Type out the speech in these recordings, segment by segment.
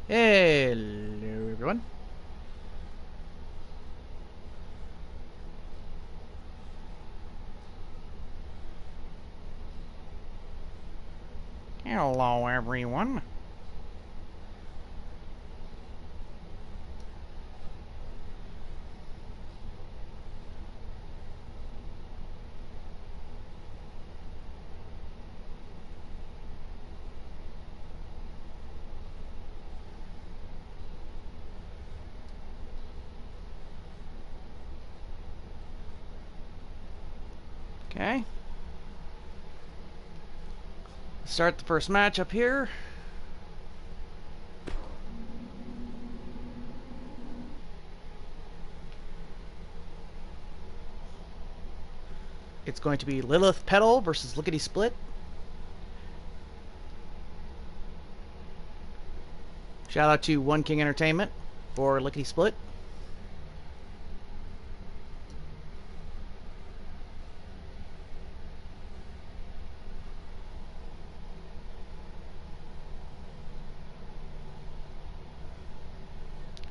Hello, everyone. Hello, everyone. Okay. Start the first match up here. It's going to be Lilith Petal versus Lickety Split. Shout out to One King Entertainment for Lickety Split.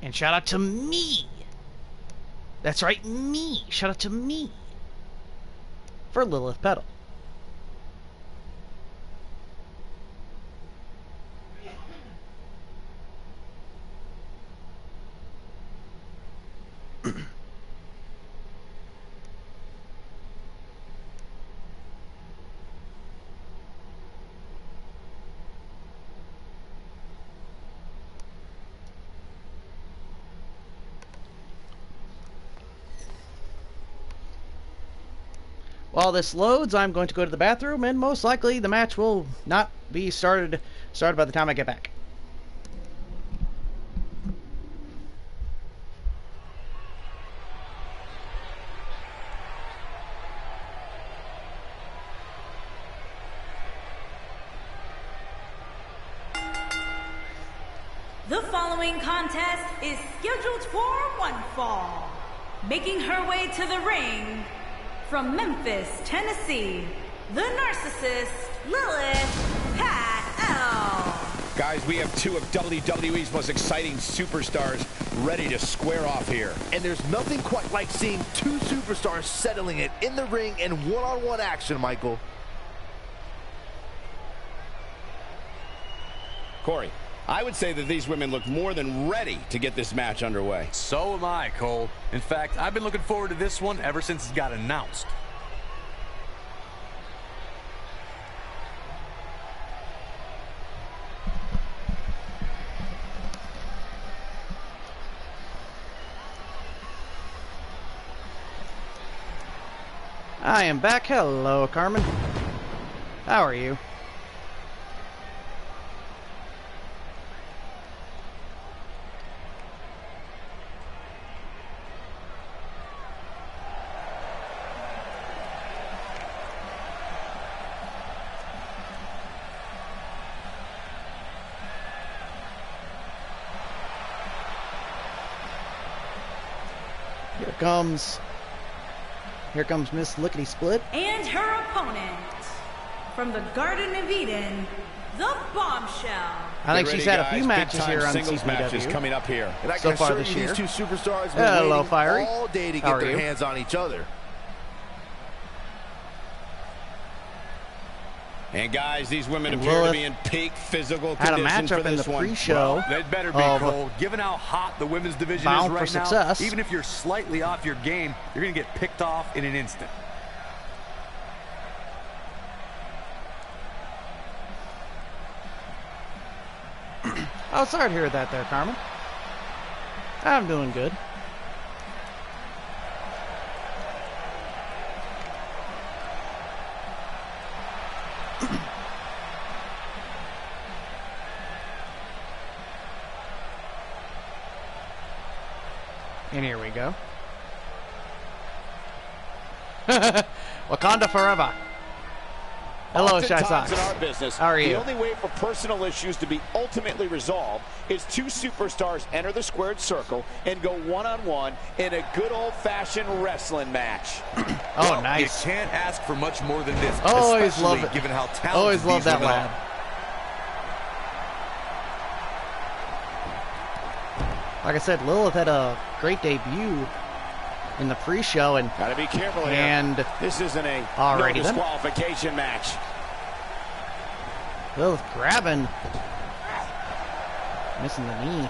And shout out to me. That's right, me. Shout out to me for Lilith Petal. While this loads, I'm going to go to the bathroom, and most likely the match will not be started by the time I get back. The following contest is scheduled for one fall. Making her way to the ring, from Memphis, Tennessee, the narcissist, Lilith Pat L. Guys, we have two of WWE's most exciting superstars ready to square off here. And there's nothing quite like seeing two superstars settling it in the ring in one-on-one action, Michael. Corey, I would say that these women look more than ready to get this match underway. So am I, Cole. In fact, I've been looking forward to this one ever since it got announced. I am back. Hello, Carmen. How are you? Here comes Miss Lickety Split. And her opponent, from the Garden of Eden, the Bombshell. I think she's had a few matches here on singles matches CPW coming up here. And I so can far assure this you year. these two superstars have been waiting Fiery. all day to How get are their you? hands on each other. And guys, these women And appear to Lilith be in peak physical had a condition matchup for in this the one. pre-show. Well, they'd better be, Cole. Given how hot the women's division is Bound right for now, success. even if you're slightly off your game, you're going to get picked off in an instant. Oh, sorry to hear that there, Carmen. I'm doing good. And here we go. Wakanda forever. Hello, Shy Oftentimes Sox. in our business, How are you? the only way for personal issues to be ultimately resolved is two superstars enter the squared circle and go one-on-one in a good old-fashioned wrestling match. Oh, Well, nice. You can't ask for much more than this, Always especially love it. given how talented Always love these that women lad. are. Like I said, Lilith had a great debut in the pre-show, and gotta be careful here. And this isn't a alrighty no then. disqualification match. Lilith grabbing, missing the knee.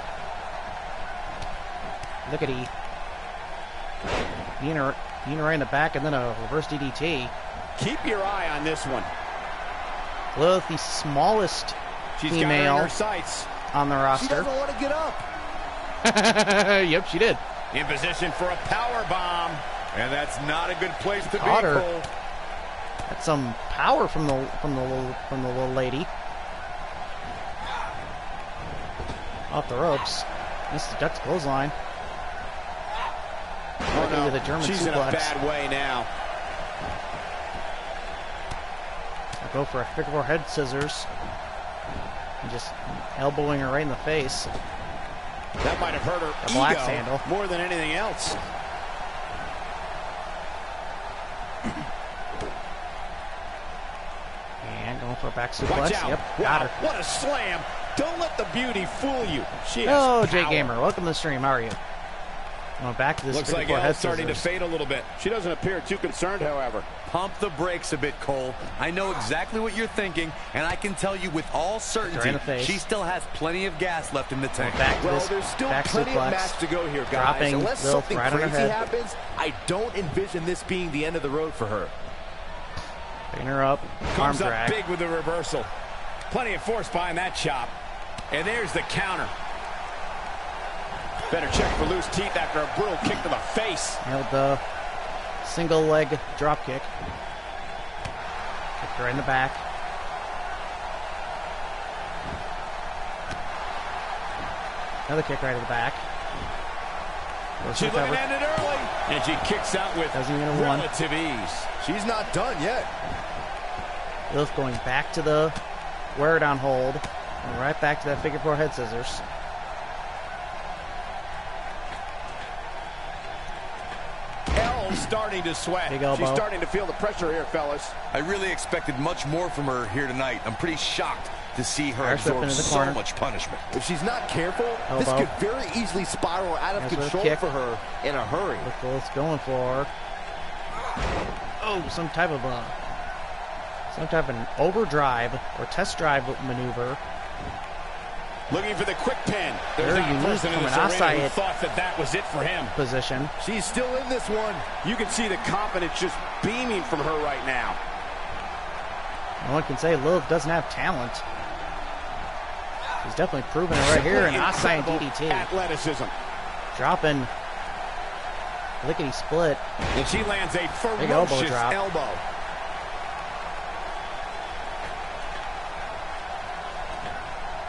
Look at Kneeing her right in the back, and then a reverse DDT. Keep your eye on this one. Lilith, the smallest She's female got her in her sights. on the She roster. doesn't want to get up. Yep, she did. In position for a power bomb. And that's not a good place to Caught be, her. Cole. That's some power from the little lady. Off the ropes. Missed the duck's clothesline. Oh, no. With a German She's suplex. in a bad way now. I'll go for a figure four head scissors. And just elbowing her right in the face. That might have hurt her A black ego handle. more than anything else. And going for a back suplex. Watch out. Yep, Wow, got her. what a slam. Don't let the beauty fool you. She has Hello, power. Jay Gamer. Welcome to the stream. How are you? Going back to this Looks figure like four head Elle's starting to scissors. fade a little bit. She doesn't appear too concerned, however. Pump the brakes a bit, Cole. I know exactly what you're thinking, and I can tell you with all Right certainty, in the face. she still has plenty of gas left in the tank. Back to Well, this there's still back plenty suplex. of match to go here, guys. Dropping Unless Lilith something right on her crazy head. happens, I don't envision this being the end of the road for her. Picking her up. Arm Comes up drag. big with the reversal. Plenty of force behind that chop. And there's the counter. Better check for loose teeth after a brutal kick to the face. Nailed the single leg drop kick. Kicked her in the back. Another kick right to the back. Goes She's for the looking cover. to end it early. And she kicks out with Doesn't even have one. relative ease. She's not done yet. Lilith going back to the wear down hold. And right back to that figure four head scissors. Elle's starting to sweat. Big elbow. She's starting to feel the pressure here, fellas. I really expected much more from her here tonight. I'm pretty shocked to see her Irish whip absorb into the so corner. much punishment. If she's not careful, this Elbow. could very easily spiral out of That's with a control kick. for her in a hurry. What Lilith's going for. Oh, some type of an overdrive or test drive maneuver. Looking for the quick pin. There's Very not a unique person in from this an arena who outside thought that that was it for him. Position. She's still in this one. You can see the confidence just beaming from her right now. No one can say Lilith doesn't have talent. She's definitely proven it right here in Simply Asai and incredible DDT. athleticism. Dropping lickety split. And she lands a Big elbow ferocious drop. elbow.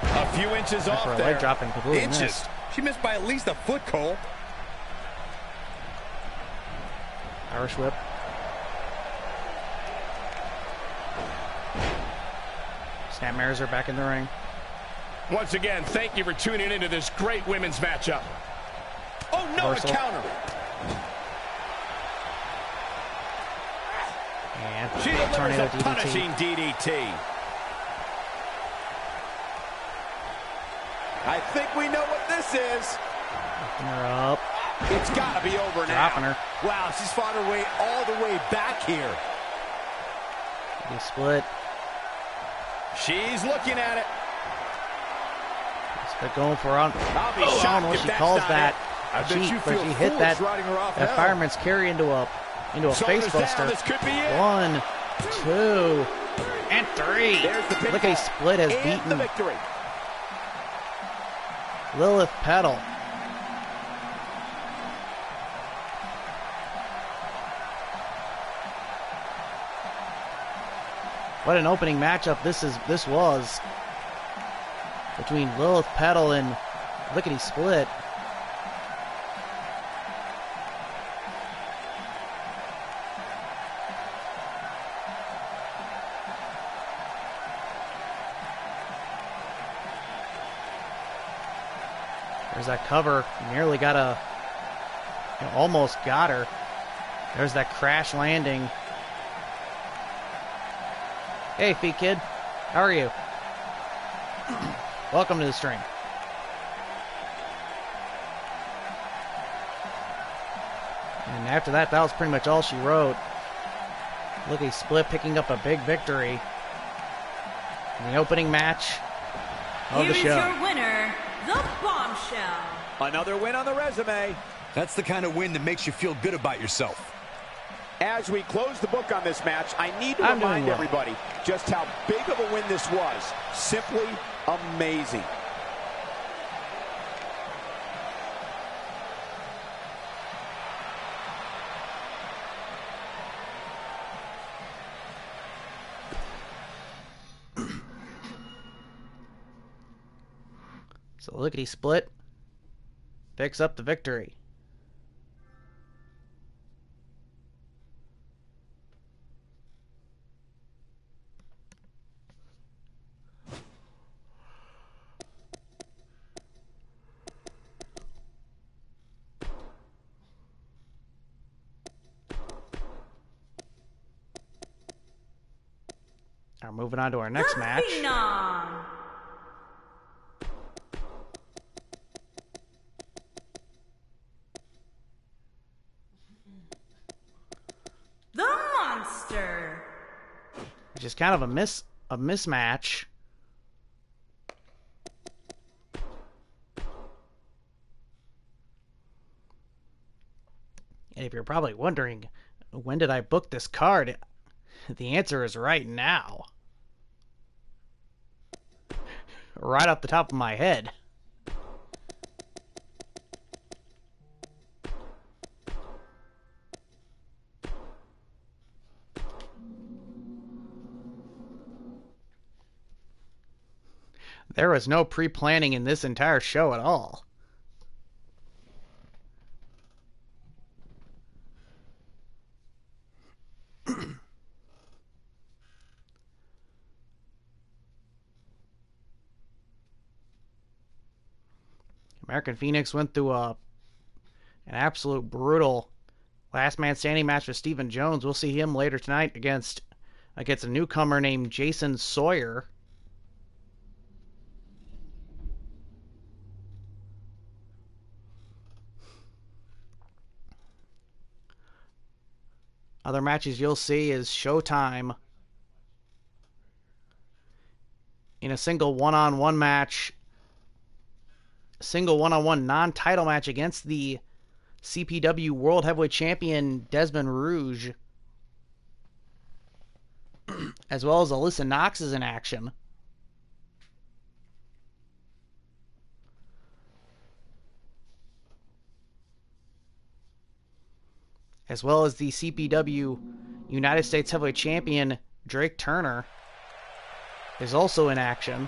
A few inches For off a there. leg drop and completely Inches. missed. She missed by at least a foot, Cole. Irish whip. Snapmares are back in the ring. Once again, thank you for tuning into this great women's matchup. Oh no, Reversal. a counter. And She delivers tornado a DDT. punishing DDT. I think we know what this is. Lifting her up. It's got to be over Dropping now. her. Wow, she's fought her way all the way back here. Big split. She's looking at it. But going for on. I'll be I don't shocked know if what she that's calls not that. it. I bet Cheat, you but feel she hit foolish that riding her off that now. fireman's carry into a face Shoulders down, buster. this could be it. 1, 2, and 3. There's the pinfall. Lickety split has And the beaten victory. Lilith Petal. What an opening matchup this was between Lilith Petal and Lickety Split. There's that cover. Nearly got almost got her. There's that crash landing. Hey, Feet Kid. How are you? Welcome to the stream. And after that, that was pretty much all she wrote. Lickety Split picking up a big victory in the opening match of the show. Here is your winner, the Bombshell. Another win on the resume. That's the kind of win that makes you feel good about yourself. As we close the book on this match, I need to I'm remind doing well. everybody just how big of a win this was. Simply amazing. So Lickety Split picks up the victory. Now moving on to our next match. Phenom. The Monster. Which is kind of a mismatch. And if you're probably wondering, when did I book this card? The answer is right now. Right off the top of my head. There was no pre-planning in this entire show at all. American Phoenix went through an absolute brutal last man standing match with Stephen Jones. We'll see him later tonight against a newcomer named Jason Sawyer. Other matches you'll see is Showtime in a single one-on-one match. Single one-on-one non-title match against the CPW World Heavyweight Champion Desmond Rouge, as well as Alyssa Knox is in action. As well as the CPW United States Heavyweight Champion Drake Turner is also in action.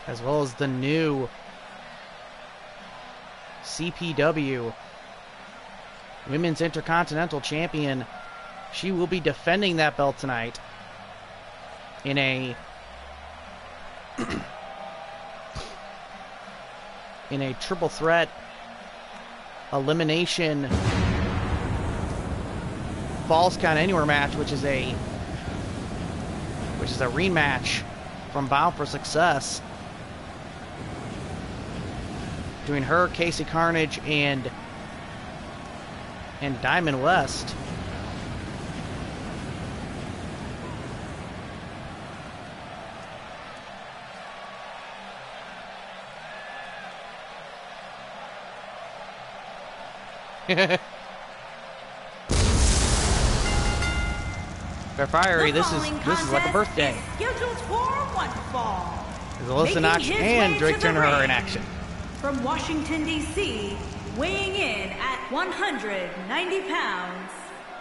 As well as the new CPW Women's Intercontinental Champion. She will be defending that belt tonight in a triple threat elimination Falls Count Anywhere match, which is a rematch from Bound for Success, between her, Casey Carnage, and Diamond West. They're fiery. This is like a birthday. Scheduled for one fall. Alyssa Knox and Drake Turner are in action. From Washington, D.C., weighing in at 190 pounds,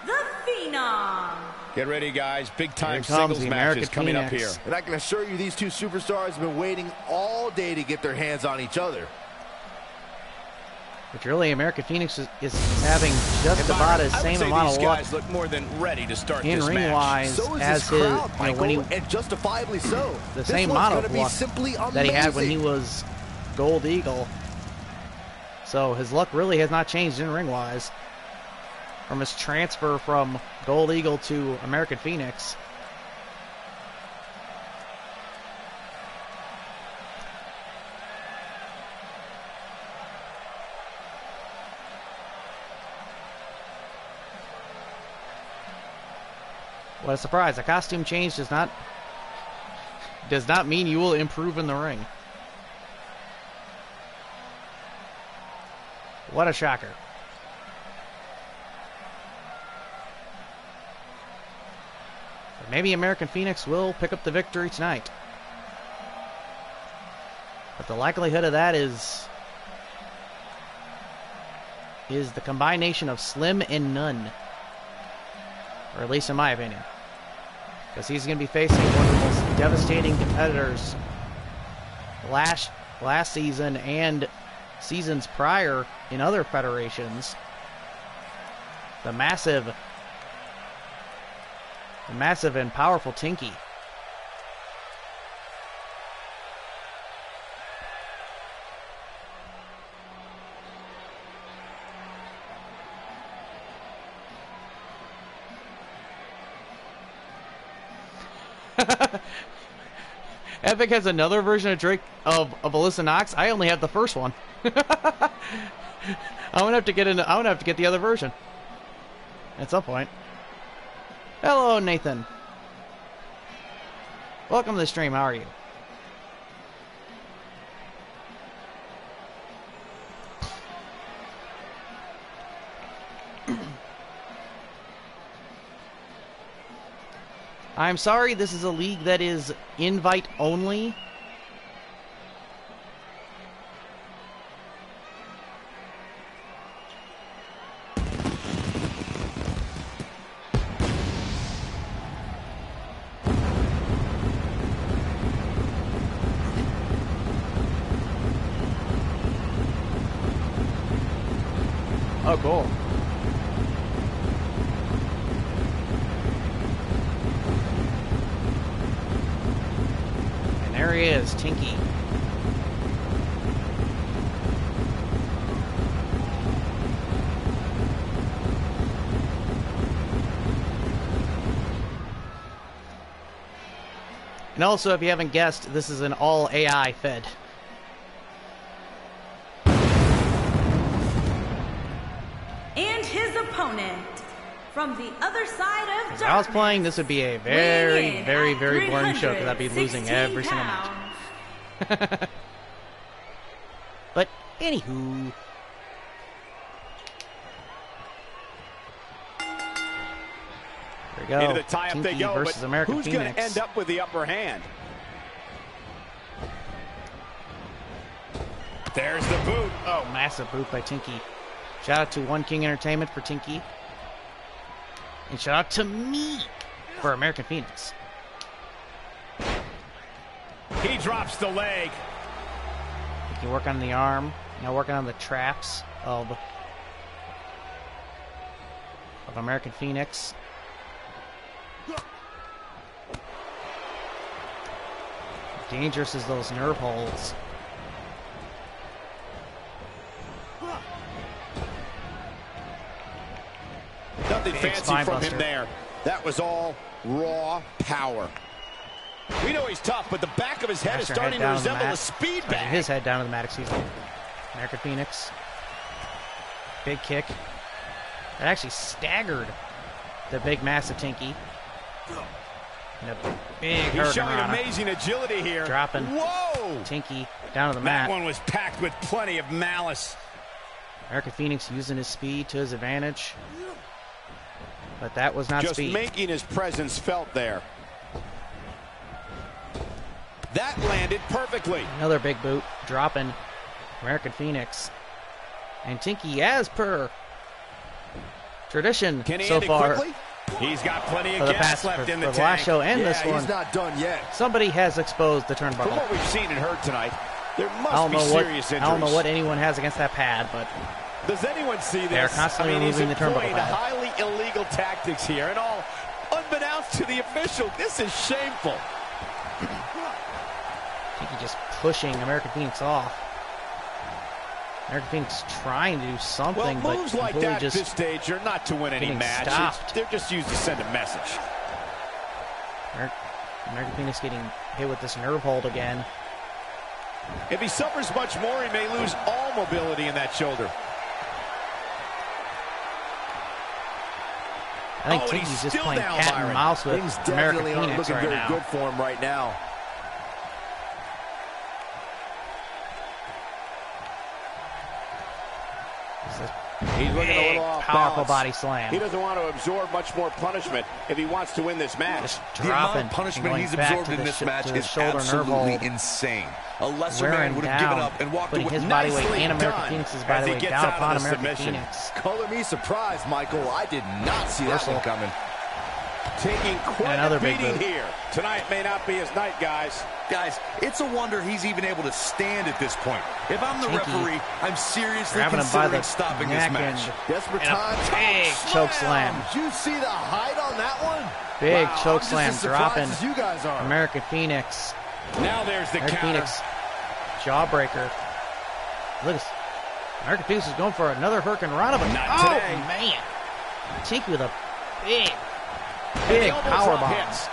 the Phenom. Get ready, guys. Big-time Here comes singles the matches American coming up Phoenix. here. And I can assure you these two superstars have been waiting all day to get their hands on each other. But really, American Phoenix is having just about the same amount of luck guys look more than ready to start in this match. ring-wise So is as this his, crowd, Michael, when he, and justifiably so. the This same one's amount gonna of be luck simply that he had when he amazing. was Gold Eagle. So his luck really has not changed in ring-wise from his transfer from Gold Eagle to American Phoenix. What a surprise. A costume change does not mean you will improve in the ring. What a shocker. But maybe American Phoenix will pick up the victory tonight. But the likelihood of that is the combination of slim and none. Or at least in my opinion. Because he's going to be facing one of the most devastating competitors last season and seasons prior in other federations. The massive and powerful Tinky. Epic has another version of Drake of Alyssa Knox. I only have the first one. I'm gonna have to get the other version at some point. Hello, Nathan. Welcome to the stream. How are you? I'm sorry, this is a league that is invite only. Oh, cool. There he is, Tinky. And also, if you haven't guessed, this is an all AI fed. And his opponent, from the other side of darkness, If I was playing, this would be a very, very, very boring show because I'd be losing every single match. But, anywho. There we go. Into the tie-up they go, versus but American who's going to end up with the upper hand? There's the boot. Oh, massive boot by Tinky. Shout out to One King Entertainment for Tinky. And shout out to me for American Phoenix. He drops the leg. You can work on the arm. Now working on the traps of American Phoenix. Dangerous as those nerve holds. Nothing Big fancy spine from buster. him there. That was all raw power. We know he's tough, but the back of his head is Master starting to head down the resemble mat. a speed Or bag. his head down to the mat, excuse me. American Phoenix. Big kick. That actually staggered the big, massive Tinky. And a big He's showing hurricanrana. amazing agility here. Dropping Whoa! Tinky down to the That mat. one was packed with plenty of malice. American Phoenix using his speed to his advantage. But that was not Just speed. making his presence felt there. That landed perfectly. Another big boot. Dropping American Phoenix. And Tinky, as per tradition Can he so end it far, quickly? He's got plenty for of the gas past left for, in the for the tank. last show and this Yeah, one, he's not done yet. somebody has exposed the From turnbuckle. what we've seen and heard tonight, there I must don't be know what serious I injuries. don't know what anyone has against that pad, but Does anyone see this? They're constantly he's removing the turnbuckle employing pad. highly illegal tactics here, and all unbeknownst to the official. This is shameful. Tinky just pushing American Phoenix off. American Phoenix trying to do something, well, moves but like completely that at just this stage are not to win any getting match. stopped. They're just used to send a message. American Phoenix getting hit with this nerve hold again. If he suffers much more, he may lose all mobility in that shoulder. I think and Tinky's he's just still playing down, cat Byron. and mouse with Things American definitely aren't Phoenix looking right very now. good for him right now. He's looking a little off Powerful balance. body slam. He doesn't want to absorb much more punishment if he wants to win this match. Just The amount dropping of punishment and he's going back absorbed to in the this match to the is shoulder nerve absolutely hold. insane. A lesser Wearing man would have given down, up and walked putting away. his body weight Nicely and American done Phoenix's as body he weight gets down out of upon the American submission. Phoenix. Color me surprised, Michael. I did not see that one coming. Taking quite another a big beating boot. here. Tonight may not be his night, guys. Guys, it's a wonder he's even able to stand at this point. If I'm the Tinky referee, I'm seriously grabbing him by considering the stopping this neck match. Desperate and a time. big choke slam. Did you see the height on that one? Big Wow, choke I'm slam just as surprised dropping as you guys are. American Phoenix. Now there's the American counter. Phoenix jawbreaker. Look, American Phoenix is going for another Hurricane Rana, but Not oh today. man, Tinky with a big And the elbow power drop bomb. hits.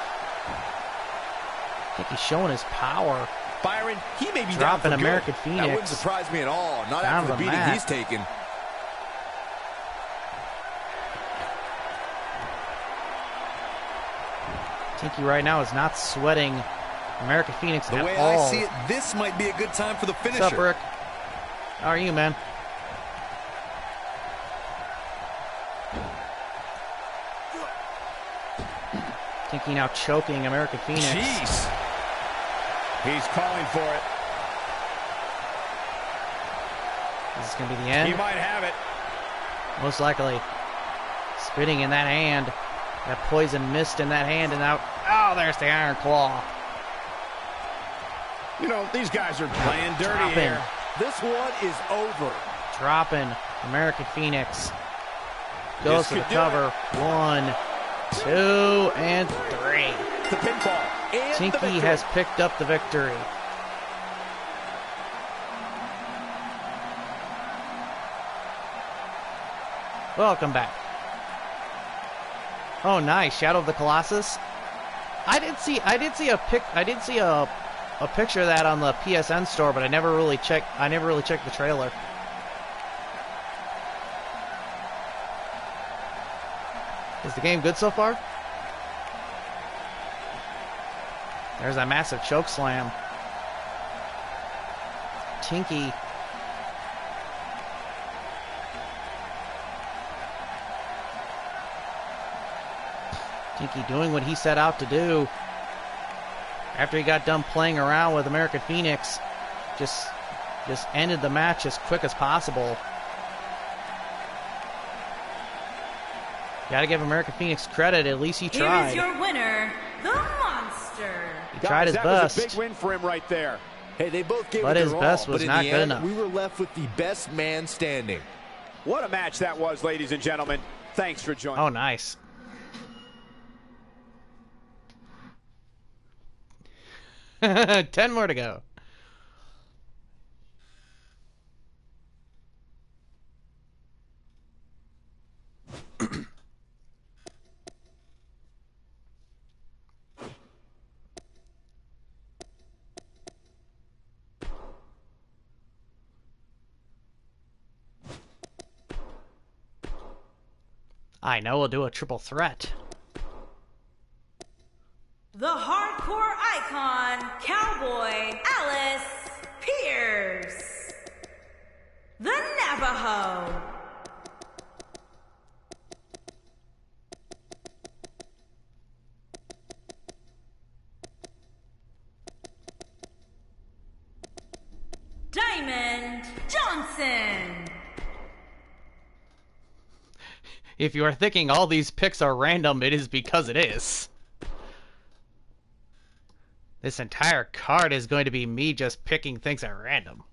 Tinky's showing his power. Byron, he may be Dropping down for American good. That wouldn't Phoenix. surprise me at all. Not Down after the to the beating mat. he's taken. Tinky right now is not sweating American Phoenix The at way all. I see it, this might be a good time for the What's finisher. up, Rick? How are you, man? Tinky now choking American Phoenix. Jeez. He's calling for it. Is this going to be the He end? might have it. Most likely. Spitting in that hand. That poison mist in that hand, and now, oh, there's the Iron Claw. You know, these guys are playing dirty Dropping. here. This one is over. Dropping American Phoenix. Goes This for the could do cover. 1, 2, and 3. The pinfall. And the Tinky victory. has picked up the victory. Welcome back. Oh, nice. Shadow of the Colossus. I did see a picture of that on the PSN store, but I never really checked the trailer. Is the game good so far? There's a massive choke slam. Tinky. Tinky doing what he set out to do. After he got done playing around with American Phoenix, just ended the match as quick as possible. Gotta give American Phoenix credit, at least he Here tried. is your winner, the Monster. He tried his that best. was a big win for him right there. Hey, they both gave But it his their best all, was but in not the good end, enough. we were left with the best man standing. What a match that was, ladies and gentlemen. Thanks for joining. Oh, nice. Ten more to go. I know we'll do a triple threat. The hardcore icon, Cowboy Alice Pierce. The Navajo. Diamond Johnson. If you are thinking all these picks are random, it is because it is. This entire card is going to be me just picking things at random.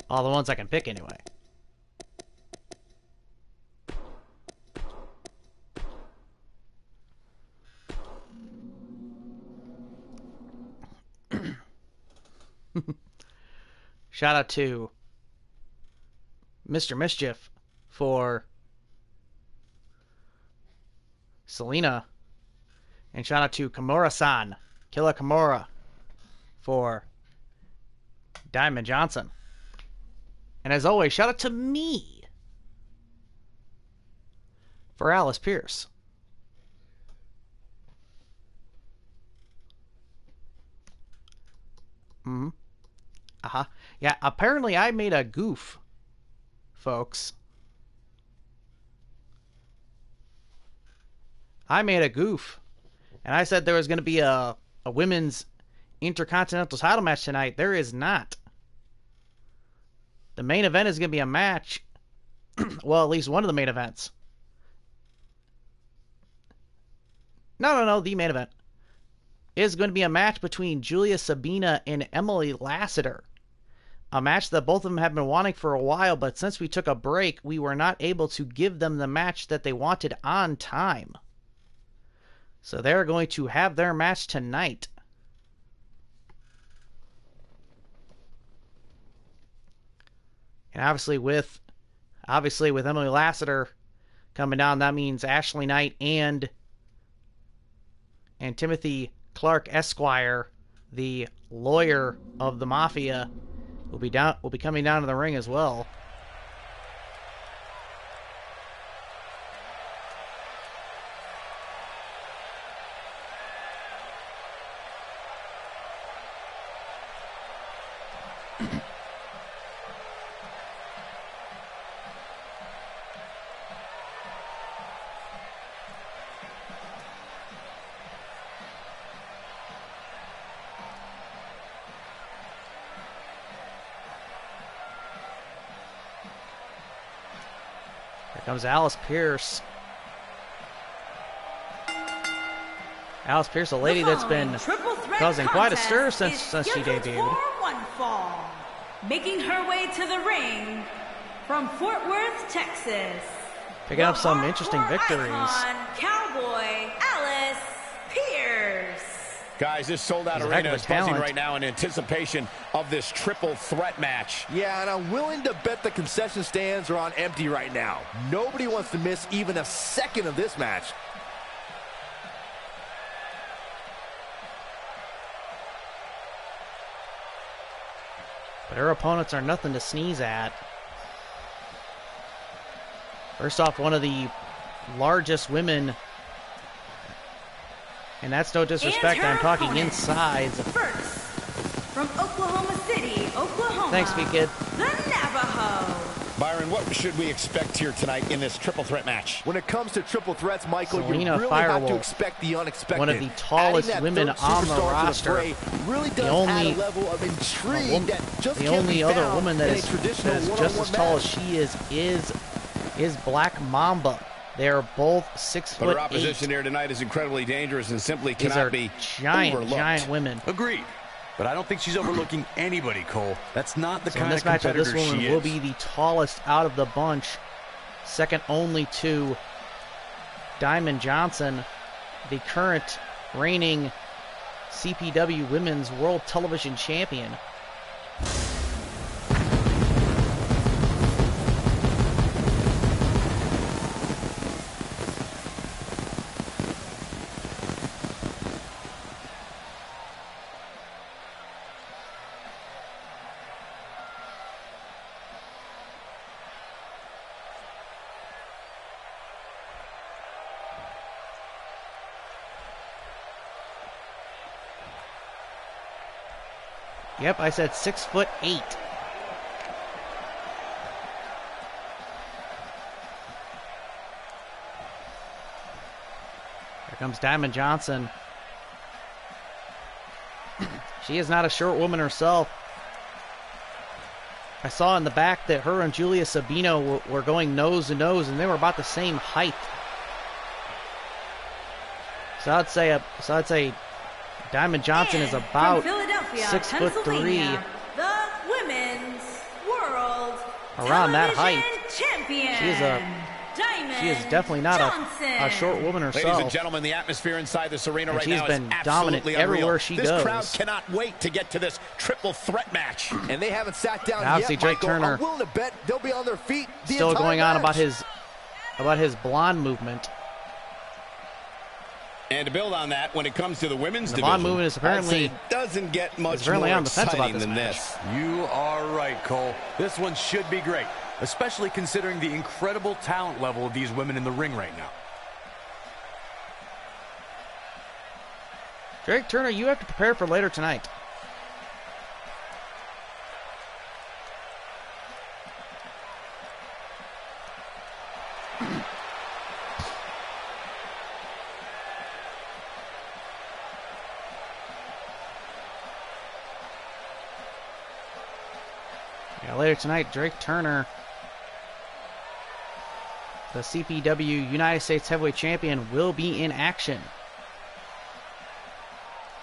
All the ones I can pick anyway. Shout out to Mr. Mischief for Selena. And shout out to Kimura-san, Killa Kimura, for Diamond Johnson. And as always, shout out to me for Alice Pierce. Yeah, apparently I made a goof, folks. I made a goof. And I said there was going to be a women's Intercontinental title match tonight. There is not. The main event is going to be a match. Well, at least one of the main events. No. The main event is going to be a match between Julia Sabina and Emily Lassiter. A match that both of them have been wanting for a while, but since we took a break, we were not able to give them the match that they wanted on time. So they're going to have their match tonight. And obviously with Emily Lassiter coming down, that means Ashley Knight and Timothy Clark Esquire, the lawyer of the Mafia, will be coming down to the ring as well. Comes Alice Pierce. Alice Pierce, a lady that's been causing quite a stir since she debuted. One fall. Making her way to the ring from Fort Worth, Texas. Picking up some interesting victories. Cowboy Alice Pierce. Guys, this sold-out arena is buzzing right now in anticipation of this triple threat match. Yeah, and I'm willing to bet the concession stands are on empty right now. Nobody wants to miss even a second of this match. But her opponents are nothing to sneeze at. First off, one of the largest women. And that's no disrespect, I'm talking in size. First, from Oklahoma City, Oklahoma. Thanks, Big Kid. The Navajo. Byron, what should we expect here tonight in this triple threat match? When it comes to triple threats, Michael, Selena you really Firewolf, have to expect the unexpected. one of the tallest women on the roster. Really does add a level of intrigue that just the can't only be other found woman that in a is traditional just as tall match. as she is Black Mamba. They are both 6'8". But her opposition here tonight is incredibly dangerous and simply cannot be giant women. Agreed. But I don't think she's overlooking anybody, Cole. That's not the kind of in this matchup, competitor this woman she will is. be the tallest out of the bunch, second only to Diamond Johnson, the current reigning CPW Women's World Television Champion. Yep, I said 6'8". Here comes Diamond Johnson. She is not a short woman herself. I saw in the back that her and Julia Sabino were going nose to nose, and they were about the same height. So I'd say Diamond Johnson is about 6'3". The Women's World Around that height. Champion. She's a Diamond She is definitely not Johnson. a short woman herself. Ladies and gentlemen, the atmosphere inside this arena And right she's now been is dominant absolutely everywhere unreal. she this goes. crowd cannot wait to get to this triple threat match. And they haven't sat down Obviously, yet, Drake Michael. Turner I'm willing to bet they'll be on their feet the Still entire going on match. about his blonde movement. And to build on that, when it comes to the women's The division, blonde movement is apparently I'd say it doesn't get much apparently more on the fence about exciting this than match. this. You are right, Cole. This one should be great, especially considering the incredible talent level of these women in the ring right now. Drake Turner, you have to prepare for later tonight. Yeah, later tonight, Drake Turner, the CPW United States Heavyweight Champion, will be in action.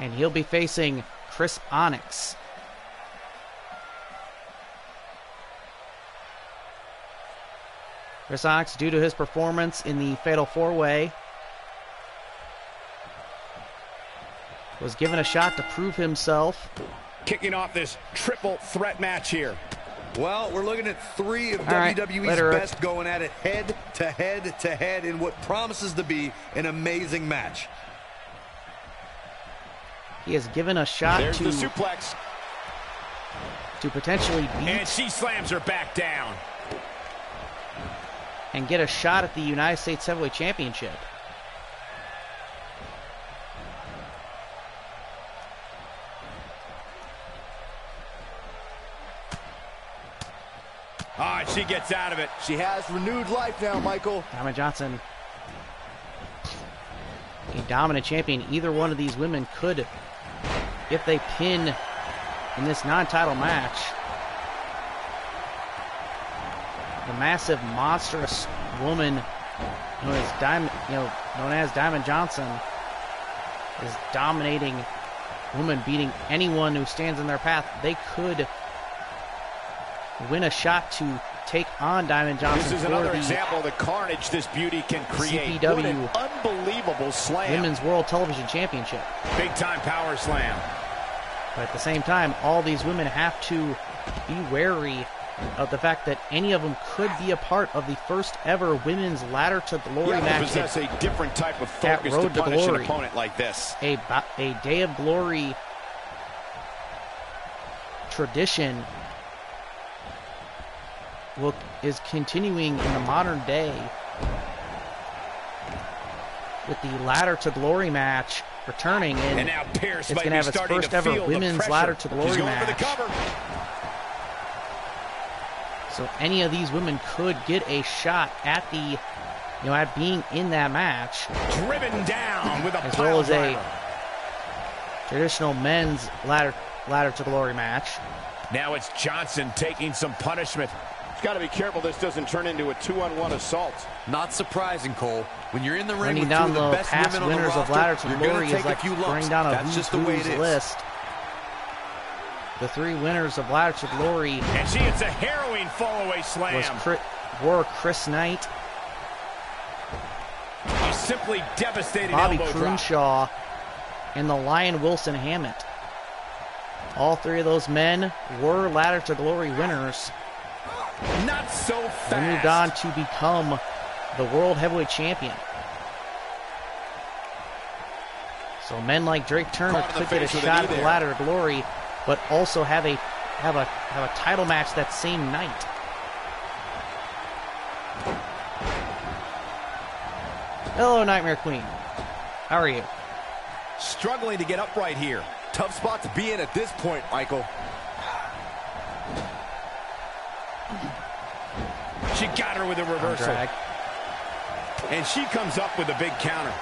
And he'll be facing Chris Onyx. Chris Onyx, due to his performance in the Fatal 4-Way, was given a shot to prove himself. Kicking off this triple threat match here. Well, we're looking at 3 of All right, WWE's later, Rick. best going at it head to head to head in what promises to be an amazing match. He has given a shot There's to the suplex. potentially And beat she slams her back down. and get a shot at the United States Heavyweight Championship. Ah, she gets out of it. She has renewed life now, Michael. Diamond Johnson, a dominant champion. Either one of these women could, if they pin in this non-title match, the massive, monstrous woman known as Diamond Johnson is dominating women, beating anyone who stands in their path. They could win a shot to take on Diamond Johnson. This is for another the example of the carnage this beauty can create. CPW What an unbelievable slam. Women's World Television Championship. Big time power slam. But at the same time, all these women have to be wary of the fact that any of them could be a part of the first ever women's ladder to glory match possess a different type of at focus Road to to punish an Glory. opponent like this. A Day of Glory tradition is continuing in the modern day with the ladder to glory match returning, And now Pierce it's might going to be have its starting first to ever feel the women's pressure. ladder to glory She's going for the match. cover. So any of these women could get a shot at the, at being in that match, Driven down with a as pile well as driver. a traditional men's ladder to glory match. Now it's Johnson taking some punishment. He's got to be careful this doesn't turn into a 2-on-1 assault. Not surprising, Cole. When you're in the ring Running with down two of the the best past women on the winners of roster, ladder to you're glory going to is take like a few lumps. running down a That's who's just the way it who's is. list. The 3 winners of ladder to glory And she hits a harrowing fall-away slam. were Chris Knight, A simply devastating Bobby elbow drop. Crenshaw, and the Lion Wilson Hammett. All 3 of those men were ladder to glory winners. Not so fast. They moved on to become the World Heavyweight Champion. So men like Drake Turner Caught in the could get a face with a shot knee at the there. ladder to glory, but also have a title match that same night. Hello, Nightmare Queen. How are you? Struggling to get upright here. Tough spot to be in at this point, Michael. She got her with a reversal. Drag. And she comes up with a big counter.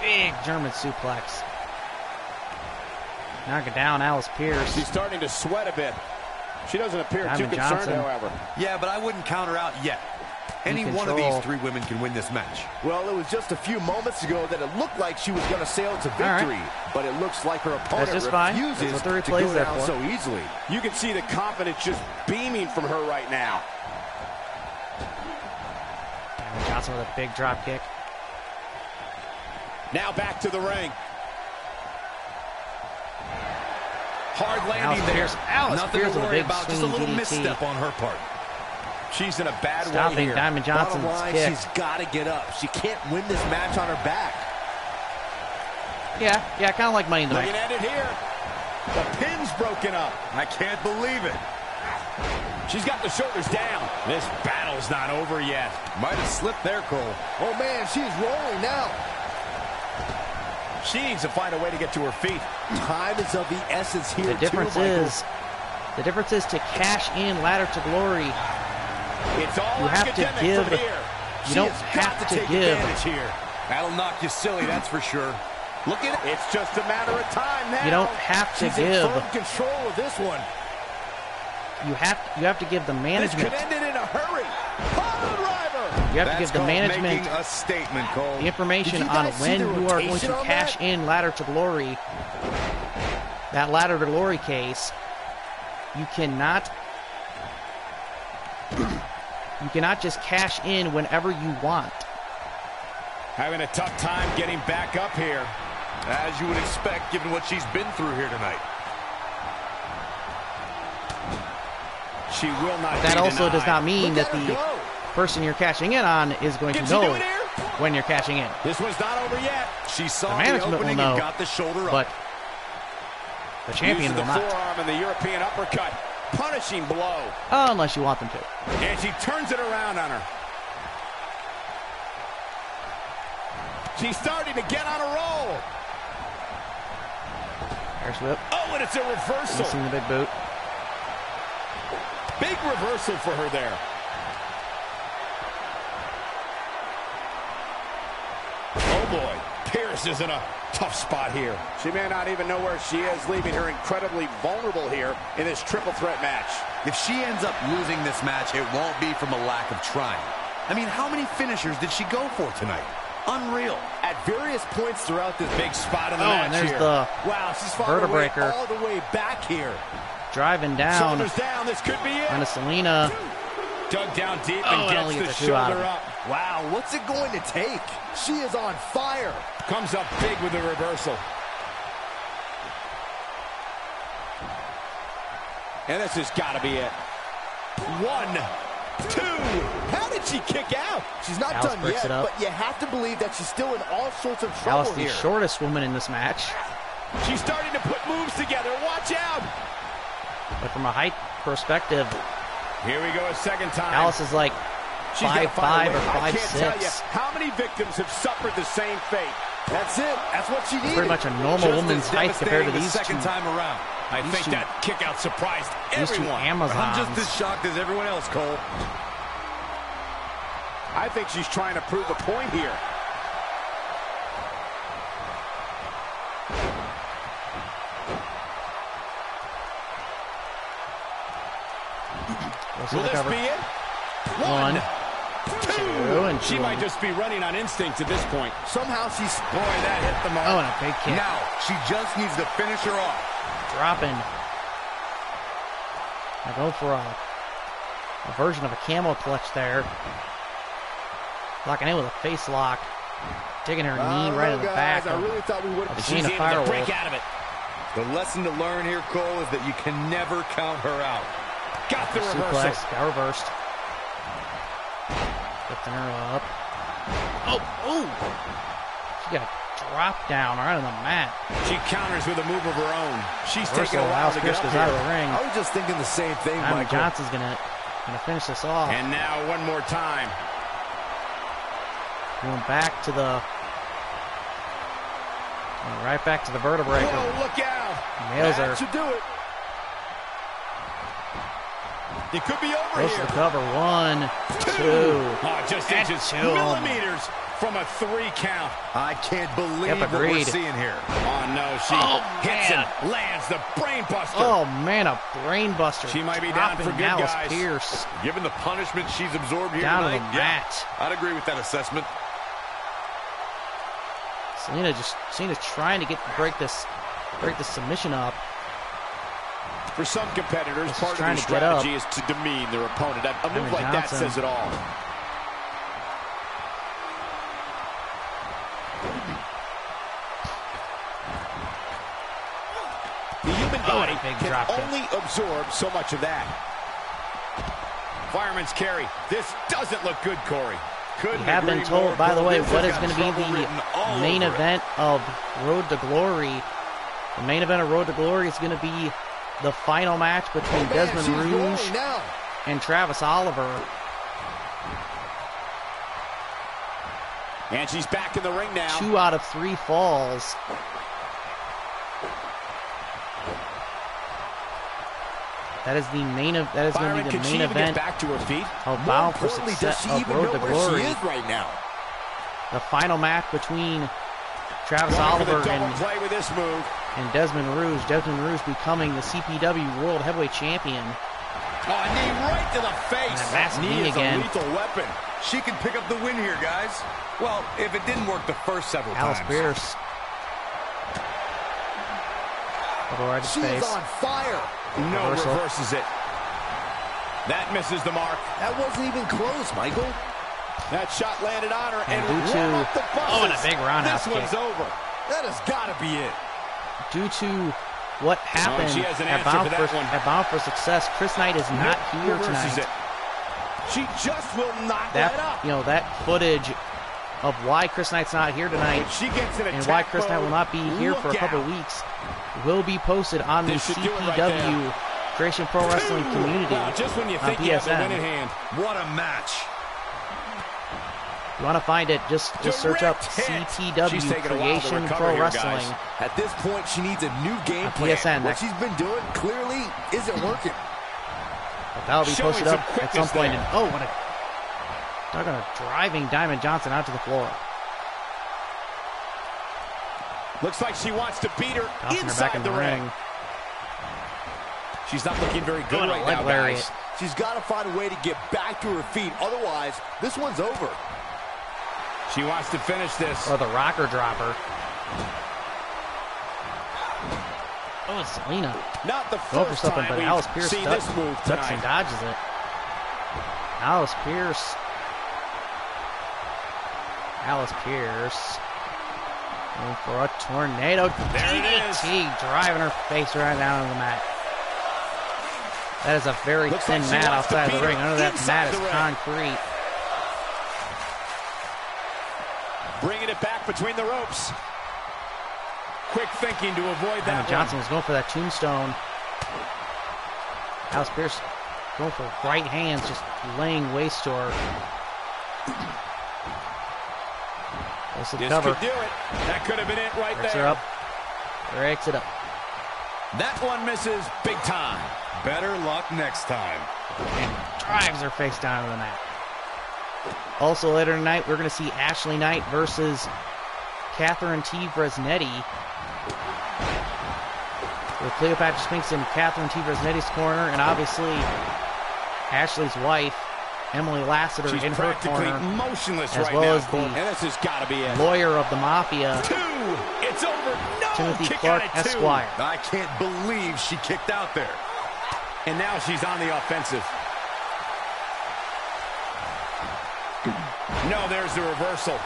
Big German suplex. Knock it down, Alice Pierce. She's starting to sweat a bit. She doesn't appear Diamond too concerned, Johnson. however. Yeah, but I wouldn't counter out yet. Any one of control. these 3 women can win this match. Well, it was just a few moments ago that it looked like she was going to sail to right. victory, but it looks like her opponent just fine. refuses That's what the to replay's go there down for. so easily. You can see the confidence just beaming from her right now. Johnson with a big drop kick. Now back to the ring. Hard landing there. Nothing to worry about. Just a little misstep on her part. She's in a bad way Stopping here. Diamond Johnson's Bottom line, kick. she's got to get up. She can't win this match on her back. Yeah, kind of like Money in the Bank. Looking at it here. The pin's broken up. I can't believe it. She's got the shoulders down. This battle's not over yet. Might have slipped there, Cole. Oh, man, she's rolling now. She needs to find a way to get to her feet. Time is of the essence here, The difference is to cash in Ladder to Glory. It's all You have to academic give. from here. You don't have to give. Here. That'll knock you silly, that's for sure. Look at it. It's just a matter of time now. You don't have to She's give. in firm control of this one. You have to give the This management. could end it in a hurry. Pile driver. You have to give the management making a statement, Cole. the information Did you on guys see when the you are going rotation to on cash that? in Ladder to Glory. That Ladder to Glory case, you cannot just cash in whenever you want. Having a tough time getting back up here. As you would expect, given what she's been through here tonight. She will not That be also does denied. not mean Look that at her the go. person you're cashing in on is going to Can she do know it here? when you're cashing in. This one's not over yet. She saw The the management will opening know, and got the shoulder but up. the champion Uses will the not. forearm and the European uppercut. Punishing blow. Unless you want them to. And she turns it around on her. She's starting to get on a roll. Air whip. Oh, and it's a reversal. Missing the big boot. Big reversal for her there. Oh, boy. Pierce is in a tough spot here. She may not even know where she is, leaving her incredibly vulnerable here in this triple threat match. If she ends up losing this match, it won't be from a lack of trying. I mean, how many finishers did she go for tonight? Unreal. At various points throughout this Big spot in the Oh, match and there's here. the wow, she's fought her way vertebraker. all the way back here. Driving down Shoulders down. This could be it. onto Selena. Dug down deep Oh, and and only gets gets the the two out of shoulder it. up. Wow, what's it going to take? She is on fire. Comes up big with the reversal. And this has got to be it. 1, 2. How did she kick out? She's not Alice done breaks yet, it up. but you have to believe that she's still in all sorts of trouble Alice, the here. shortest woman in this match. She's starting to put moves together. Watch out. But from a height perspective, Here we go a second time. Alice is like She's gotta 5'5" find a or way. I can't tell you 5'6". how many victims have suffered the same fate. That's it. That's what she needed. Pretty much a normal woman's height compared to these second two. time around. I These think two- that kick out surprised These two everyone. Amazons. I'm just as shocked as everyone else, Cole. I think she's trying to prove a point here. We'll see Will the this cover. be it? One, 2. and She two. might just be running on instinct at this point. Somehow she's... Boy, that hit the mark. Oh, and a big kick. Now, she just needs to finish her off. Dropping. I go for a version of a camel clutch there. Locking in with a face lock. Taking her knee right in the back. I really thought we would of have She's able Firewolf. to break out of it. The lesson to learn here, Cole, is that you can never count her out. Got the reversal. Suplex, got reversed. Lifting her up. Oh! She got dropped down right on the mat. She counters with a move of her own. She's Reversal taking a while allows to Pierce get goes up out here. of the ring. I was just thinking the same thing, Diamond Michael. Johnson's gonna finish this off. And now one more time. Going back to the right back to the vertebrae. Whoa, look out. Nails That her. should do it. It could be over Goes to here. the cover. 1, 2. Oh, just And inches, 2. millimeters from a 3 count. I can't believe Yep, what we're agreed. seeing here. Oh, no, she Oh, hits man. and lands the brain buster. Oh man, a brain buster. She might be down for Dropping good, Alice guys. Pierce Given the punishment she's absorbed here down to the tonight, mat. I'd agree with that assessment. Selena's trying to break this submission up. For some competitors, She's part of their trying to get up. strategy is to demean their opponent. A move Diamond like that Johnson. says it all. body big can drop kick. only absorb so much of that. Fireman's carry. This doesn't look good, Corey. We have been told, by the way, what is going to be the main event of Road to Glory. The main event of Road to Glory is going to be the final match between Desmond Rouge and Travis Oliver. And she's back in the ring now. 2 out of 3 falls. That is the main. That is going to be the main event back to her feet? of Bound for Success of Road to Glory. She is right now? The final match between Travis Oliver play with this move. and Desmond Rouge. Desmond Rouge becoming the CPW World Heavyweight Champion. Oh, a knee right to the face. And a massive knee is again. a lethal weapon. She can pick up the win here, guys. Well, if it didn't work the first several Alice times. Pierce. Double right to She face. is on fire. No, Reversal. reverses it. That misses the mark. That wasn't even close, Michael. That shot landed on her And and due to- warm up the buses. oh, and a big roundhouse This one's kick. over. That has got to be it. Due to what happened she has an at answer Bound for for, that one. at Bound for Success, Chris Knight is not here Reverses tonight. it. She just will not let up. That that footage of why Chris Knight's not here tonight When she gets in and attack why Chris Knight mode, will not be here for a look couple out. weeks will be posted on the This should do it right CPW Creation Pro Wrestling community Wow, just when you on think you have the win in PSN. hand. What a match. If you want to find it, just search up Direct hit. CPW She's taking a while to Creation recover Pro here, Wrestling. guys. At this point, she needs a new game On plan. PSN. What she's been doing clearly isn't working. But that'll be Showing posted some up at some quickness point. there. And, oh, what a... They're going to driving Diamond Johnson out to the floor. Looks like she wants to beat her Tossing her inside back in the the ring. She's not looking very good What a right leg now, lariat. guys. She's got to find a way to get back to her feet. Otherwise, this one's over. She wants to finish this. Or the rocker dropper. Oh, it's Selena. Not the Going for first something, time but we've Alice Pierce seen ducks, this move ducks and tonight. dodges it. Alice Pierce. Alice Pierce. Going for a tornado There it is. DDT, driving her face right down on the mat. That is a very Looks thin like she mat wants to outside of beat the ring. her Under that inside mat is the ring. concrete. Bringing it back between the ropes. Quick thinking to avoid Diamond that Johnson one. was going for that tombstone. Alice Pierce going for right hands, just laying waste to her. This will This cover. could do it. That could have been it right Breaks there. her up. Breaks it up. That one misses big time. Better luck next time. And drives her face down to the mat. Also later tonight, we're going to see Ashley Knight versus Catherine T. Bresnetti. With Cleopatra Spinks in Catherine T. Bresnetti's corner, and obviously Ashley's wife, Emily Lassiter, She's in her practically corner, motionless as right well now, as the Cole. And this has got to be it. lawyer of the Mafia, 2. It's over. No. Timothy Kick Clark, out at 2. Esquire. I can't believe she kicked out there. And now she's on the offensive. No, there's the reversal.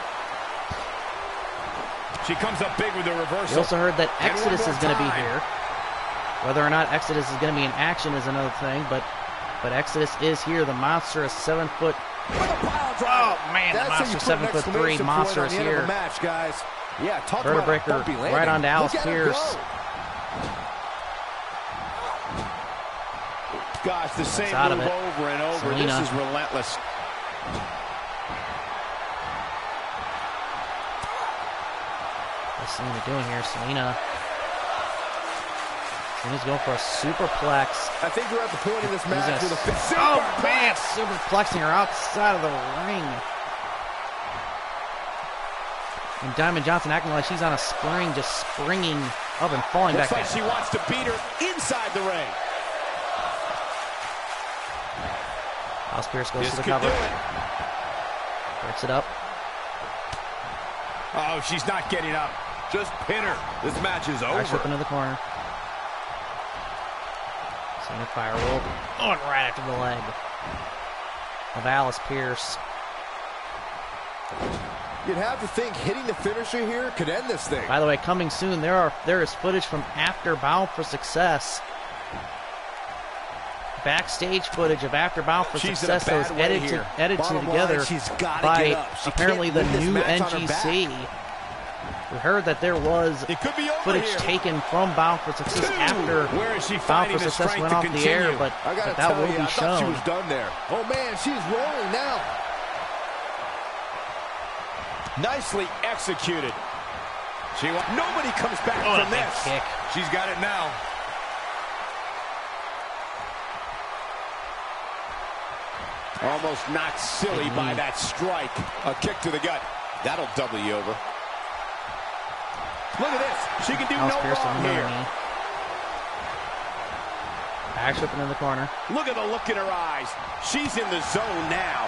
She comes up big with the We reversal. also heard that And one Exodus more is going to be time. here. Whether or not Exodus is going to be in action is another thing, but Exodus is here. The monstrous 7-foot. With a pile driver. Oh man, the That's how you monster put an 7'3" exclamation monster point is on the end of here. a match, guys. Yeah, talk Vertebra about a breaker bumpy landing. right onto Alice Look at her Pierce. go. Gosh, the same out of move it. over and over. Selena. This is relentless. What's Selena doing here? Selena's going for a superplex. I think we're at the point in this He's match a- where the Oh man, superplexing her outside of the ring. And Diamond Johnson acting like she's on a spring, just springing up and falling Looks back like down. she wants to beat her inside the ring. Alice Pierce goes This to the could cover. do it. Breaks it up. Oh, she's not getting up. Just pin her. This match is Back over. into the corner. Selena Firewall going right after the leg of Alice Pierce. You'd have to think hitting the finisher here could end this thing. By the way, coming soon, there is footage from after Bound for Success backstage footage of After Bound for She's in a Success that was bad way here. edited Bottom together line, she's gotta by get up. She apparently can't the win this new match on her NGC. back. We heard that there was It could be over footage here. taken from Bound for Success after Where is she Bound finding for the Success strength went to off the air, continue? but I gotta that tell will you, be I thought she shown. was done there. Oh man, she's rolling now. Nicely executed. Nobody comes back Oh, from a big this. kick. She's got it now. Almost knocked silly by that strike. A kick to the gut. That'll double you over. Look at this. She can do Alice no Pierce wrong on the here. knee. Back whipping in the corner. Look at the look in her eyes. She's in the zone now.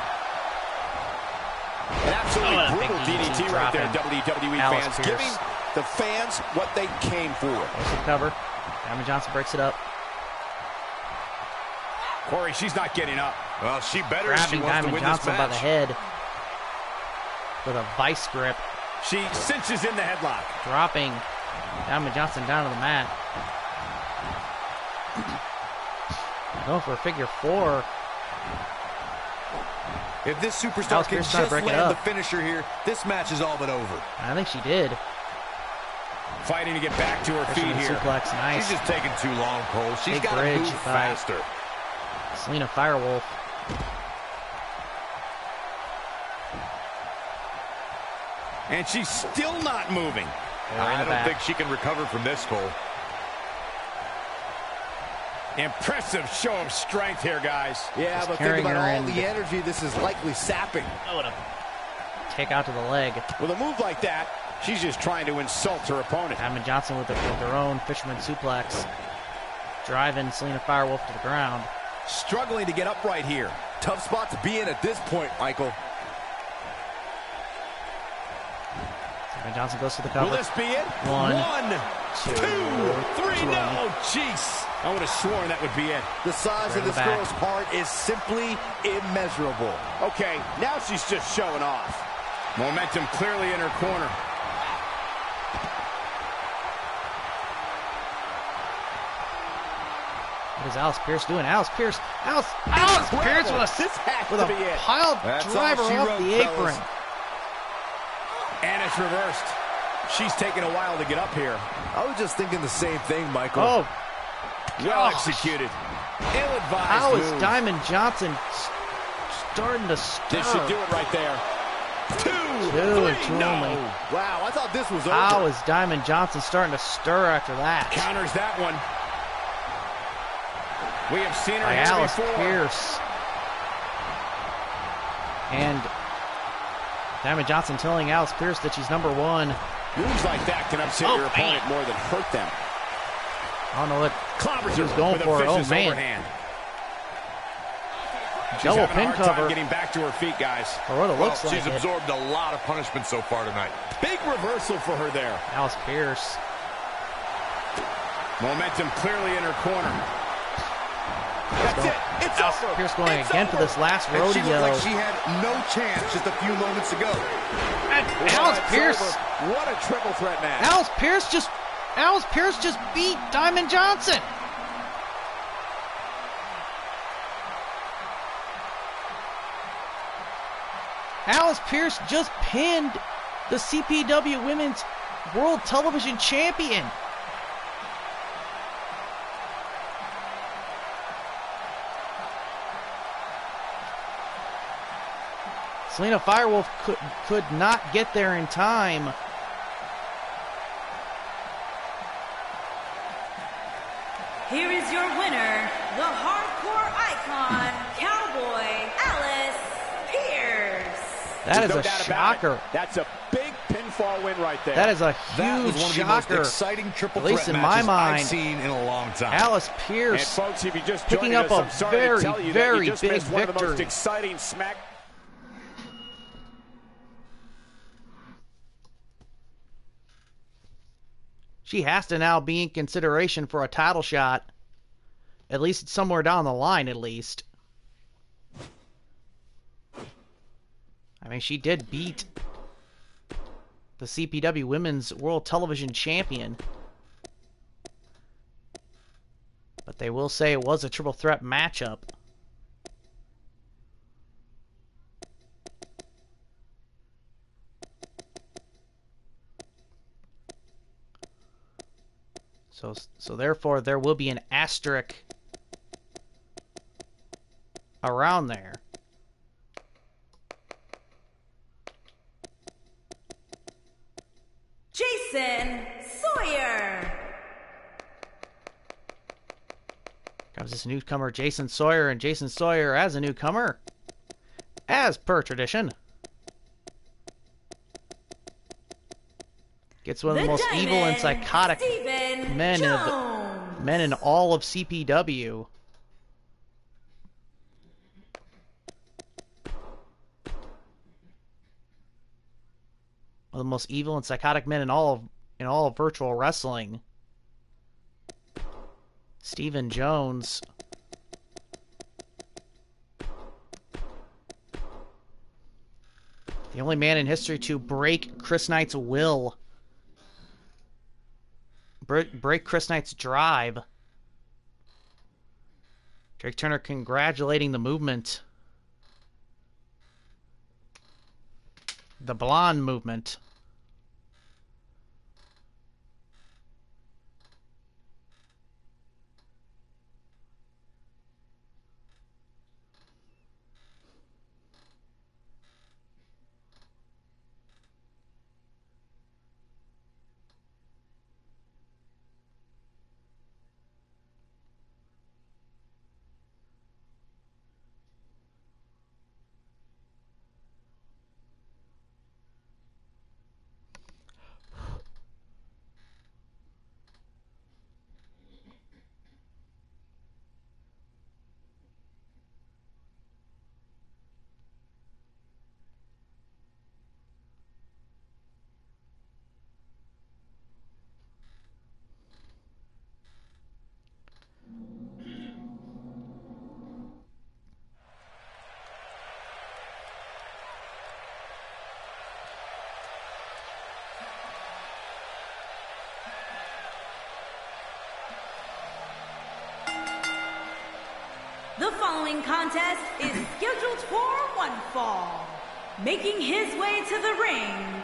An absolutely Oh, brutal big DDT right there, dropping WWE Alice fans. Pierce. Giving the fans what they came for. There's the cover. Diamond Johnson breaks it up. Corey, she's not getting up. Well, she better if she Grabbing wants to Diamond win Johnson this by the match. head with a vice grip. She cinches in the headlock. Dropping Diamond Johnson down to the mat. Going for a figure four. If this superstar Alice can Pierce trying to just break it land the up. finisher here, this match is all but over. I think she did. Fighting to get back to her feet Fisherman here. suplex, nice. She's just taking too long, Cole. She's Big got to bridge move by- faster. Selena Firewolf. And she's still not moving. Right in I the don't back. think she can recover from this, Cole. Impressive show of strength here, guys. Yeah, Just but think carrying about her all in. the energy this is likely sapping. Oh, what a take out to the leg. With a move like that, she's just trying to insult her opponent. Diamond Johnson with her own fisherman suplex. Driving Selena Firewolf to the ground. Struggling to get upright here. Tough spot to be in at this point, Michael. Diamond Johnson goes to the Will cover. this be it? One, two, two, three. two. No, jeez. I would have sworn that would be it. The size Right of in the this back. girl's heart is simply immeasurable. Okay, now she's just showing off. Momentum clearly in her corner. What is Alice Pierce doing? Alice Pierce Pierce This has with to a be it. pile That's all driver she off wrote, the apron. fellas. And it's reversed. She's taking a while to get up here. I was just thinking the same thing, Michael. Oh, Well gosh. executed. Ill-advised How is move. Diamond Johnson starting to stir? This should do it right there. Two and two no. only. Wow, I thought this was over. How is Diamond Johnson starting to stir after that? Counters that one. We have seen her By here Alice before. Pierce. And Diamond Johnson telling Alice Pierce that she's number one. Moves like that can upset Oh, your opponent man. more than hurt them. I don't know what Clobbers he was her going with a for. Oh, vicious man. overhand. She's Double having pin a hard time cover. getting back to her feet, guys. Or what it Well, looks like. she's it. absorbed a lot of punishment so far tonight. Big reversal for her there. Alice Pierce. Momentum clearly in her corner. That's it. It's Alice over. Pierce going It's again for over. this last And she rodeo. looked like she had no chance just a few moments ago. And Well, Alice it's Pierce. over. What a triple threat match. Alice Pierce just beat Diamond Johnson. Alice Pierce just pinned the CPW Women's World Television Champion. Selena Firewolf could not get there in time. Here is your winner, the hardcore icon, Cowboy Alice Pierce. That is There's no a doubt about it. shocker. That's a big pinfall win right there. That is a That was huge one of the most shocker. exciting triple At least threat in my matches mind. I've seen in a long time. Alice And Pierce folks, if you just picking joined up us, a I'm sorry very, to tell you that very you just big missed one of the most victory. exciting smack. She has to now be in consideration for a title shot, at least somewhere down the line, at least. I mean, she did beat the CPW Women's World Television Champion. But they will say it was a triple threat matchup. So therefore, there will be an asterisk around there. Jason Sawyer. Comes this newcomer, Jason Sawyer, and Jason Sawyer as a newcomer, as per tradition, gets one of the most evil and psychotic men in all of CPW. One of the most evil and psychotic men in all of virtual wrestling. Stephen Jones. The only man in history to break Chris Knight's will. Break Chris Knight's drive. Drake Turner congratulating the movement. The blonde movement. The following contest is scheduled for one fall. Making his way to the ring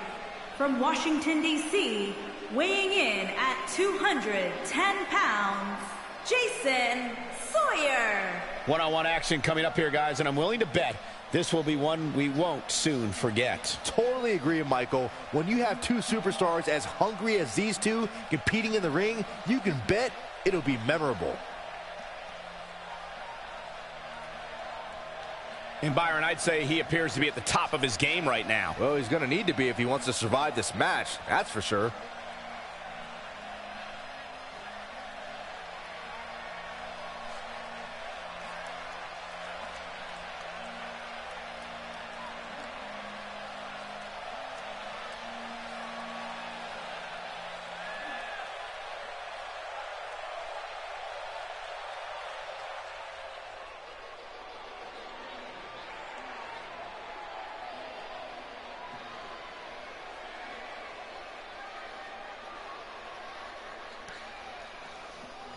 from Washington, D.C., weighing in at 210 pounds, Jason Sawyer. One-on-one action coming up here, guys, and I'm willing to bet this will be one we won't soon forget. Totally agree, Michael. When you have two superstars as hungry as these two competing in the ring, you can bet it'll be memorable. And Byron, I'd say he appears to be at the top of his game right now. Well, he's going to need to be if he wants to survive this match, that's for sure.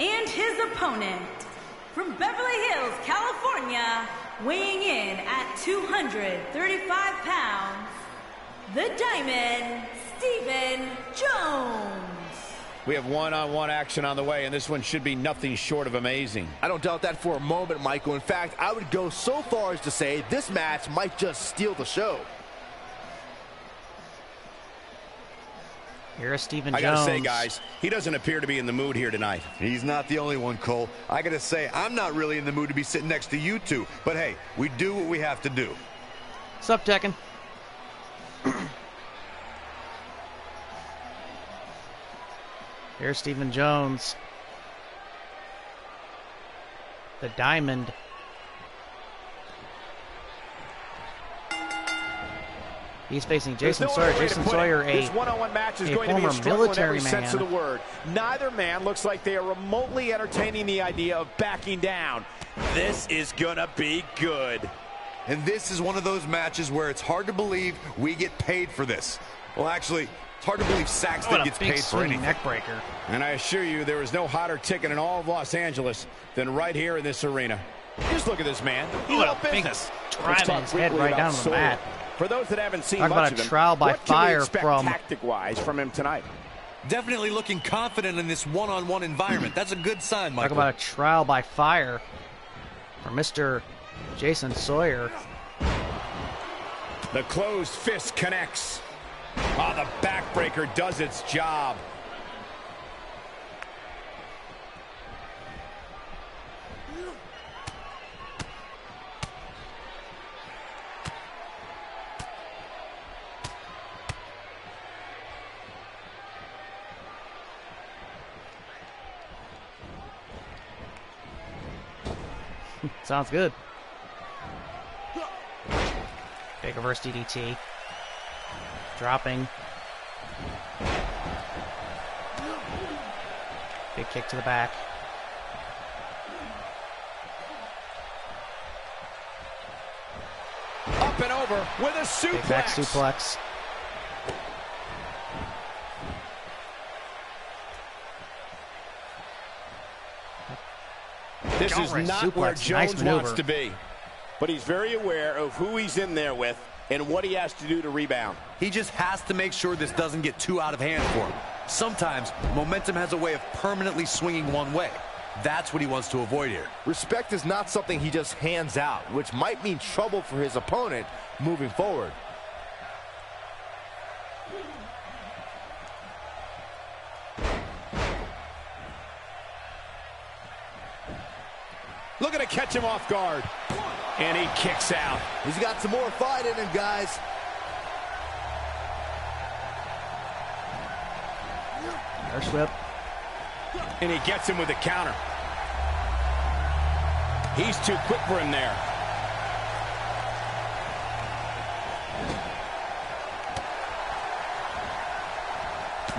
And his opponent, from Beverly Hills, California, weighing in at 235 pounds, the Diamond, Stephen Jones. We have one-on-one action on the way, and this one should be nothing short of amazing. I don't doubt that for a moment, Michael. In fact, I would go so far as to say this match might just steal the show. Here's Stephen Jones. I gotta say, guys, he doesn't appear to be in the mood here tonight. He's not the only one, Cole. I gotta say, I'm not really in the mood to be sitting next to you two. But hey, we do what we have to do. What's up, Tekken? Here's Stephen Jones. The Diamond. He's facing Jason Sawyer. Jason Sawyer, this one-on-one match is going to be a struggle in every sense of the word. Neither man looks like they are remotely entertaining the idea of backing down. This is gonna be good. And this is one of those matches where it's hard to believe we get paid for this. Well, actually, It's hard to believe Saxton What a gets big paid for swinging anything. neck breaker. And I assure you, there is no hotter ticket in all of Los Angeles than right here in this arena. Just look at this man. He's What all a big business. driving his head right down to the mat. For those that haven't seen Talk much about of a him, trial by what can we fire expect from tactic-wise from him tonight? Definitely looking confident in this one-on-one environment. That's a good sign, Michael. Talk about a trial by fire for Mr. Jason Sawyer. The closed fist connects. Oh, the backbreaker does its job. Sounds good. Big reverse DDT. Dropping. Big kick to the back. Up and over with a suplex. Big back suplex. This is Alright, not where suplex. Jones Nice wants maneuver. to be. But he's very aware of who he's in there with and what he has to do to rebound. He just has to make sure this doesn't get too out of hand for him. Sometimes momentum has a way of permanently swinging one way. That's what he wants to avoid here. Respect is not something he just hands out, which might mean trouble for his opponent moving forward. Looking to catch him off guard. And he kicks out. He's got some more fight in him, guys. Irish whip. And he gets him with a counter. He's too quick for him there.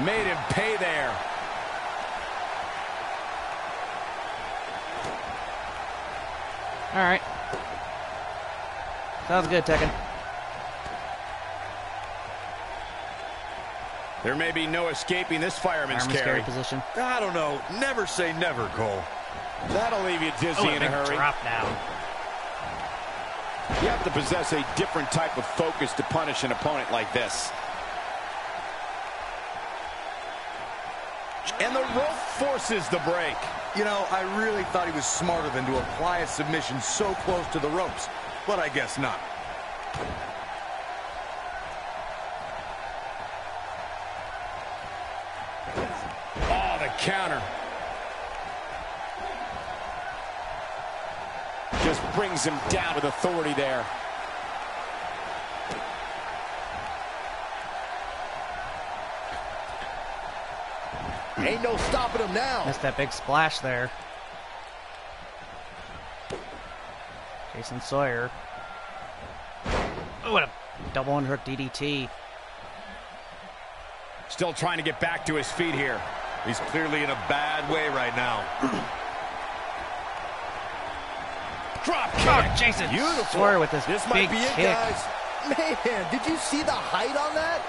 Made him pay there. All right. Sounds good, Tekken. There may be no escaping this fireman's carry. Position. I don't know. Never say never, Cole. That'll leave you dizzy in a big hurry. drop down. You have to possess a different type of focus to punish an opponent like this. And the rope forces the break. You know, I really thought he was smarter than to apply a submission so close to the ropes, but I guess not. Oh, the counter. Just brings him down with authority there. Ain't no stopping him now. Missed that big splash there. Jason Sawyer. Oh, what a double underhook DDT. Still trying to get back to his feet here. He's clearly in a bad way right now. Drop kick. Oh, Jason Sawyer with this This big might be it, kick. guys. Man, did you see the height on that?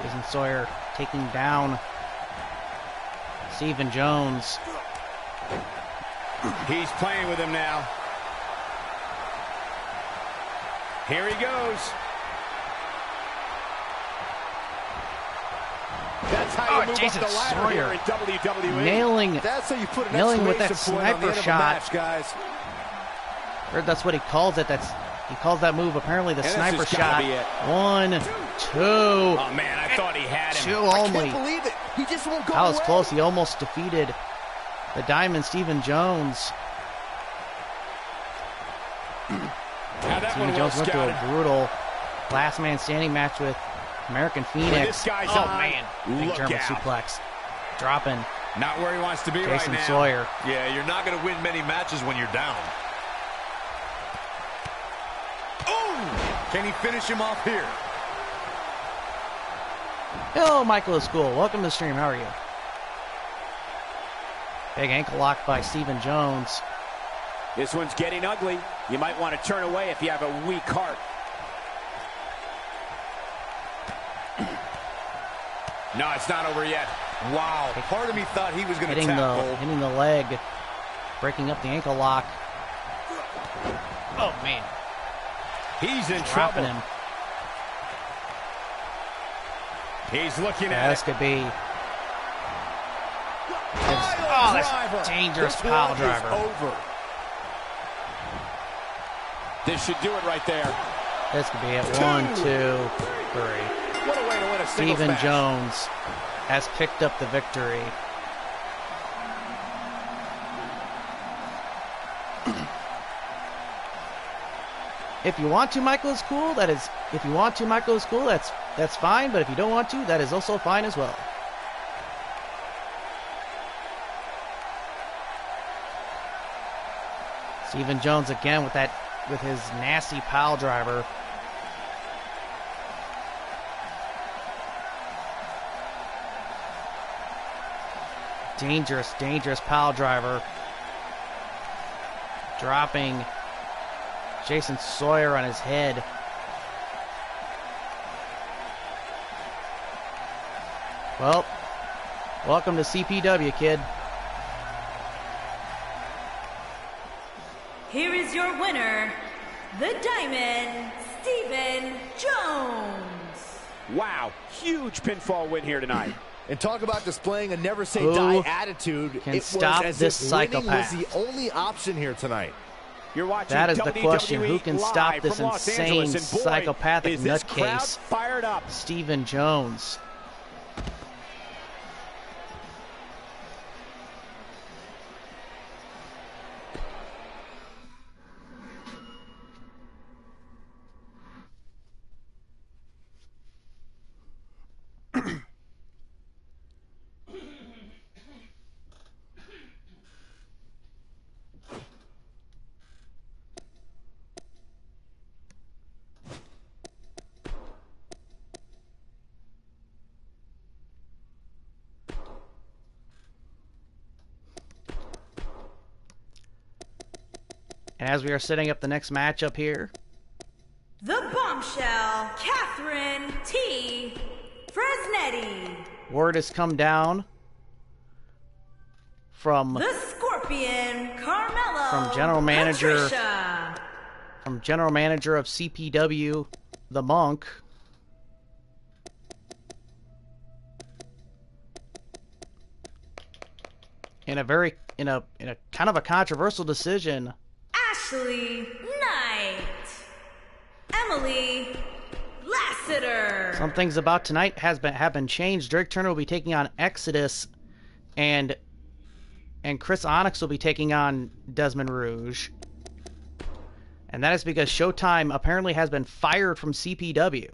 Jason Sawyer taking down Stephen Jones. He's playing with him now. Here he goes. That's how you move Jason up the ladder Sawyer. here in WWE. Nailing That's how you put an Nailing with exclamation that point on the sniper end of a shot. match, guys. Heard that's what he calls it. He calls that move apparently the And this sniper has gotta shot. be it. 1, 2. Oh, man, I thought he had him. 2 I only. can't believe it. He just won't go That was away. close. He almost defeated the Diamond Stephen Jones. Now that Stephen one Jones was went scouted. through a brutal last man standing match with American Phoenix. this guy's oh on, man, big look German out. suplex. Dropping Not where he wants to be right Jason now. Sawyer. Yeah, you're not going to win many matches when you're down. Oh! Can he finish him off here? Hello, Michael is cool. Welcome to the stream. How are you? Big ankle lock by Stephen Jones. This one's getting ugly. You might want to turn away if you have a weak heart. No, it's not over yet. Wow. Part of me thought he was going to Hitting tap, Cole. hitting the leg, breaking up the ankle lock. Oh man, He's in dropping trouble. him. He's looking Yeah, at this it. could be. Oh, That's a dangerous pile driver. Over. This should do it right there. This could be it. 1, 2, 3. What a way to win a singles Stephen match. Jones has picked up the victory. If you want to, Michael is cool. That is, if you want to, Michael is cool. That's fine. But if you don't want to, that is also fine as well. Stephen Jones again with his nasty pile driver. Dangerous, dangerous pile driver. Dropping Jason Sawyer on his head. Well, welcome to CPW, kid. Here is your winner, the Diamond, Stephen Jones. Wow, huge pinfall win here tonight. And talk about displaying a never say Who die attitude. can It was stop as this if winning was psychopath? the only option here tonight. You're watching That is the WWE question. Who can live stop this from Los insane Angeles, and boy, psychopathic is this crowd nutcase? fired up. Stephen Jones. And as we are setting up the next matchup here, The Bombshell, Catherine T. Fresnetti. word has come down from The Scorpion, Carmelo. From General Manager- Patricia. General Manager of CPW, the Monk. In a kind of a controversial decision, Ashley Knight. Emily Lassiter. some things about tonight have been changed. Drake Turner will be taking on Exodus, and Chris Onyx will be taking on Desmond Rouge. And that is because Showtime apparently has been fired from CPW.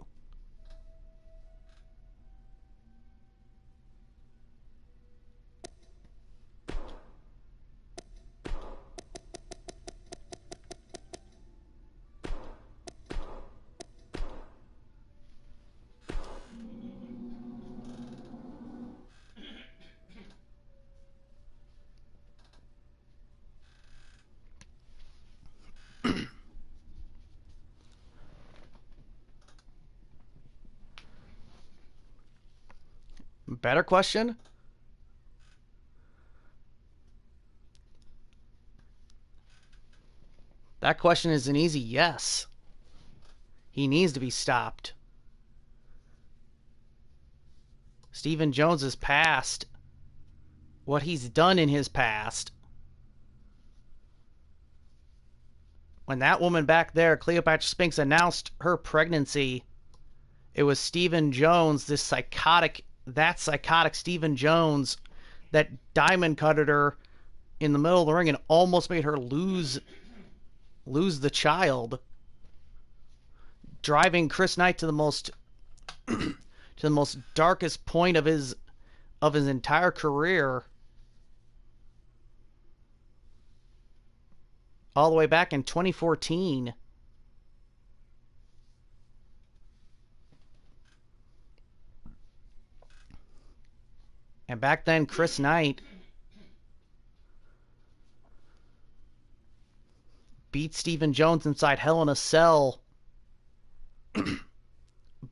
Better question? That question is an easy yes. He needs to be stopped. Stephen Jones's past, what he's done in his past. When that woman back there, Cleopatra Spinks, announced her pregnancy, it was Stephen Jones, psychotic Stephen Jones, that diamond cutted her in the middle of the ring and almost made her lose the child, driving Chris Knight to the most darkest point of his entire career, all the way back in 2014. And back then, Chris Knight beat Stephen Jones inside Hell in a Cell,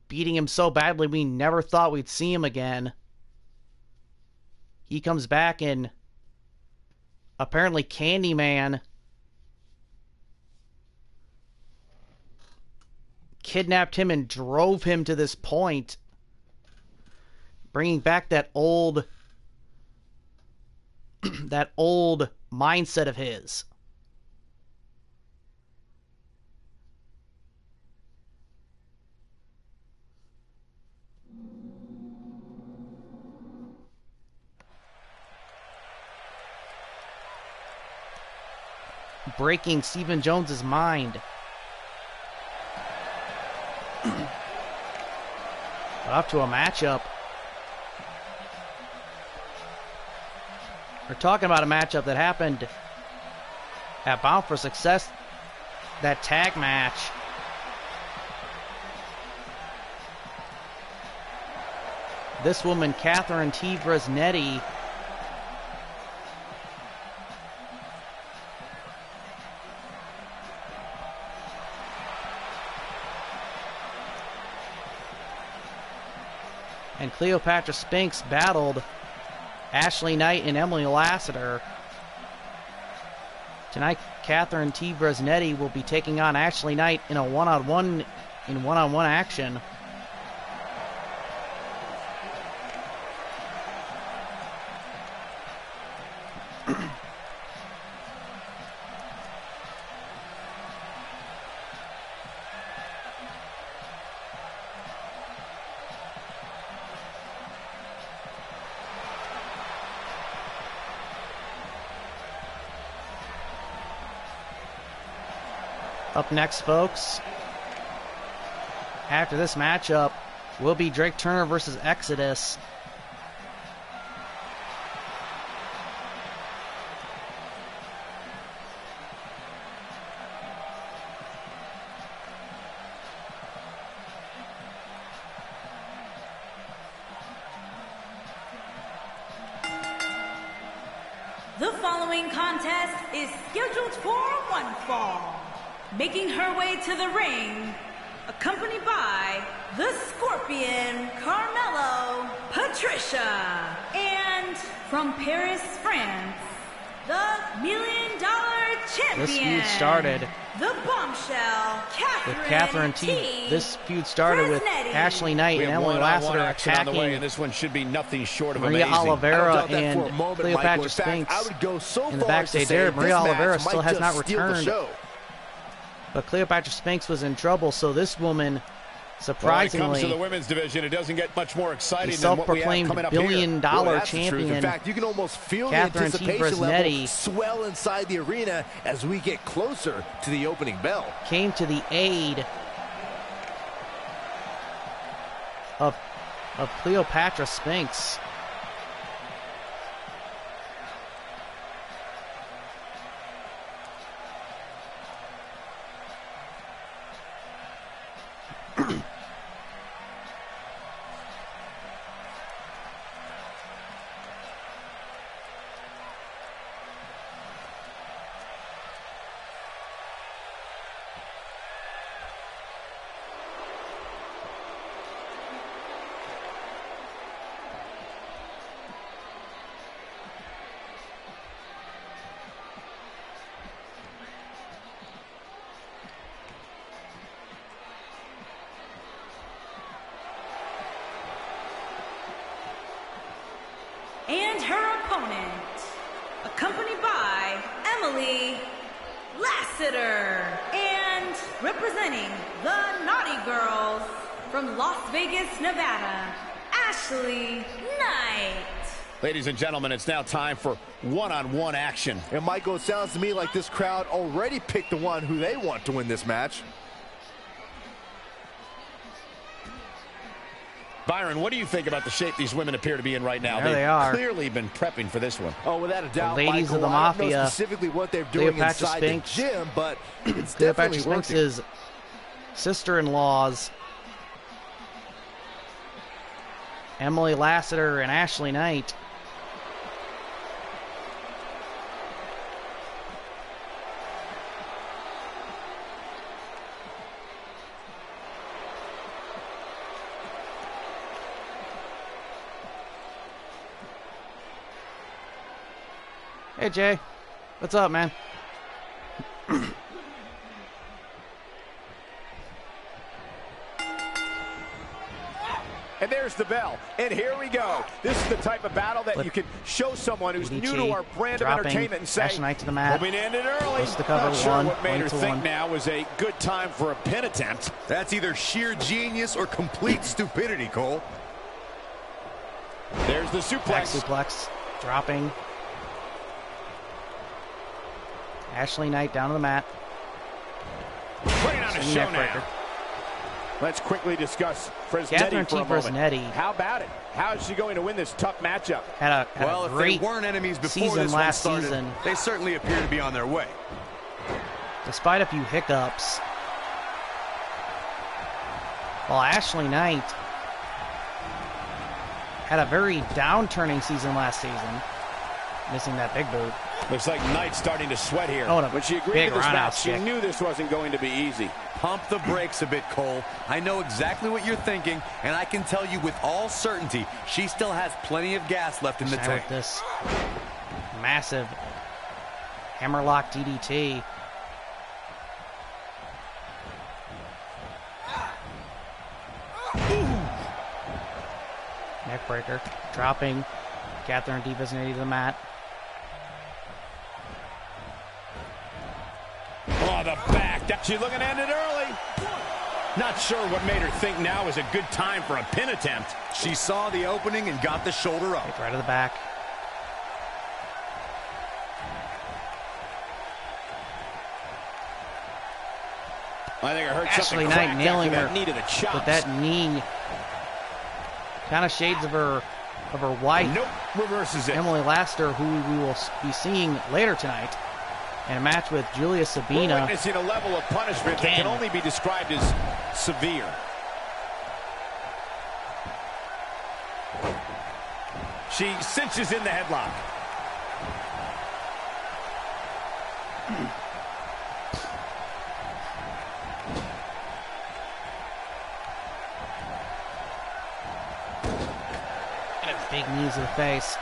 beating him so badly we never thought we'd see him again. He comes back and apparently Candyman kidnapped him and drove him to this point, bringing back that old mindset of his. Breaking Stephen Jones's mind. Off to a matchup. We're talking about a matchup that happened at Bound for Success, that tag match. This woman, Catherine T. Bresnetti, and Cleopatra Spinks battled Ashley Knight and Emily Lassiter. Tonight, Catherine T. Bresnetti will be taking on Ashley Knight in a one-on-one action. Up next, folks, after this matchup, will be Drake Turner versus Exodus. The following contest is scheduled for one fall. Making her way to the ring, accompanied by the Scorpion, Carmelo, Patricia, and from Paris, France, the $1 Million Champion. This feud started the Bombshell, Catherine T. This feud started with Ashley Knight and Emily Lassiter attacking and this one should be nothing short of Maria amazing. Oliveira and Cleopatra Spinks in the backstage area. Maria Oliveira still has not returned, but Cleopatra Spinks was in trouble, so this woman, surprisingly, when it comes to the women's division, it doesn't get much more exciting the than what we have self-proclaimed coming up $1 billion here. champion, In fact, you can almost feel Catherine the T. anticipation Bresnetti level swell inside the arena as we get closer to the opening bell. came to the aid of Cleopatra Spinks. And her opponent, accompanied by Emily Lassiter, and representing the Naughty Girls from Las Vegas, Nevada, Ashley Knight. Ladies and gentlemen, it's now time for one-on-one action. And Michael, it sounds to me like this crowd already picked the one who they want to win this match. Byron, what do you think about the shape these women appear to be in right now? There they are. Clearly been prepping for this one. Oh, without a doubt, The ladies Michael, of the I don't know Mafia, specifically what they're doing Cleopatra inside Spinks, the gym, but it's Cleopatra definitely working. Spinks' sister-in-laws, Emily Lassiter and Ashley Knight. Hey, Jay. What's up, man? And there's the bell. And here we go. This is the type of battle that you can show someone who's new to our brand of entertainment and say, Ashley Knight to the mat. hoping to end it early. Goes to the cover. Not sure One. what made her think 1. now was a good time for a pin attempt. That's either sheer genius or complete stupidity, Cole. There's the Back suplex. suplex. Dropping. Ashley Knight down to the mat. Putting on a Swinging show neck breaker. now. Let's quickly discuss Catherine Fresnetti for a T. moment. Fresnetti. How about it? How is she going to win this tough matchup? Had Well, a if great they weren't enemies before season this one last started, season. they certainly appear to be on their way. Despite a few hiccups. While Ashley Knight had a very downturning season last season. Missing that big boot. Looks like Knight's starting to sweat here. Oh, and a when she agreed big to this roundhouse match, she kick. knew this wasn't going to be easy. Pump the brakes a bit, Cole. I know exactly what you're thinking, and I can tell you with all certainty, she still has plenty of gas left in the Now tank. with this massive hammerlock DDT. Neckbreaker. Dropping Catherine T. Fresnetti to the mat. Oh, the back. She's looking to end it early. Not sure what made her think now was a good time for a pin attempt. She saw the opening and got the shoulder up. Kick right to the back. I think I heard Ashley something Knight crack nailing after her that knee to the chops. with that knee. Kind of shades of her wife, Nope, reverses it. Emily Laster, who we will be seeing later tonight in a match with Julia We're Sabina. witnessing a level of punishment that can Again. only be described as severe. She cinches in the headlock. Big knees to the face.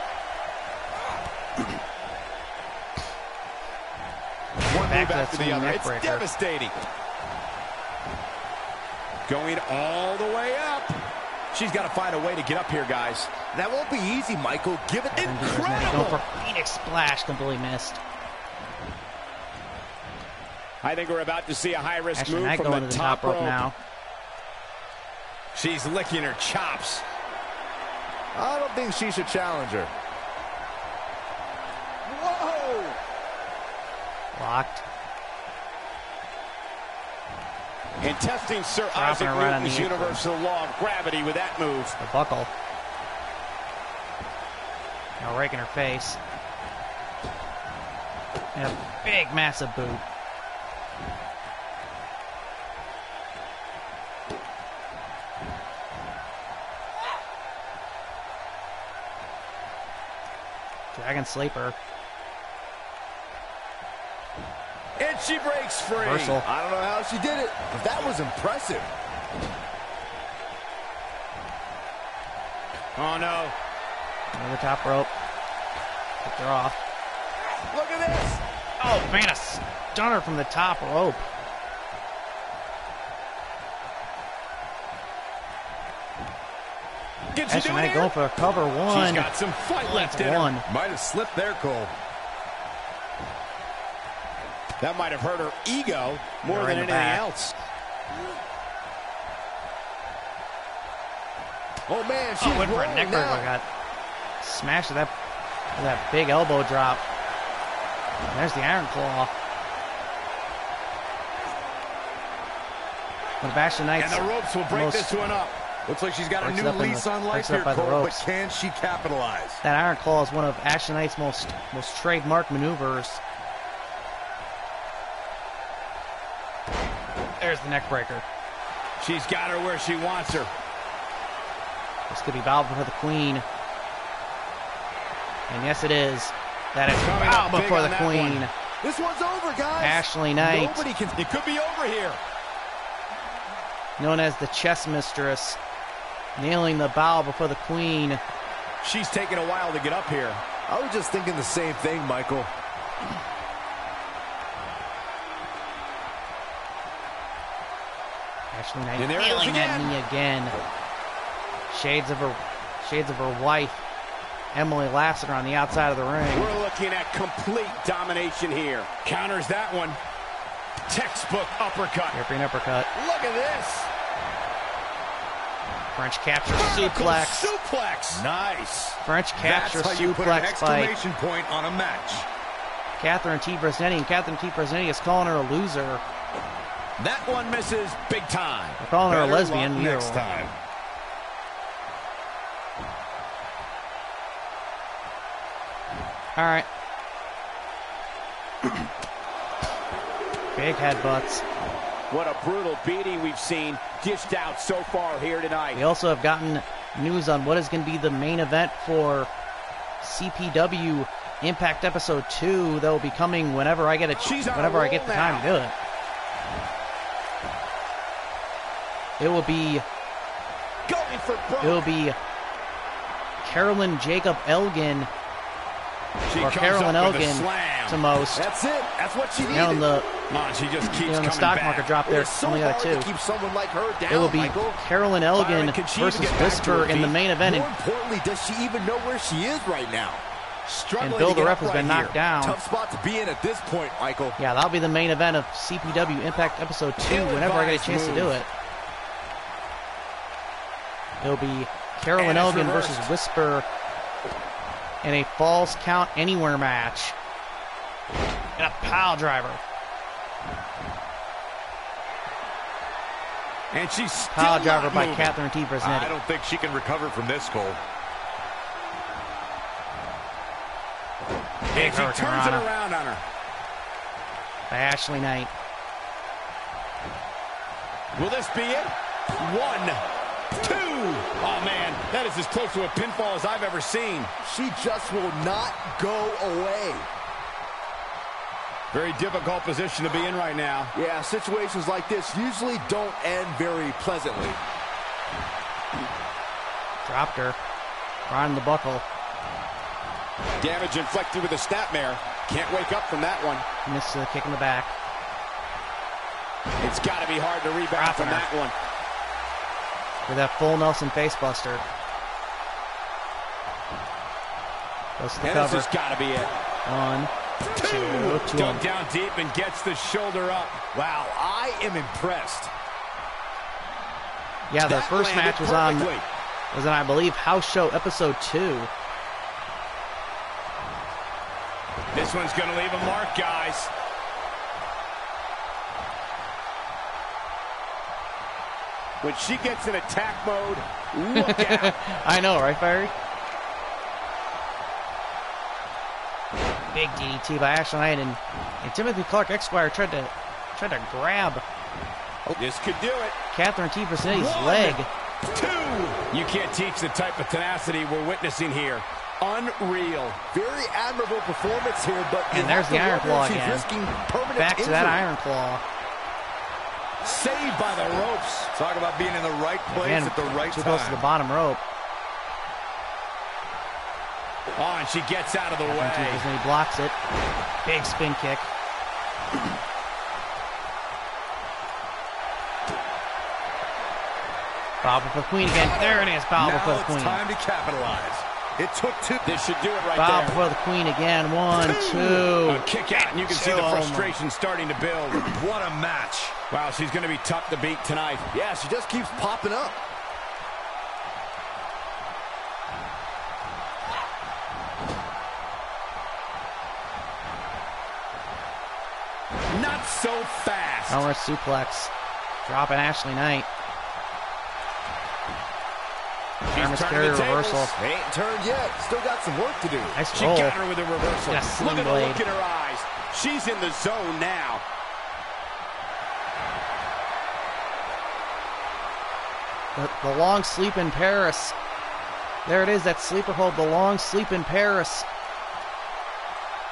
One Back move to that after the swinging other. neck It's breaker. devastating. Going all the way up. She's got to find a way to get up here, guys. That won't be easy, Michael. Give it Going Incredible. for Phoenix Splash, completely missed. I think we're about to see a high-risk Ashley move Knight from going the to the top top rope rope. now. She's licking her chops. I don't think she should challenge her. Whoa! Locked. And testing Sir Dropping Isaac her right on Newton's the apron. universal law of gravity with that move. The buckle. Now raking her face. And a big, massive boot. Dragon Sleeper. And she breaks free. Reversal. I don't know how she did it, but that was impressive. Oh, no. Over the top rope. Kicked her off. Look at this. Oh, man, a stunner from the top rope. Can she Ashley do it Knight here? going for a cover. One. She's got some fight left in her. One. Might have slipped there, Cole. That might have hurt her ego more Right than in the anything back. else. Oh, man, she's Oh, went for a rolling neck now. breaker. Got smashed with that big elbow drop. There's the Iron Claw. But Ashley Knight's And the ropes will break almost- this one up. Looks like she's got a Breaks it new up in lease the- on life breaks it up here, by the Cole, but ropes. can she capitalize? That Iron Claw is one of Ashley Knight's most trademark maneuvers. There's the neck breaker. She's got her where she wants her. This could be bow before the Queen. And yes, it is. That is Coming bow up big before on the that Queen. one. This one's over, guys. Ashley Knight, Nobody can. It could be over here. known as the Chess Mistress, nailing the bow before the Queen. She's taking a while to get up here. I was just thinking the same thing, Michael. Ashley Knight feeling at me again. Shades of her wife, Emily Lassiter, on the outside of the ring. We're looking at complete domination here. Counters that one. Textbook uppercut. European uppercut. Look at this. French capture suplex. Suplex. Nice. French capture That's how you put an suplex by exclamation point on a match. Catherine T. Bresnetti, and Catherine T. Bresnetti is calling her a loser. That one misses big time. They're calling her a Better lesbian. luck next time. All right. Big headbutts. What a brutal beating we've seen dished out so far here tonight. We also have gotten news on what is going to be the main event for CPW Impact Episode 2 that will be coming whenever I get whenever I get the time to do it. It will be Going for broke. It will be Carolyn Jacob Elgin, or Carolyn Elgin to most. That's it. That's what she needed. You know, in the, She just keeps the coming stock back. market drop there, It's so only got hard two. to keep someone like her down, It will be Michael. Carolyn Elgin Byron, can she even versus get back to Whisper her in the feet? main event. More importantly, does she even know where she is right now? Struggling And Bill to the get ref up has been right knocked here. down. Tough spot to be in at this point, Michael. Yeah, that'll be the main event of CPW Impact Episode 2 whenever I get a chance to do it. It'll be Carolyn And it's Elgin reversed. versus Whisper in a Falls Count Anywhere match. And a pile driver. And she's still Pile driver not by moving. Catherine T. I Bresnetti. don't think she can recover from this, Cole. Big And she hurricane turns it rana around on her. by Ashley Knight. Will this be it? 1, 2. Oh, man, that is as close to a pinfall as I've ever seen. She just will not go away. Very difficult position to be in right now. Yeah, situations like this usually don't end very pleasantly. Dropped her. Right on the buckle. Damage inflicted with a snapmare. Can't wake up from that one. Missed the kick in the back. It's got to be hard to rebound Dropping from her. that one. With that full Nelson facebuster. Goes to the And cover. this has got to be it. 1, 2, Dug down deep and gets the shoulder up. Wow, I am impressed. Yeah, their That first landed match was on, perfectly. I believe, House Show Episode 2. This one's going to leave a mark, guys. When she gets in attack mode, look out. I know, right, Fiery? Big DDT by Ashley Knight, and Timothy Clark Esquire tried to grab This could do it. Catherine T. Bresnetti's 1, leg. 2. You can't teach the type of tenacity we're witnessing here. Unreal. Very admirable performance here, but you And there's have the to Iron wonder Claw if she's again. risking permanent Back to injury. that Iron Claw. Saved by the ropes. Talk about being in the right place Again, at the right too close to the time. bottom rope. Oh, and she gets out of the Catherine T. way. Bresnetti blocks it. Big spin kick. Bob for the Queen again. There it is. Bob for Now the it's Queen. time to capitalize. It took two. This should do it right Bob there. for the Queen again. 1, 2. A kick out, and you can see the frustration starting to build. What a match. Wow, she's going to be tough to beat tonight. Yeah, she just keeps popping up. Not so fast. Power suplex. Dropping Ashley Knight. Arm turning carry the tables. reversal. They ain't turned yet. Still got some work to do. Nice She roll. got her with a reversal. Yeah, sling Look at the blade. look in her eyes. She's in the zone now. The long sleep in Paris. There it is, that sleeper hold. The long sleep in Paris.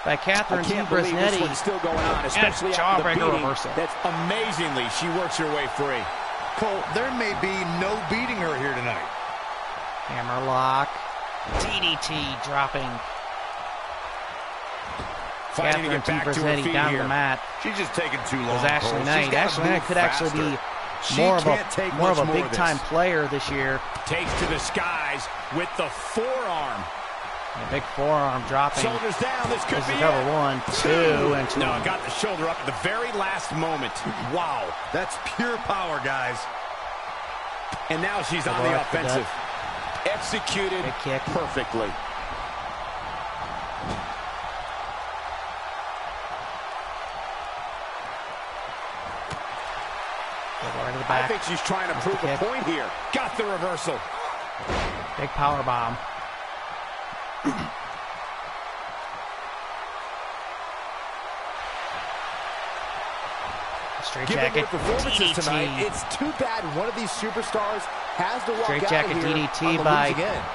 By I Catherine T. can't believe this one's Bresnetti. still going on, especially after the jawbreaker beating. reversal. That's amazingly, she works her way free. Cole, there may be no beating her here tonight. Hammerlock. DDT dropping Fighting to Catherine get back to her T-Brazzetti feet down here. the mat. She's just taking too long. Was Ashley Cole. Knight. She's gotta Ashley Knight move could actually be faster. more She of can't take a much big time this. player this year. Takes to the skies with the forearm. A big forearm dropping. Shoulders down. This could This be is it. cover 1, 2, and 2. No, got the shoulder up at the very last moment. Wow, that's pure power, guys. And now she's on the left, the offensive. Executed Big kick. perfectly. Right to the I back. think she's trying to prove a kick. point here. Got the reversal. Big power bomb. Straight Given jacket their performances DDT. tonight, it's too bad one of these superstars has to walk Straight out jacket of here DDT on the by- losing end.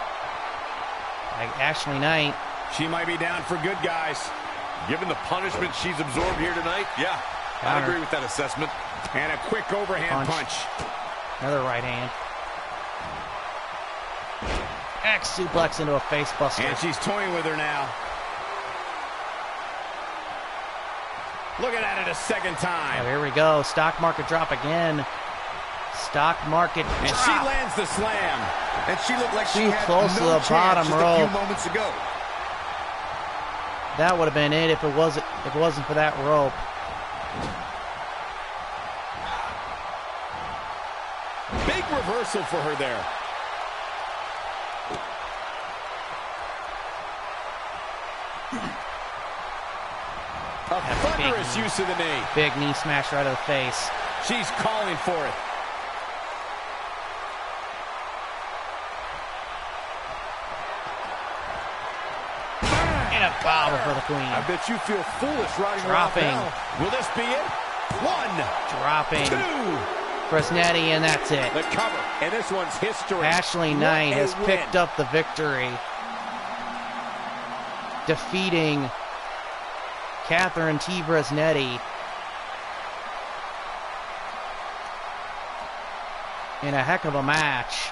Like Ashley Knight. She might be down for good, guys. Given the punishment she's absorbed here tonight, yeah, I Counter. agree with that assessment. And a quick overhand punch. Another right hand. X suplex into a face buster. And she's toying with her now. Looking at it a second Oh, time. here we go. Stock market drop again. Stock market And drop. she lands the slam. And she looked like she Too had close to no the chance bottom just a few rope. moments ago. That would have been it if it wasn't for that rope. Big reversal for her there. A thunderous use of the knee. Big knee smash right to the face. She's calling for it. And a bow for the queen. I bet you feel foolish riding her off Dropping. now. Will this be it? One, Dropping. two, Brazzetti, and that's it. The cover, and this one's history. Ashley What Knight a has win. picked up the victory, defeating Catherine T. Brazzetti in a heck of a match.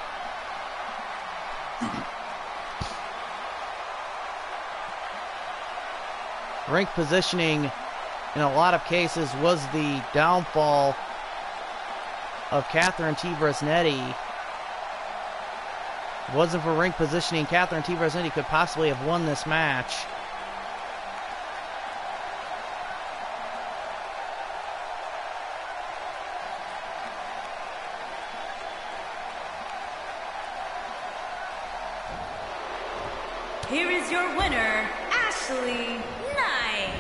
Rink positioning in a lot of cases was the downfall of Catherine T. Brazzetti. If it wasn't for ring positioning, Catherine T. Brazzetti could possibly have won this match. Here is your winner, Ashley Knight.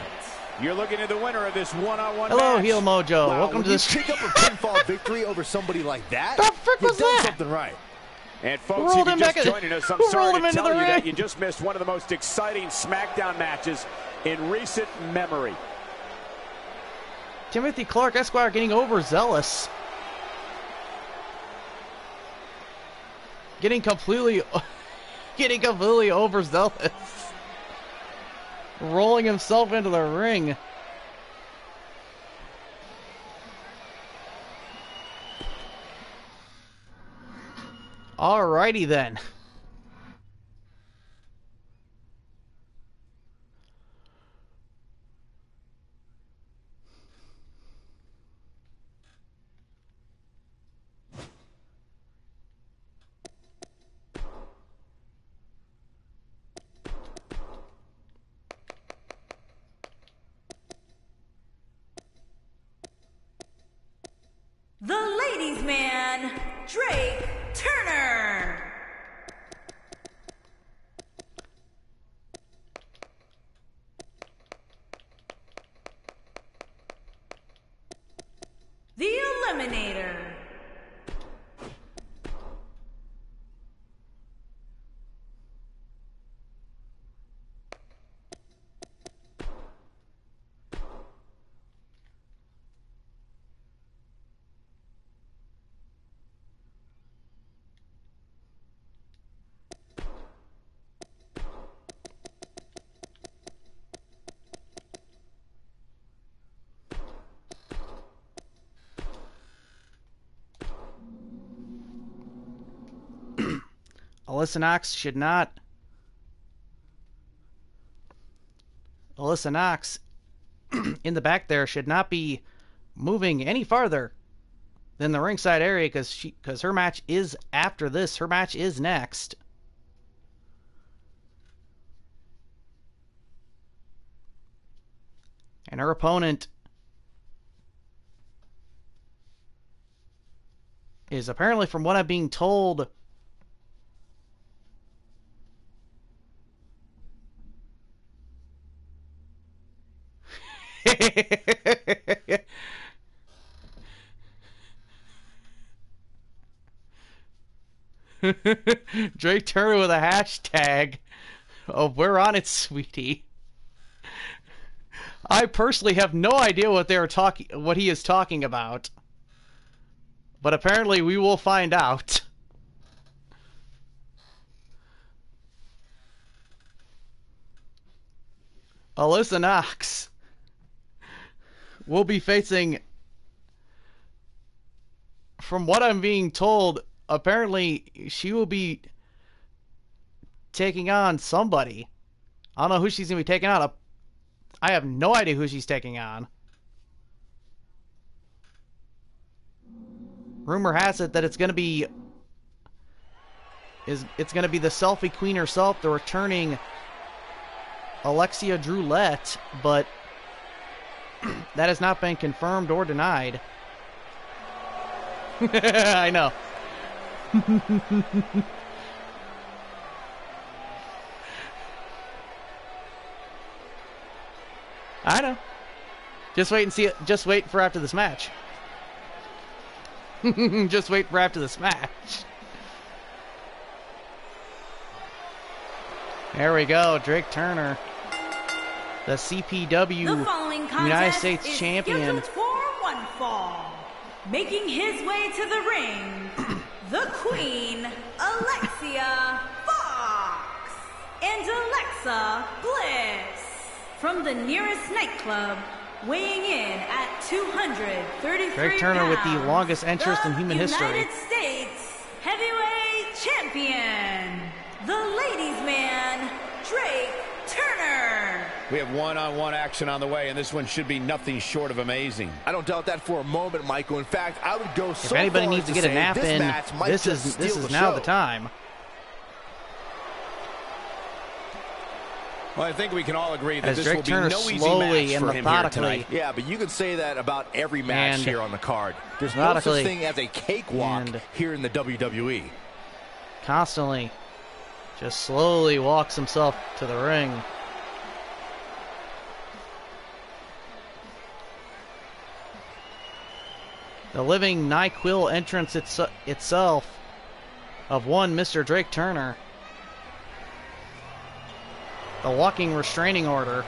You're looking at the winner of this one-on-one Hello, match. Heel Mojo. Wow, Welcome when to you this. pick up a pinfall victory over somebody like that, The frick you've was done that? something right. And Who folks, rolled if him you're back just in- joining us, I'm who rolled sorry him to into tell the you that ring? you just missed one of the most exciting SmackDown matches in recent memory. Timothy Clark Esquire getting overzealous. Getting completely overzealous. Rolling himself into the ring. Alrighty then. The ladies' man, Drake Turner. The Eliminator. Alyssa Knox should not Alyssa Knox in the back there should not be moving any farther than the ringside area because her match is after this. Her match is next. And her opponent is apparently, from what I'm being told, Drake Turner with a hashtag of "We're on it, sweetie." I personally have no idea what he is talking about, but apparently we will find out. Alyssa Knox will be facing, from what I'm being told, apparently she will be taking on somebody. I don't know who she's going to be taking on. I have no idea who she's taking on. Rumor has it that it's going to be the selfie queen herself, the returning Alexia Droulette, but that has not been confirmed or denied. I know. I know. Just wait and see it. Just wait for after this match. Just wait for after this match. There we go. Drake Turner, the CPW United States champion. For one fall. Making his way to the ring, the Queen, Alexia Fox, and Alexa Bliss. From the nearest nightclub, weighing in at 233 Drake Turner pounds, with the longest entrance in human history. United States Heavyweight Champion, the ladies' man, Drake Turner. We have one-on-one action on the way, and this one should be nothing short of amazing. I don't doubt that for a moment, Michael. In fact, I would go so If anybody far needs to as get a say nap this in, match might this just is steal now show. the time. Well, I think we can all agree that As this Drake will be Turner no easy slowly match and for him here methodically, tonight. Yeah, but you can say that about every match And here on the card. There's no such methodically thing as a cakewalk and here in the WWE. constantly just slowly walks himself to the ring. The living NyQuil entrance itself of one Mr. Drake Turner. The walking restraining order.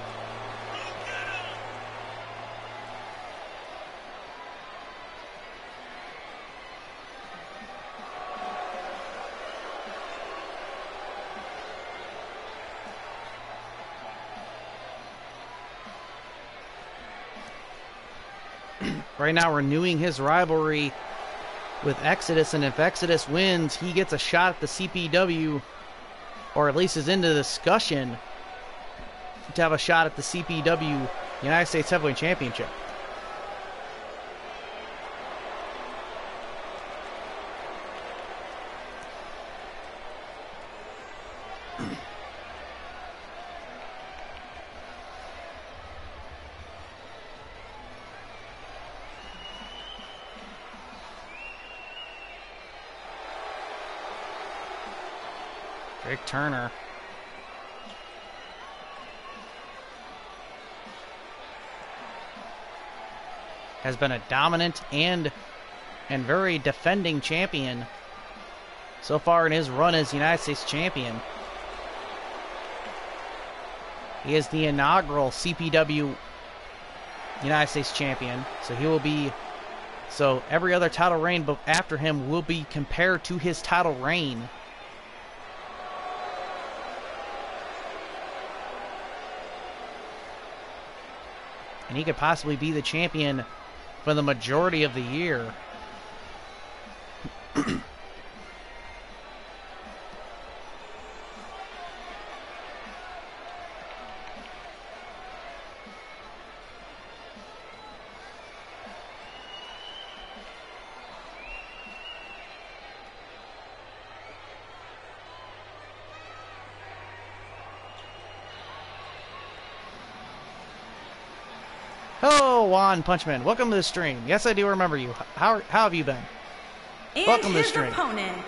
Right now renewing his rivalry with Exodus, and if Exodus wins, he gets a shot at the CPW, or at least is in the discussion to have a shot at the CPW United States Heavyweight Championship. Drake Turner. Has been a dominant and very defending champion so far in his run as United States champion. He is the inaugural CPW United States champion, so he will be. So every other title reign after him will be compared to his title reign. And he could possibly be the champion for the majority of the year. Hello, Juan Punchman. Welcome to the stream. Yes, I do remember you. How have you been? And Welcome to the his stream. opponent,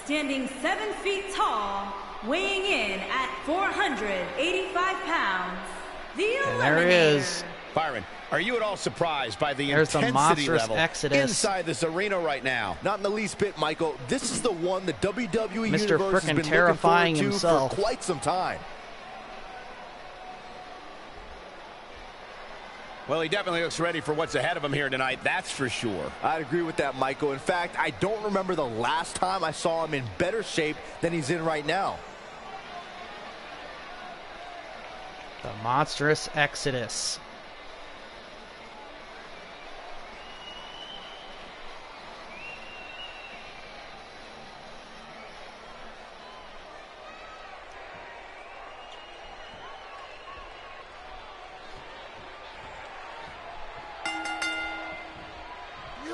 standing 7 feet tall, weighing in at 485 pounds, the And there he Eliminator. is. Byron, are you at all surprised by the There's the intensity monstrous level Exodus. inside this arena right now? Not in the least bit, Michael. This is the one the WWE Mr. Universe has frickin' been terrifying looking forward to himself. for quite some time. Well, he definitely looks ready for what's ahead of him here tonight, that's for sure. I'd agree with that, Michael. In fact, I don't remember the last time I saw him in better shape than he's in right now. The monstrous Exodus.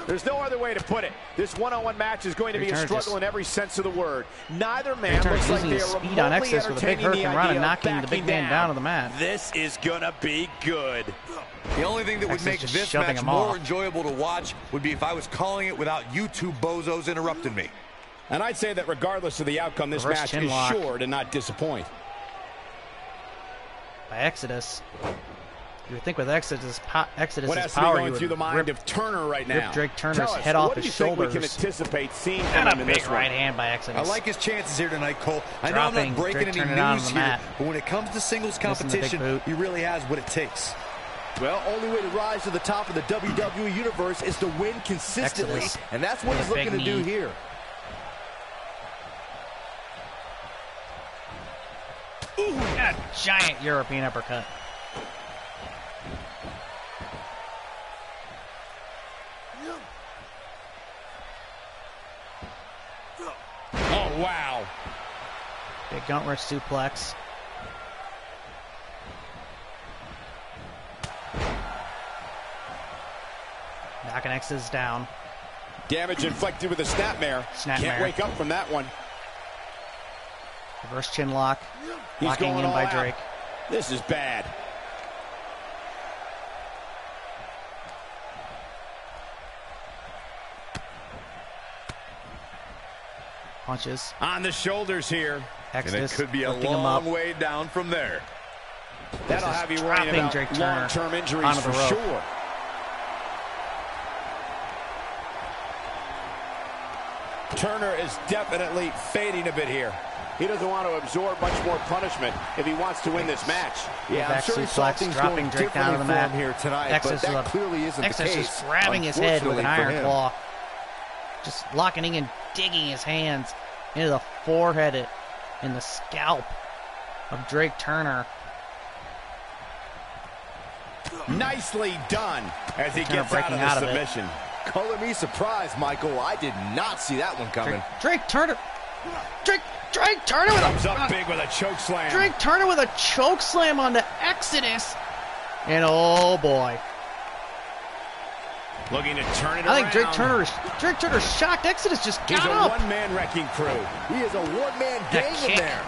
There's no other way to put it. This one-on-one match is going to be a Turner struggle in every sense of the word. Neither man Turner looks like using they his are speed on remotely Exodus with a big entertaining the hurricane run and idea of knocking the backing big man down to the mat. This is gonna be good. The only thing that would Exodus make just this shoving match him more off. enjoyable to watch would be if I was calling it without you two bozos interrupting me. And I'd say that regardless of the outcome, this Reverse match chin is lock. sure to not disappoint. By Exodus. You would think with Exodus's What has power, to be you going would through the mind rip of Turner right now? Drake Turner's Tell us, head off what do his you think we can shoulders. anticipate seeing from And him a in big this one? right hand by Exodus. I like his chances here tonight, Cole. I know I'm Dropping not breaking Drake any Turner down on news the here, mat. but when it comes to singles Missing the big competition, boot. he really has what it takes. Well, only way to rise to the top of the WWE Universe is to win consistently, Exodus. and that's what With he's a big looking to do knee. here. Ooh, a giant European uppercut. Oh, wow. Big gauntlet suplex. Knocking Exodus down. Damage inflicted with a snapmare. Snapmare. Can't wake up from that one. Reverse chin lock. He's Locking going in all by out. Drake. This is bad. Punches. On the shoulders here. And it Exodus could be a lifting him up. long way down from there. That'll is have you worrying dropping about Drake Turner long-term injuries onto for the rope. sure. Turner is definitely fading a bit here. He doesn't want to absorb much more punishment if he wants to win this match. Yeah, I'm Back sure he saw suplex, things dropping going Drake down to the differently for mat. him here tonight, Exodus but that with a- clearly isn't the Exodus case. just grabbing his head with an unfortunately for iron him. claw. Just locking in and digging his hands into the forehead and the scalp of Drake Turner. Nicely done as he Turner gets out breaking of out the of it. submission. Color me surprised, Michael. I did not see that one coming. Drake Turner. Drake Turner with Comes up a big with a choke slam. Drake Turner with a choke slam onto Exodus. And oh boy. Looking to turn it I think around. Drake Turner's shocked. Exodus just He's got a up. one-man wrecking crew. He is a one-man gang in kick. there.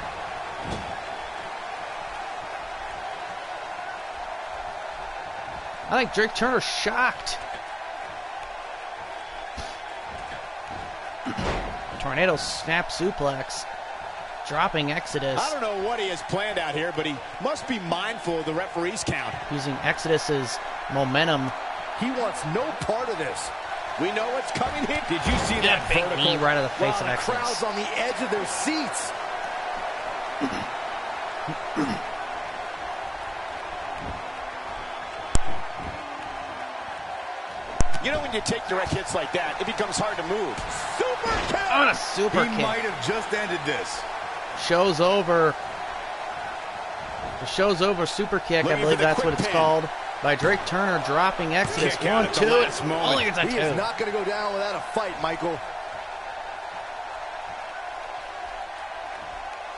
I think Drake Turner's shocked. Tornado snap suplex. Dropping Exodus. I don't know what he has planned out here, but he must be mindful of the referee's count. Using Exodus's momentum. He wants no part of this. We know what's coming here. Did you see that Big vertical? knee right to the face Wow, of the Exodus. crowd's on the edge of their seats. You know, when you take direct hits like that, it becomes hard to move. Super kick! On a super He kick. might have just ended this. Show's over. The show's over super kick, I Looking believe for the that's what quick it's pin. called. By Drake Turner dropping Exodus. Kick out 1, at the 2. last moment. Only gets a He 2. is not going to go down without a fight, Michael.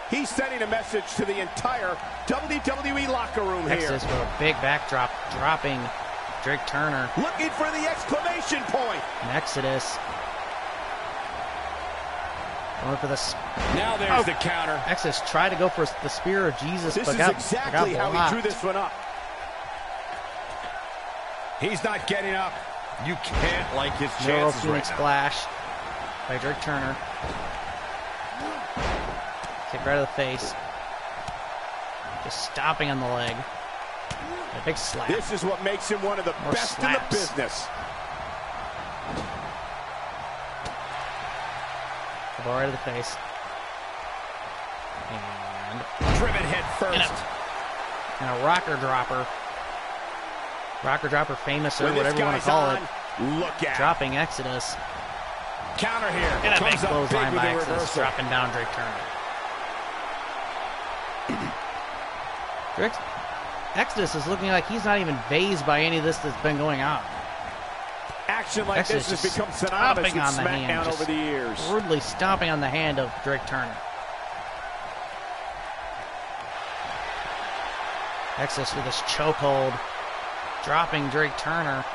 He's sending a message to the entire WWE locker room here. Exodus with a big backdrop, dropping Drake Turner. Looking for the exclamation point. And Exodus. Going for the Now there's the counter. Exodus tried to go for the spear of Jesus, This but is got exactly how blocked. he drew this one up. He's not getting up. You can't like his Neuro chances Phoenix right now. Splash by Drake Turner. Kick right to the face. Just stomping on the leg. A big slap. This is what makes him one of the More best in the slaps. business. Ball right to the face. And Driven head first. and a rocker dropper. Rocker dropper famous or When this whatever you want guy's to call on, it. look at Dropping Exodus. counter here. And a big Comes up clothesline big by with the Exodus, reversal. dropping down Drake Turner. Exodus is looking like he's not even phased by any of this that's been going on. Action like Exodus this has just become synonymous with stomping on the hand, SmackDown just over the years. Rudely stomping on the hand of Drake Turner. Exodus with his chokehold, dropping Drake Turner.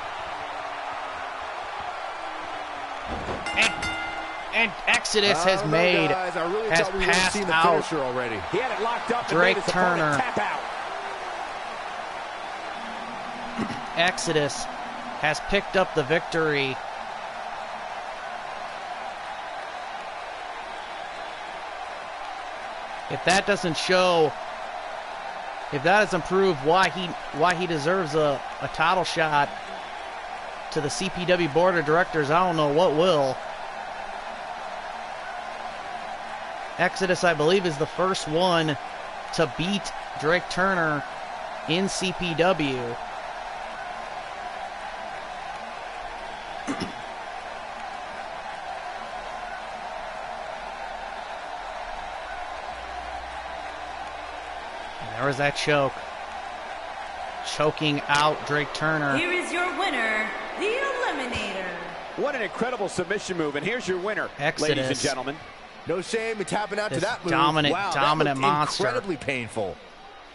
And Exodus has made, guys, I really has thought we would have passed seen the out finisher already. He had it locked up and Drake made his opponent Turner. tap out. Exodus has picked up the victory. If that doesn't show, if that doesn't prove why he deserves a title shot to the CPW board of directors, I don't know what will. Exodus, I believe, is the first one to beat Drake Turner in CPW. And there was that choke. Choking out Drake Turner. Here is your winner, the Eliminator. What an incredible submission move, and here's your winner, Exodus. ladies and gentlemen. No shame in tapping out to This that move. dominant- wow, dominant that looked monster. incredibly painful.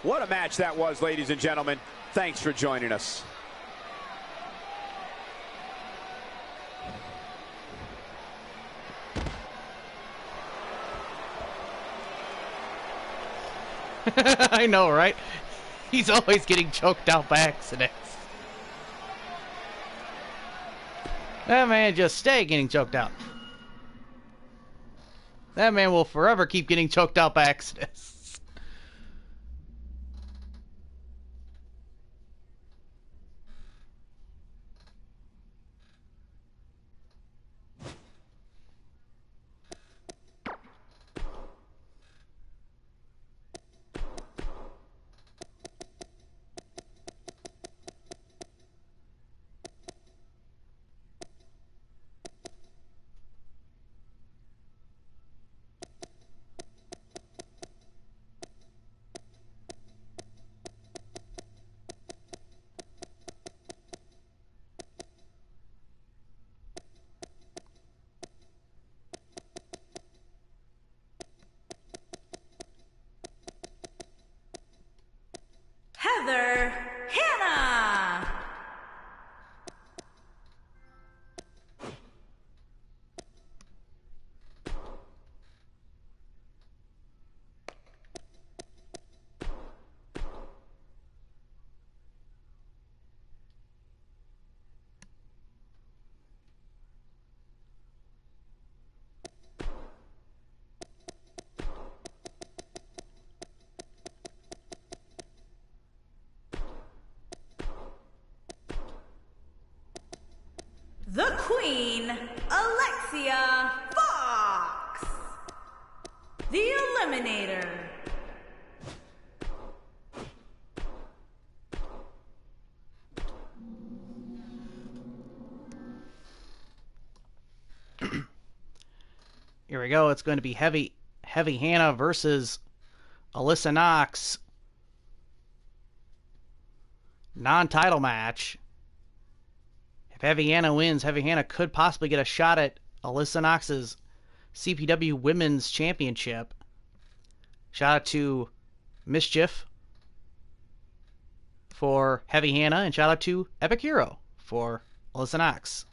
What a match that was, ladies and gentlemen. Thanks for joining us. I know, right? He's always getting choked out by accidents. That man just stay getting choked out. That man will forever keep getting choked out by accidents. Heather Hannah. The Queen, Alexia Fox. The Eliminator. Here we go. It's going to be Heavy Hannah versus Alyssa Knox. Non-title match. If Heavy Hannah wins, Heavy Hannah could possibly get a shot at Alyssa Knox's CPW Women's Championship. Shout out to Mischief for Heavy Hannah, and shout out to Epic Hero for Alyssa Knox.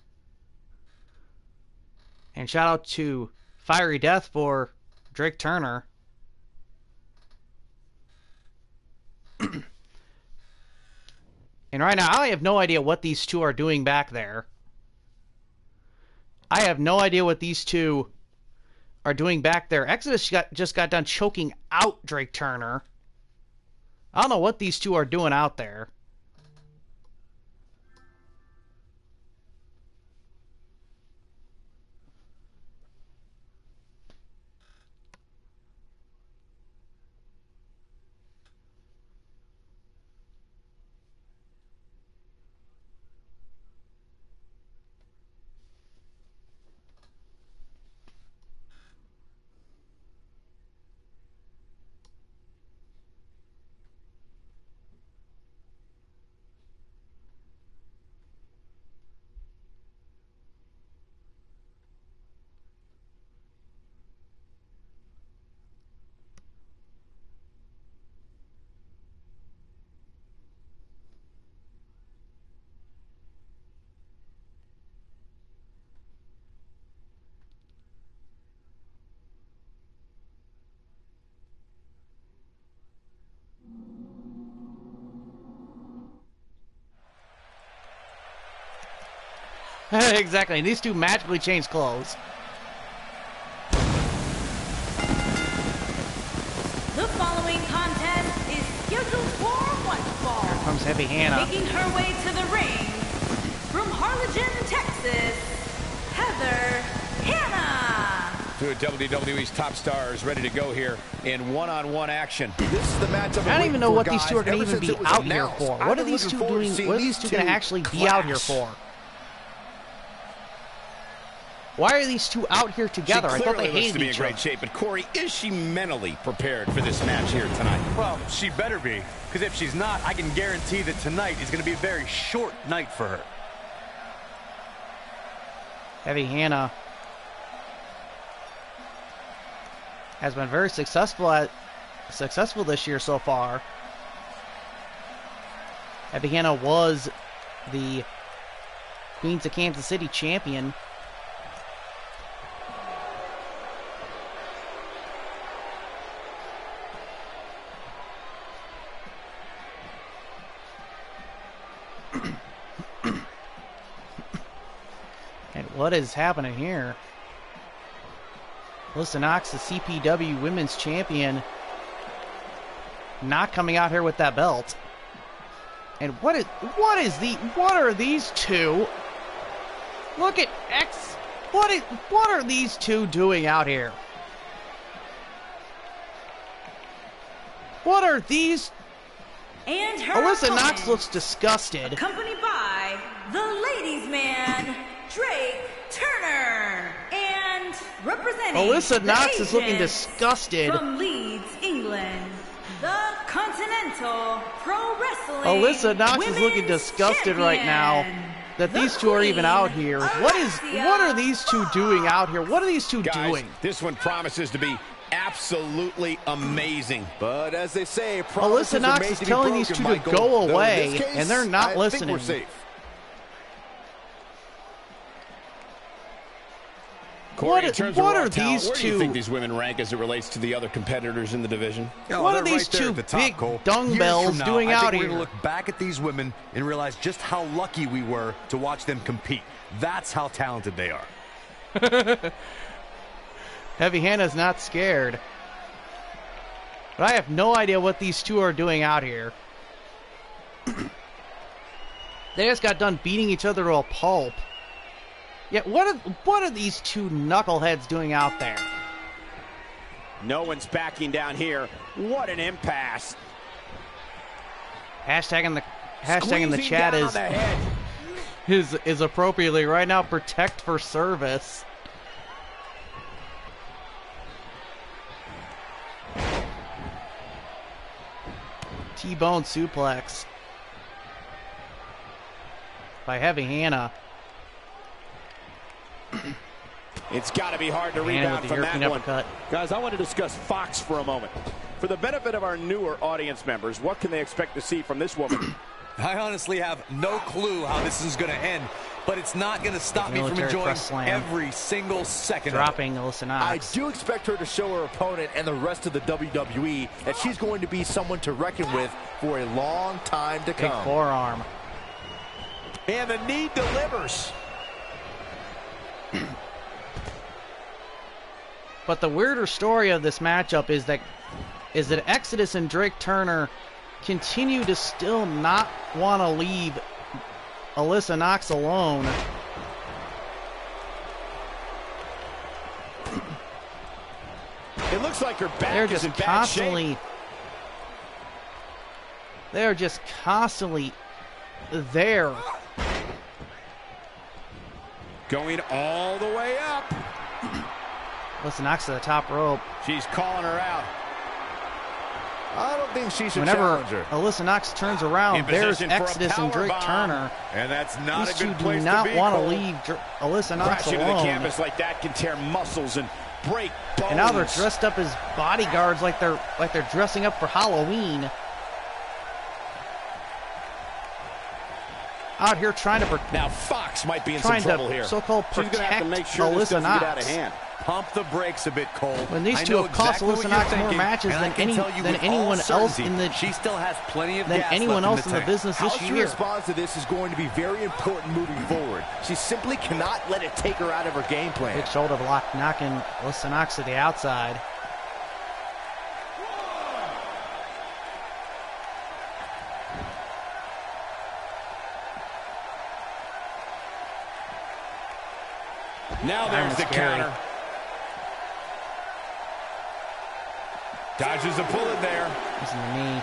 And shout out to Fiery Death for Drake Turner. And right now, I have no idea what these two are doing back there. I have no idea what these two are doing back there. Exodus just got done choking out Drake Turner. I don't know what these two are doing out there. Exactly. These two magically change clothes. The following contest is scheduled for one fall. Here comes Heavy Hannah. Making her way to the ring from Harlingen, Texas, Heather Hannah. Two of WWE's top stars ready to go here in one-on-one action. This is the matchup. I don't even know what these two are going to even be out here for. What are these two doing? What are these two going to actually be out here for? Why are these two out here together? I thought they hated each other. Great shape, but Corey, is she mentally prepared for this match here tonight? Well, she better be, because if she's not, I can guarantee that tonight is going to be a very short night for her. Heavy Hannah has been very successful this year so far. Heavy Hannah was the Queens of Kansas City champion. And what is happening here? Alyssa Knox, the CPW Women's Champion, not coming out here with that belt. And what are these two? Look at X. What are these two doing out here? What are these? And her Alyssa opponent, Knox looks disgusted. accompanied by the ladies' man, Drake Turner, and representing Alyssa Knox the is looking Agents disgusted. from Leeds, England, the Continental Pro Wrestling Alyssa Knox is looking Women's disgusted right now Champion, that the these two are even Queen, out here. What are these two doing out here? What are these two Guys, doing? this one promises to be absolutely amazing. But as they say, Alyssa Knox is telling these two to go away, and they're not listening. I think we're safe. Corey, in terms of what raw are talent, these where do you two? think these women rank as it relates to the other competitors in the division? What are these two big dumbbells doing out We're here? going to look back at these women and realize just how lucky we were to watch them compete. That's how talented they are. Heavy Hannah's not scared. But I have no idea what these two are doing out here. They just got done beating each other to a pulp. Yeah, what are these two knuckleheads doing out there? No one's backing down here. What an impasse. Hashtag in the Squeezing chat down on the head. is appropriately right now. Protect for service. T-bone suplex by Heavy Hannah. It's got to be hard to rebound from that one. Guys, I want to discuss Fox for a moment. For the benefit of our newer audience members, what can they expect to see from this woman? I honestly have no clue how this is going to end, but it's not going to stop me from enjoying every single second dropping Alyssa Knox. I do expect her to show her opponent and the rest of the WWE that she's going to be someone to reckon with for a long time to come. Big forearm. And the knee delivers. But the weirder story of this matchup is that Exodus and Drake Turner continue to still not want to leave Alyssa Knox alone. It looks like her back is in bad shape. They're just constantly there. Going all the way up. Alyssa Knox to the top rope. She's calling her out. I don't think she should Whenever challenge her. Alyssa Knox turns around, there's Exodus and Drake Turner. And that's not These a two good do place not to be, want to Cole. leave Alyssa Knox Crashing to the alone. canvas like that can tear muscles and break bones. And now they're dressed up as bodyguards, like they're dressing up for Halloween. Out here trying to Now Fox might be in some trouble here. so-called She's gonna have protect to make sure this Alyssa doesn't get out Knox. of hand. Pump the brakes a bit, Cole. When these I two know have cost exactly Alyssa what Knox you're more thinking, matches and I than can tell you with anyone all else certainty, in the she still has plenty of than gas anyone left else in the the tank. business How this she year. responds to this is going to be very important moving forward. She simply cannot let it take her out of her game plan. Big shoulder block knocking Alyssa Knox to the outside. Now there's the scary. counter. Dodges a bullet there. Using the knee.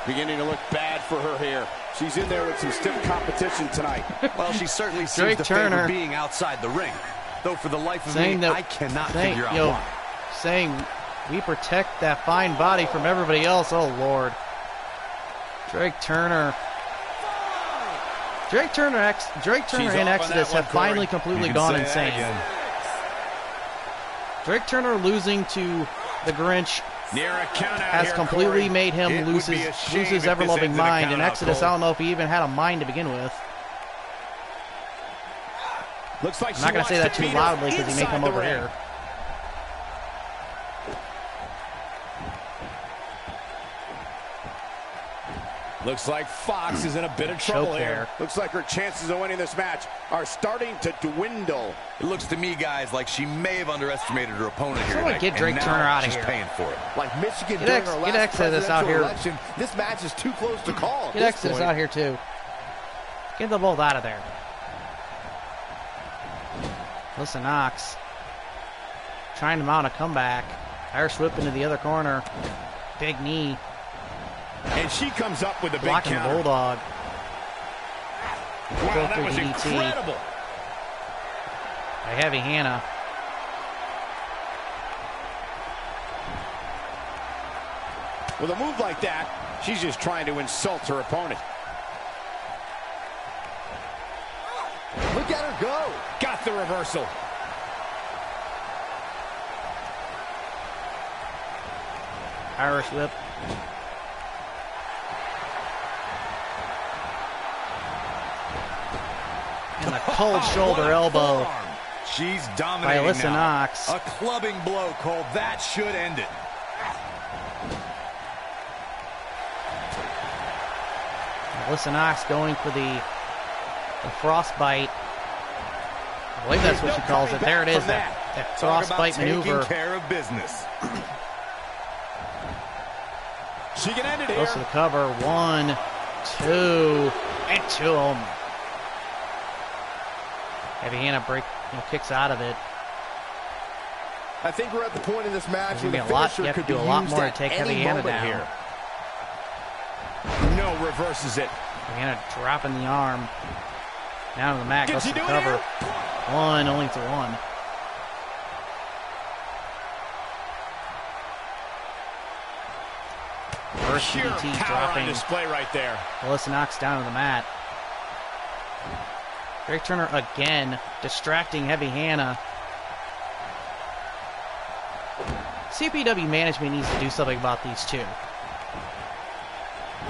Beginning to look bad for her here. She's in there with some stiff competition tonight. Well, she certainly seems Drake to Turner favor being outside the ring. Though for the life of me, I cannot figure out why. Saying we protect that fine body from everybody else. Oh, Lord. Drake Turner and Exodus have finally completely gone insane. Drake Turner losing to the Grinch Near a count out has here, completely Corey. made him It lose would be his a shame if this ever-loving ends in a mind. count And out, Exodus, Cole. I don't know if he even had a mind to begin with. Looks like I'm not going to say that too loudly because he may come over ring. here. Looks like Fox is in a bit of trouble Choke here. there. Looks like her chances of winning this match are starting to dwindle. It looks to me, guys, like she may have underestimated her opponent here Someone tonight, get Drake and Turner now outta she's here. paying for it. Like Michigan Get during our last Exodus out presidential here. election, this match is too close to call. Get Exodus out here, too. Get them both out of there. Alyssa Knox trying to mount a comeback. Irish whip into the other corner. Big knee. And she comes up with a big Blocking the counter. Bulldog. Wow, that was DDT. incredible. By Heavy Hannah. With a move like that, she's just trying to insult her opponent. Look at her go. Got the reversal. Irish whip. And the cold shoulder elbow She's by dominating Alyssa now. Knox. A clubbing blow, Cole. That should end it. Alyssa Knox going for the frostbite. I believe that's what she calls it. There it is, that Talk about frostbite maneuver. taking care of business. She can end it here. Goes to the cover. 1, 2, and 2 of them. Heavy Hannah kicks out of it. I think we're at the point in this match There's where gonna the be a lot- finisher you have to could do be a lot used more to at take any Heavy Hannah moment down. here. No, reverses it. Heavy Hannah dropping the arm. Down to the mat. Can Goes she to the do it cover. here? 1, only to 1. First Sheer DDT power on dropping display right there. Alyssa Knox down to the mat. Drake Turner again distracting Heavy Hannah. CPW management needs to do something about these two.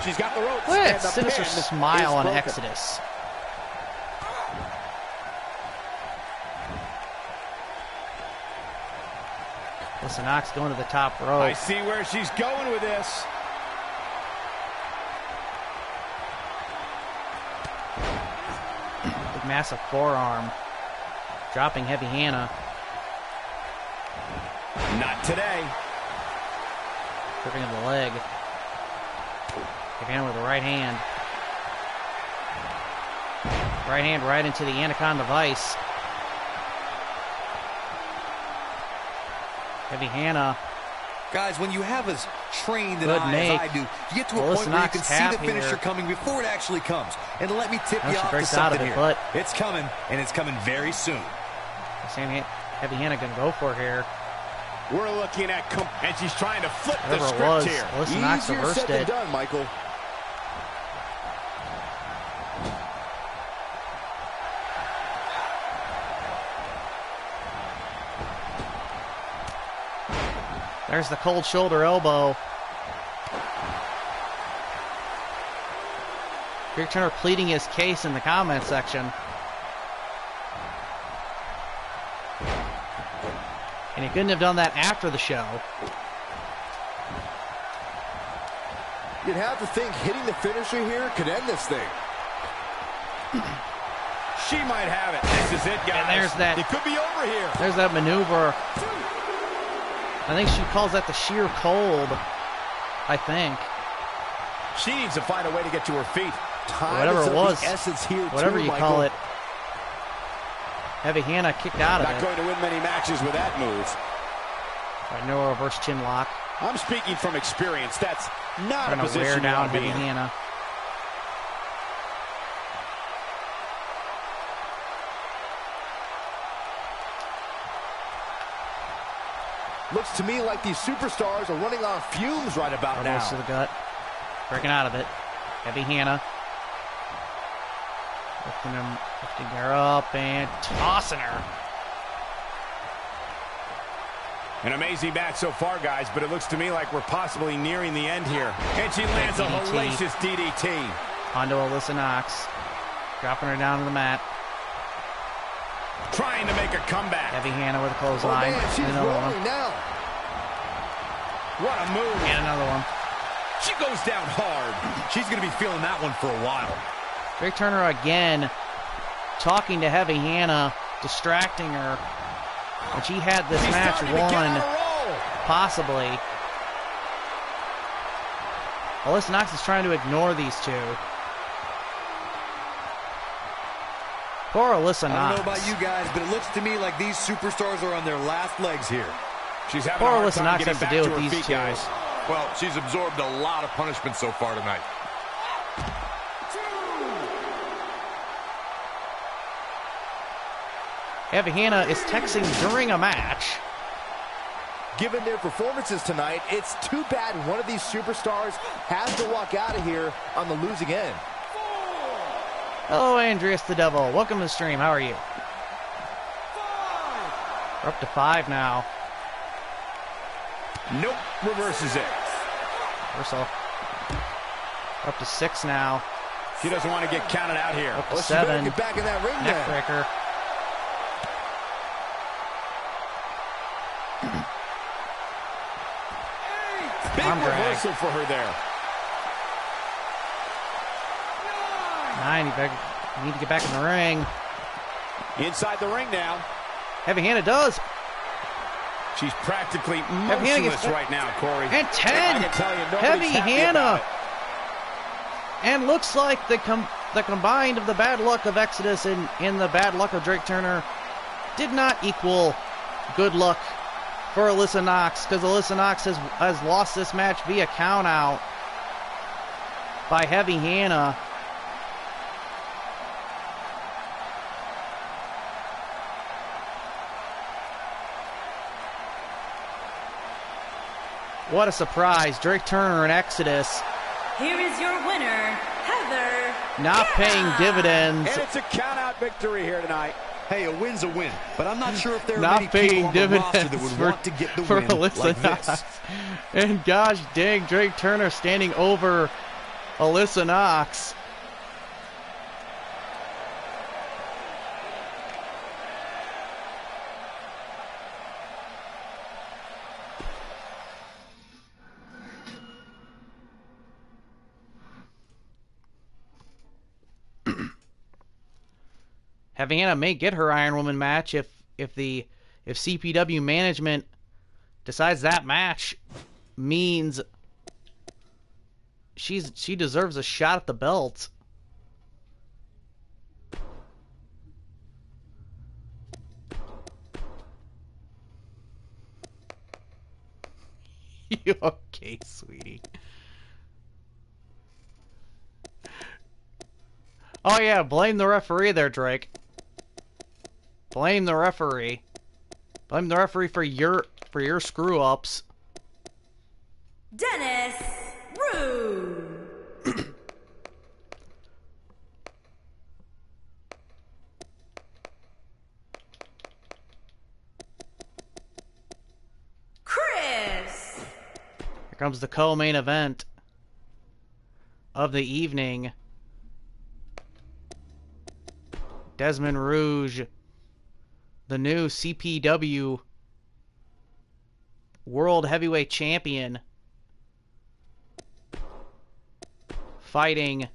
She's got the ropes. Look at and that the sinister pin smile is on broken. Exodus. Alyssa Knox going to the top rope. I see where she's going with this. massive forearm. Dropping Heavy Hannah. Not today. Tripping of the leg. Heavy Hannah with the right hand. Right hand right into the Anaconda Vice. Heavy Hannah. Guys, when you have as trained an Good eye make. as I do, you get to a Melissa point where you Knox can see tap the finisher here. coming before it actually comes. And let me tip Now you she off to breaks out of something it, here. but It's coming, and it's coming very soon. Heavy Hannah gonna go for it here. We're looking at, and she's trying to flip the Whatever it script was, here. Melissa Knox Easier reversed said than it. done, Michael. There's the cold shoulder elbow. Greg Turner pleading his case in the comment section. And he couldn't have done that after the show. You'd have to think hitting the finisher here could end this thing. She might have it. This is it, guys. And there's that. It could be over here. There's that maneuver. I think she calls that the sheer cold. I think. She needs to find a way to get to her feet. Time Whatever is it of was. the essence here Whatever too, you Michael. call it. Heavy Hannah kicked out of Not it. going to win many matches with that move. Right, no reverse chin lock. I'm speaking from experience. That's not Trying a to position wear you down want to be Heavy in. Hannah. Looks to me like these superstars are running on fumes right about now. Elbows to the gut. Breaking out of it. Heavy Hannah. Lifting her up and tossing her. An amazing match so far, guys, but it looks to me like we're possibly nearing the end here. And she lands a DDT. hellacious DDT. Onto Alyssa Knox. Dropping her down to the mat. Trying to make a comeback. Heavy Hannah with a Oh clothesline. man, she's And another one. rolling now. What a move. And another one. She goes down hard. She's going to be feeling that one for a while. Greg Turner again talking to Heavy Hannah, distracting her. And she had this She's match starting to get won, on a roll. possibly. Alyssa Knox is trying to ignore these two. Poor Alyssa I Knox. don't know about you guys, but it looks to me like these superstars are on their last legs here. She's having Poor a hard Alyssa time Knox getting has to back deal to with her these feet, two. guys. Well, she's absorbed a lot of punishment so far tonight. Heavy Hannah is texting during a match. Given their performances tonight, it's too bad one of these superstars has to walk out of here on the losing end. Hello, Andreas the Devil. Welcome to the stream. How are you? We're up to 5 now. Nope. Reverses it. Reversal. We're up to 6 now. She doesn't want to get counted out here. Up to Well, she better 7. get back in that ring Neck then. breaker. Big Arm drag. reversal for her there. 9. You need to get back in the ring. Inside the ring now. Heavy Hannah does. She's practically Heavy Hannah gets motionless right now, Corey. And 10. I can tell you, nobody's Heavy happy Hannah. about it. And looks like the combined of the bad luck of Exodus and the bad luck of Drake Turner did not equal good luck for Alyssa Knox, because Alyssa Knox has lost this match via count out by Heavy Hannah. What a surprise. Drake Turner and Exodus Here is your winner, Heather. not paying dividends. And it's a count-out victory here tonight. Hey, a win's a win, but I'm not sure if there are Not many people paying on the roster dividends that would for, want to get the for win Alyssa like Knox. this. And gosh dang, Drake Turner standing over Alyssa Knox. Havana may get her Iron Woman match if CPW management decides that match means she deserves a shot at the belt. You okay, sweetie? Oh yeah, blame the referee there, Drake. Blame the referee. Blame the referee for your screw ups. Dennis Rude. Chris. Here comes the co-main event of the evening. Desmond Rouge, the new CPW World Heavyweight Champion, fighting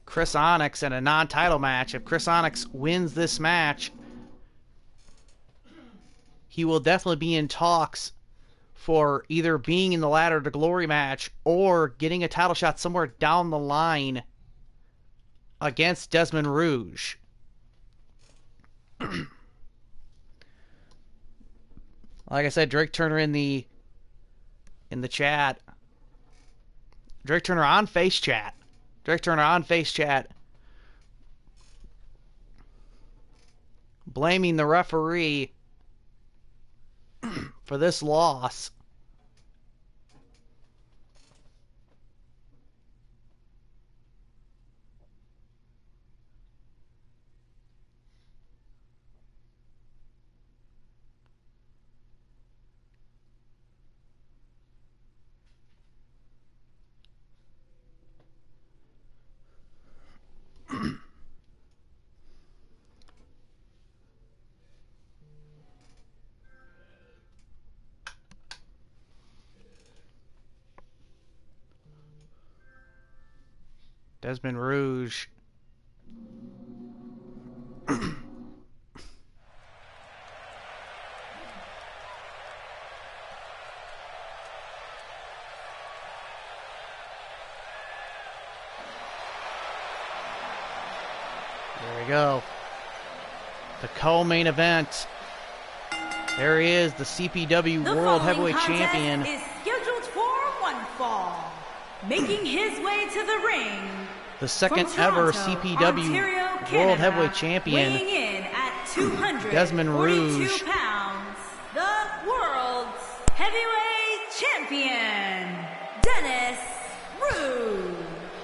Chris Onyx in a non-title match. If Chris Onyx wins this match, he will definitely be in talks for either being in the Ladder to Glory match or getting a title shot somewhere down the line against Desmond Rouge. Like I said, Drake Turner in the chat. Drake Turner on Face Chat. Drake Turner on Face Chat. Blaming the referee for this loss. Desmond Rouge. There we go. The co-main event. There he is, the CPW World Heavyweight Champion. Is scheduled for one fall. Making his way to the ring. The second ever CPW World Heavyweight Champion. Weighing in at 242 Desmond Rouge. pounds. The world's heavyweight champion, Dennis Rouge.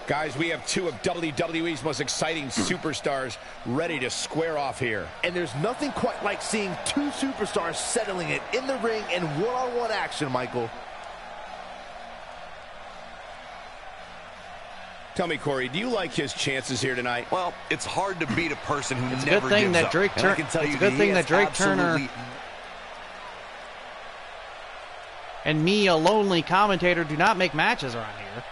Guys, we have two of WWE's most exciting superstars ready to square off here. And there's nothing quite like seeing two superstars settling it in the ring in one-on-one action, Michael. Tell me, Corey, do you like his chances here tonight? Well, it's hard to beat a person who It's a never good thing gives that up. Drake And I can tell it's you a good thing that Drake Turner absolutely... and me, a lonely commentator, do not make matches around here.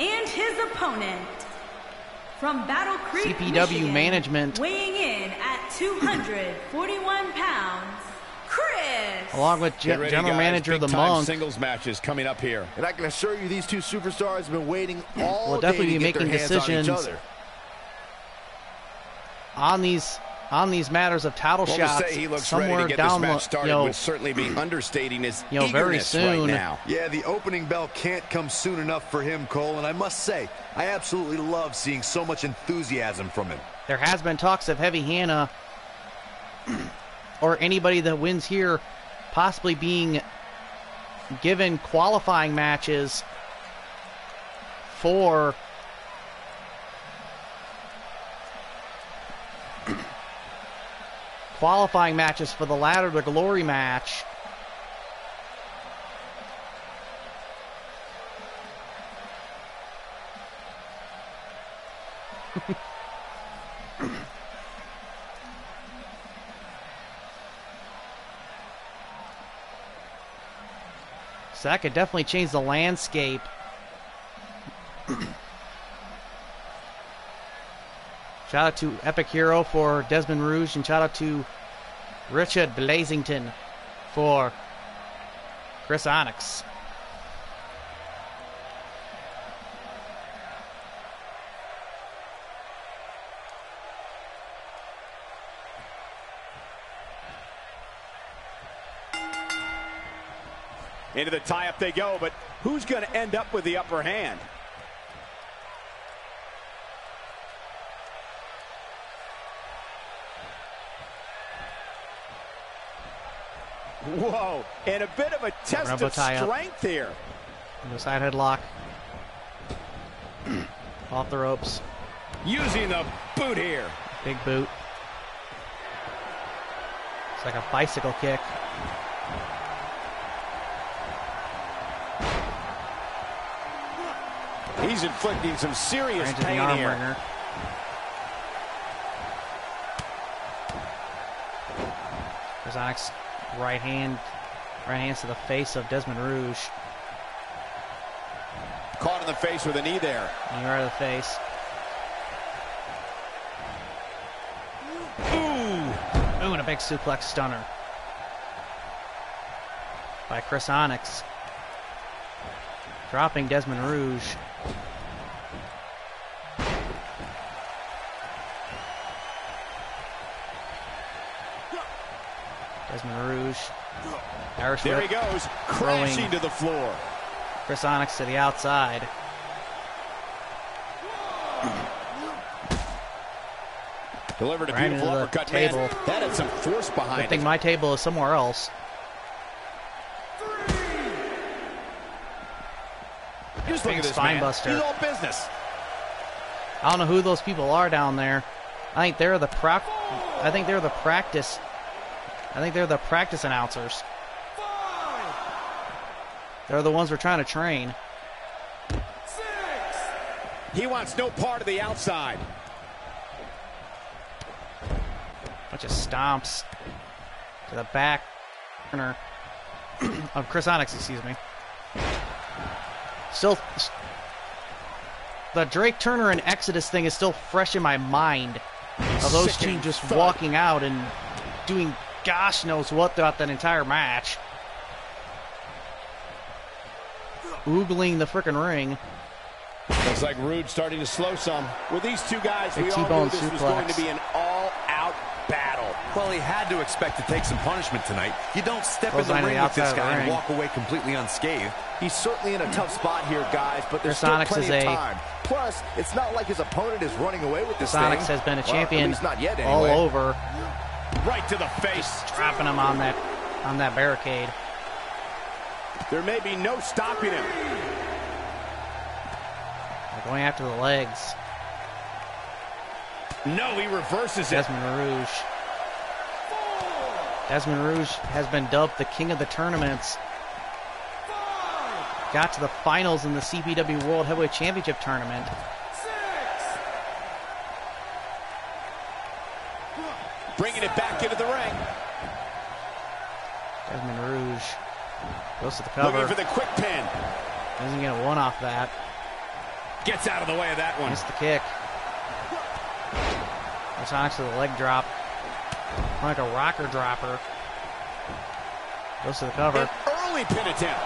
And his opponent from Battle Creek, CPW Michigan, management, weighing in at 241 pounds, Chris. along with Get ready, General guys. Manager Big the time Monk, singles matches coming up here. And I can assure you these two superstars have been waiting all will day definitely to be get their making hands on each decisions other. on these matters of title Well, shots to say he looks somewhere ready to get this down match started the would certainly be understating his very eagerness soon. right now. Yeah, the opening bell can't come soon enough for him, Cole, and I must say, I absolutely love seeing so much enthusiasm from him. There has been talks of Heavy Hanna or anybody that wins here possibly being given qualifying matches for the Ladder to Glory match. So that could definitely change the landscape. Shout out to Epic Hero for Desmond Rouge, and shout out to Richard Blazington for Chris Onyx. Into the tie-up they go, but who's going to end up with the upper hand? Whoa, and a bit of a test of strength here. The side headlock. Off the ropes. Using the boot here. Big boot. It's like a bicycle kick. He's inflicting some serious pain here. Ringer. There's Onyx right hands to the face of Desmond Rouge. Caught in the face with a knee there. Knee right to the face. Ooh, and a big suplex stunner by Chris Onyx, dropping Desmond Rouge. Desmond Rouge. Irish there whip, he goes, crashing to the floor. Chris Onyx to the outside. Delivered a Right beautiful into the uppercut. table. Man, that had some force behind I think it. my table is somewhere else. Just look at this spine man. buster. He's all business. I don't know who those people are down there. I think they're the practice. I think they're the practice announcers. They're the ones we're trying to train. He wants no part of the outside. Bunch of stomps to the back corner of Chris Onyx, excuse me. Still, the Drake Turner and Exodus thing is still fresh in my mind. Of those two just walking out and doing gosh knows what throughout that entire match. Oogling the frickin' ring. Looks like Rude's starting to slow some. With these two guys, we all T-bone knew this was going to be an all-out battle. Well, he had to expect to take some punishment tonight. You don't step in the ring with this guy and walk away completely unscathed. He's certainly in a tough spot here, guys, but there's still plenty of time. Plus, it's not like his opponent is running away with this thing. Onyx has been a champion not yet, anyway. all over. Right to the face. Just dropping him on that barricade. There may be no stopping him. They're going after the legs. No, he reverses it. Desmond Rouge. Desmond Rouge has been dubbed the king of the tournaments. Got to the finals in the CPW World Heavyweight Championship tournament. Bringing it back into the ring. Desmond Rouge goes to the cover. Looking for the quick pin. Doesn't get a one off that. Gets out of the way of that one. Missed the kick. Chris Onyx to the leg drop. Like a rocker dropper. Goes to the cover. An early pin attempt.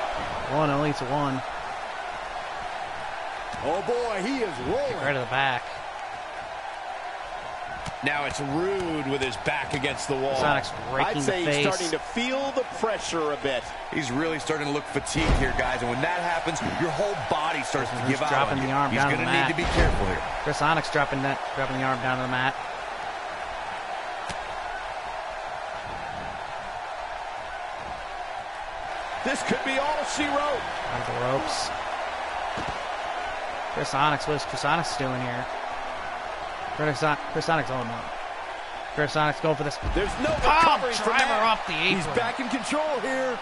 One, only to one. Oh boy, he is rolling. Right to the back. Now it's Rude with his back against the wall. Onyx raking I'd say the face. he's starting to feel the pressure a bit. He's really starting to look fatigued here, guys. And when that happens, your whole body starts to give out. Dropping the arm He's down to going the to mat. need to be careful here. Chris Onyx dropping the arm down to the mat. This could be all she wrote. Out of the ropes. Chris Onyx, what is Chris Onyx doing here? Chris Onyx, oh no. Chris Onyx going for this. There's no recovery from driver that. off the apron. He's back in control here.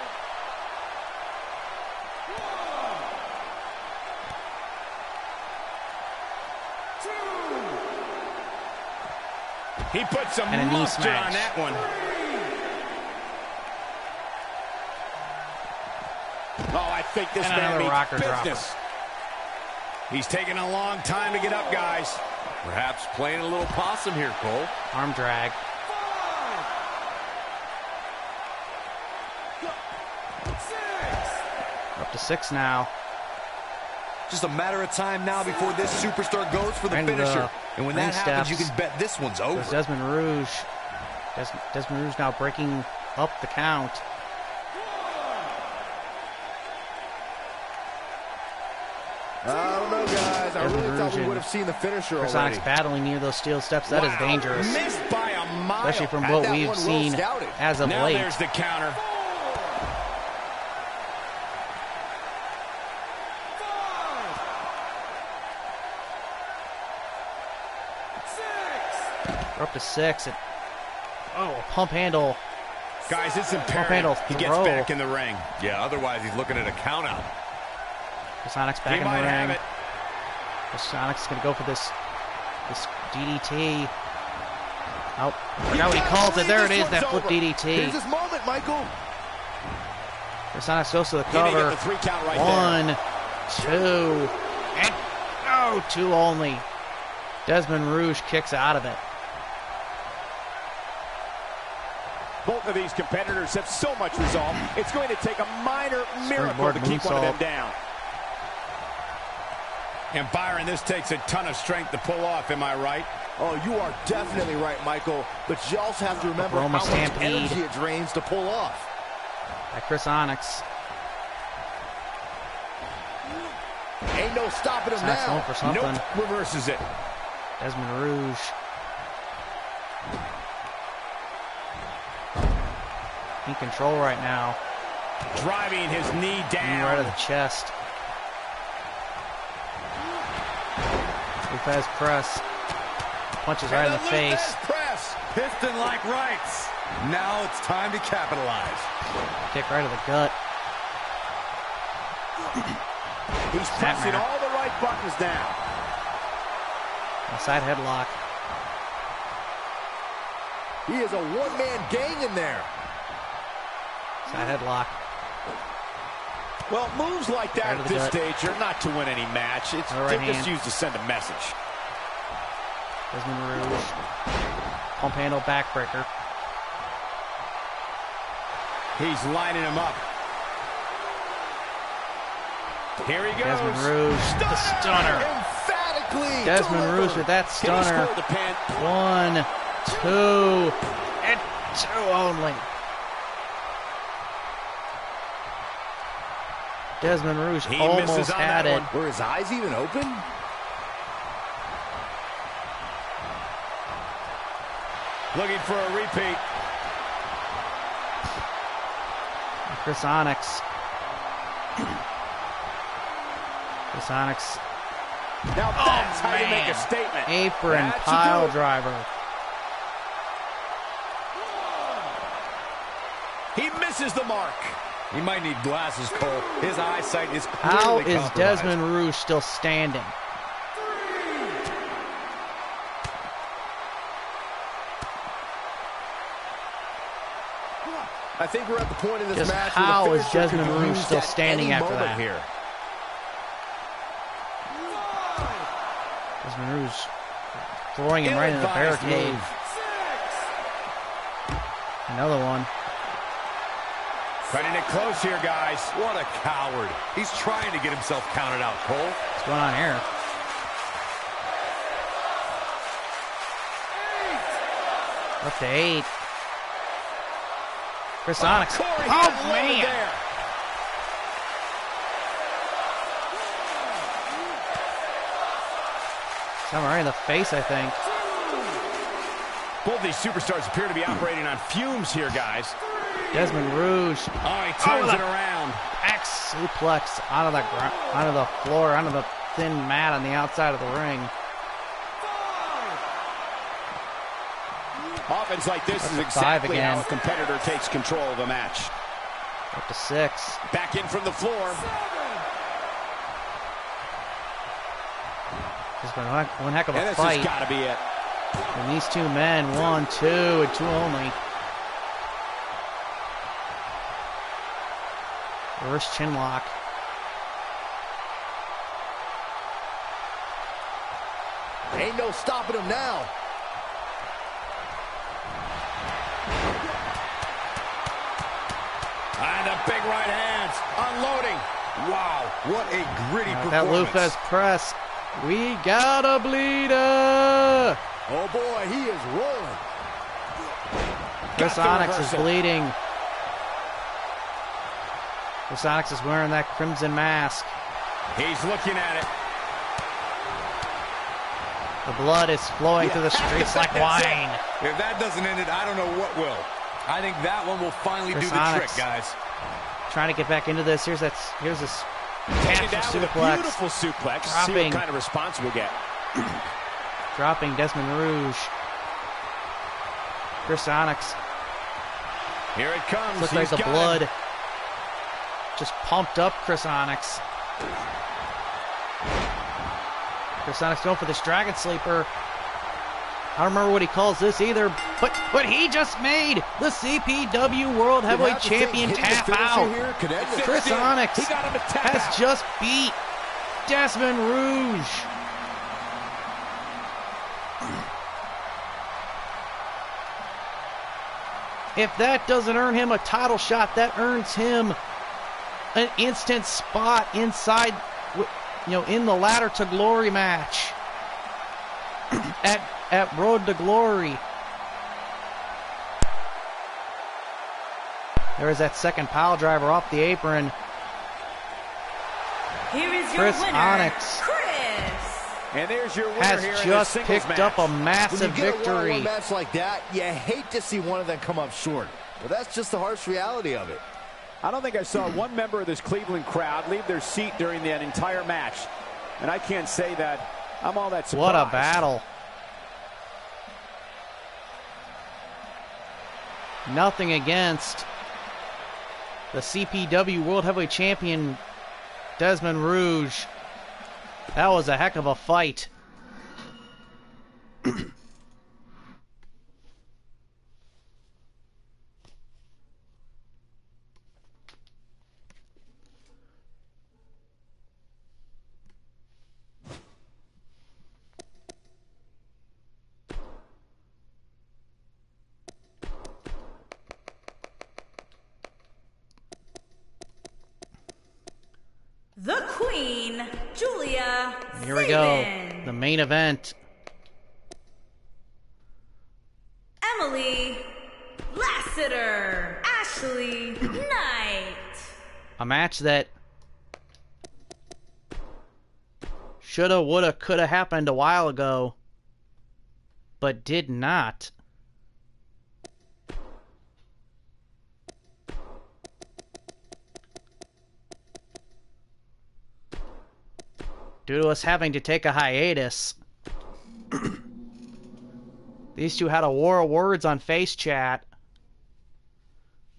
He put some And a knee mustard smash. on that one. Oh, I think this And man another means rocker business. He's taking a long time to get up, guys. Perhaps playing a little possum here, Cole. Arm drag. We're up to 6 now. Just a matter of time now before this superstar goes for the Into the finisher. And when that ring happens, you steps. can bet this one's over. There's Desmond Rouge. Desmond Rouge now breaking up the count. I don't know, guys. I really thought we Rouge would have seen the finisher Chris already. Onyx battling near those steel steps. That is dangerous. Missed by a mile. Especially from Had what that we've one well seen scouted. as of Now late. there's the counter. We're up to 6. And, a pump handle. Guys, it's handle imperative he gets throw. back in the ring. Yeah, otherwise he's looking at a count out. Chris Onyx back He in the might have ring. it. Chris Onyx is going to go for this DDT. Oh, I forgot what he calls it. There it is, that flip Here's DDT. his moment, Michael. Chris Onyx goes to the He may get cover. the 3 count right there. 1, 2, and no, 2 only. Desmond Rouge kicks out of it. Both of these competitors have so much resolve. It's going to take a minor miracle Springboard to keep one of them moonsault. down. And Byron, this takes a ton of strength to pull off, am I right? Oh, you are definitely right, Michael. But you also have to remember Roma how much Stampede. energy it drains to pull off. By Chris Onyx. Ain't no stopping him Onyx going now. for something. Nope, reverses it. Desmond Rouge. In control right now. Driving his knee Knee down. right of the chest. Lopez press. Punches right in the face. Press. Piston-like rights. Now it's time to capitalize. Kick right to the gut. He's pressing all the right buttons now. A side headlock. He is a one-man gang in there. Side headlock. Well, moves like that Right at to the this gut. stage are not to win any match. It's Another right they're just hand. used to send a message. Desmond Rouge. Pump handle backbreaker. He's lining him up. Here he goes. Desmond Rouge. The stunner. Emphatically. Desmond delivered. Rouge with that Can he stunner. score the pin? 1, 2, and 2 only. Desmond Rouge He almost misses on had that it. one. Were his eyes even open? Looking for a repeat. Chris Onyx. Chris Onyx. Now that's how you make man. a statement. Apron That should pile do it. driver. He misses the mark. He might need glasses, Cole. His eyesight is How clearly is compromised. Desmond Rouge still standing? I think we're at the point in this Just match how where the is finisher Desmond could be Rouge used still at standing any after moment that? here. Desmond Rouge throwing him right into the Ill-advised barricade. move. Another one. Cutting it close here, guys. What a coward. He's trying to get himself counted out, Cole. What's going on here? We're up to 8. Chris Onyx. Corey Oh, got loaded man. there. Something right in the face, I think. Both these superstars appear to be operating on fumes here, guys. Desmond Rouge. Oh, he turns the- it around. Axe suplex onto the onto the floor, onto the thin mat on the outside of the ring. Offense like this is Up to 5 exactly again. how a competitor takes control of a match. Up to 6. Back in from the floor. It's been one heck of And a this fight. has got to be it. And these two men, 1, 2, and 2 only. Reverse chin lock. Ain't no stopping him now. And the big right hands, unloading. Wow, what a gritty performance. That Lopez press. We got a bleeder. Oh boy, he is rolling. Chris Onyx is bleeding. Chris Onyx is wearing that crimson mask. He's looking at it. The blood is flowing through the streets like wine. If that doesn't end it, I don't know what will. I think that one will finally Chris do the Onyx trick, guys. Trying to get back into this. Here's this Taken capture down with a suplex. beautiful suplex. See Dropping. what kind of response we'll get. Dropping Desmond Rouge. Chris Onyx. Here it comes. Looks like He's the got blood him. just pumped up Chris Onyx. Chris Onyx going for this Dragon Sleeper. I don't remember what he calls this either, but he just made the CPW World Heavyweight Champion tap out. Chris Onyx has just beat Desmond Rouge. If that doesn't earn him a title shot, that earns him an instant spot inside, in the Ladder to Glory match at Road to Glory. There is that second pile driver off the apron. Here is your Chris winner, Onyx Chris. And there's your winner has here just in the singles picked match. up a massive When you get a victory. one-on-one match like that, you hate to see one of them come up short. But that's just the harsh reality of it. I don't think I saw one member of this Cleveland crowd leave their seat during that entire match. And I can't say that I'm all that surprised. What a battle. Nothing against the CPW World Heavyweight Champion, Desmond Rouge. That was a heck of a fight. The Queen, Julia Here we go. Sabin. The main event. Emily Lassiter, Ashley Knight. A match that shoulda, woulda, coulda happened a while ago, but did not. Due to us having to take a hiatus. These two had a war of words on Face Chat.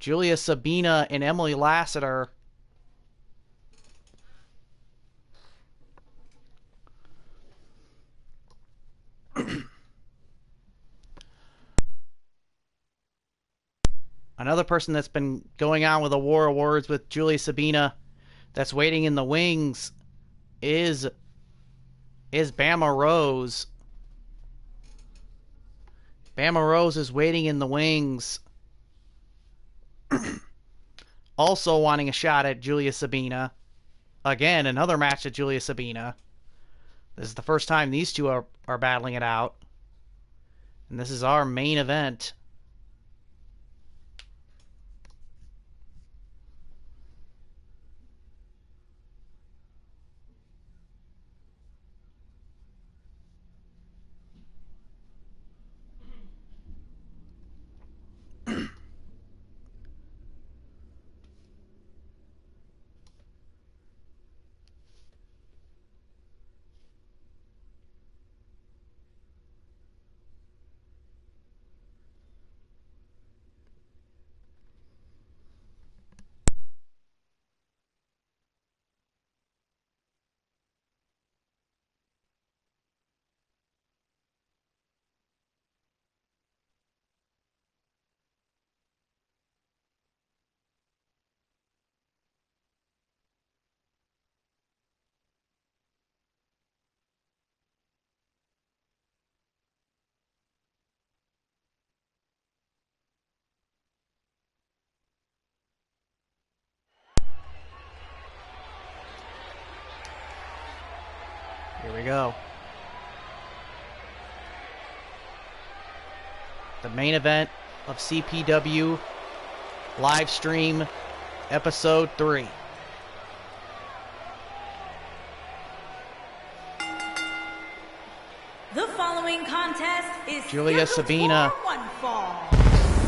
Julia Sabina and Emily Lassiter. Another person that's been going on with a war of words with Julia Sabina that's waiting in the wings is Bama Rose. Bama Rose is waiting in the wings. Also wanting a shot at Julia Sabina. Again, another match at Julia Sabina. This is the first time these two are battling it out. And this is our main event. Here we go. The main event of CPW live stream episode 3. The following contest is Julia Sabina, for one fall.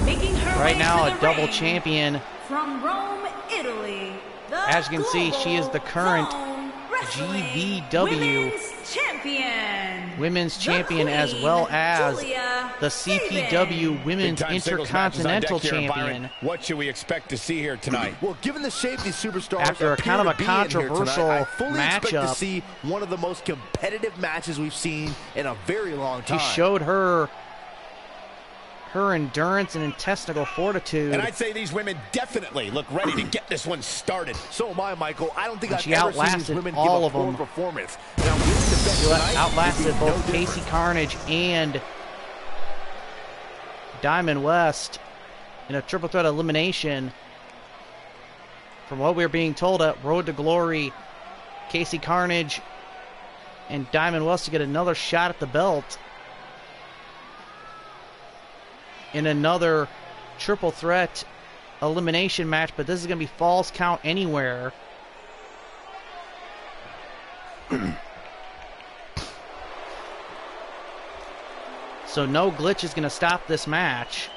Making her right way now to a the double ring champion. from Rome, Italy. The As you can see, she is the current Zone Wrestling GVW Women's Champion, as well as the CPW Women's Intercontinental Champion. What should we expect to see here tonight? Well, given the shape these superstars After a kind of a appear to be in here controversial tonight, I fully expect to matchup, see one of the most competitive matches we've seen in a very long time. she showed her endurance and intestinal fortitude. And I'd say these women definitely look ready to get this one started. So am I, Michael. I don't think And I've she ever seen these outlasted women all give of a poor them. performance. And I'm willing to bet She tonight outlasted it'll be both no Casey different. Carnage and Diamond West in a triple threat elimination. From what we're being told at Road to Glory, Casey Carnage and Diamond West to get another shot at the belt in another triple threat elimination match, but this is going to be Falls Count Anywhere. So no glitch is going to stop this match.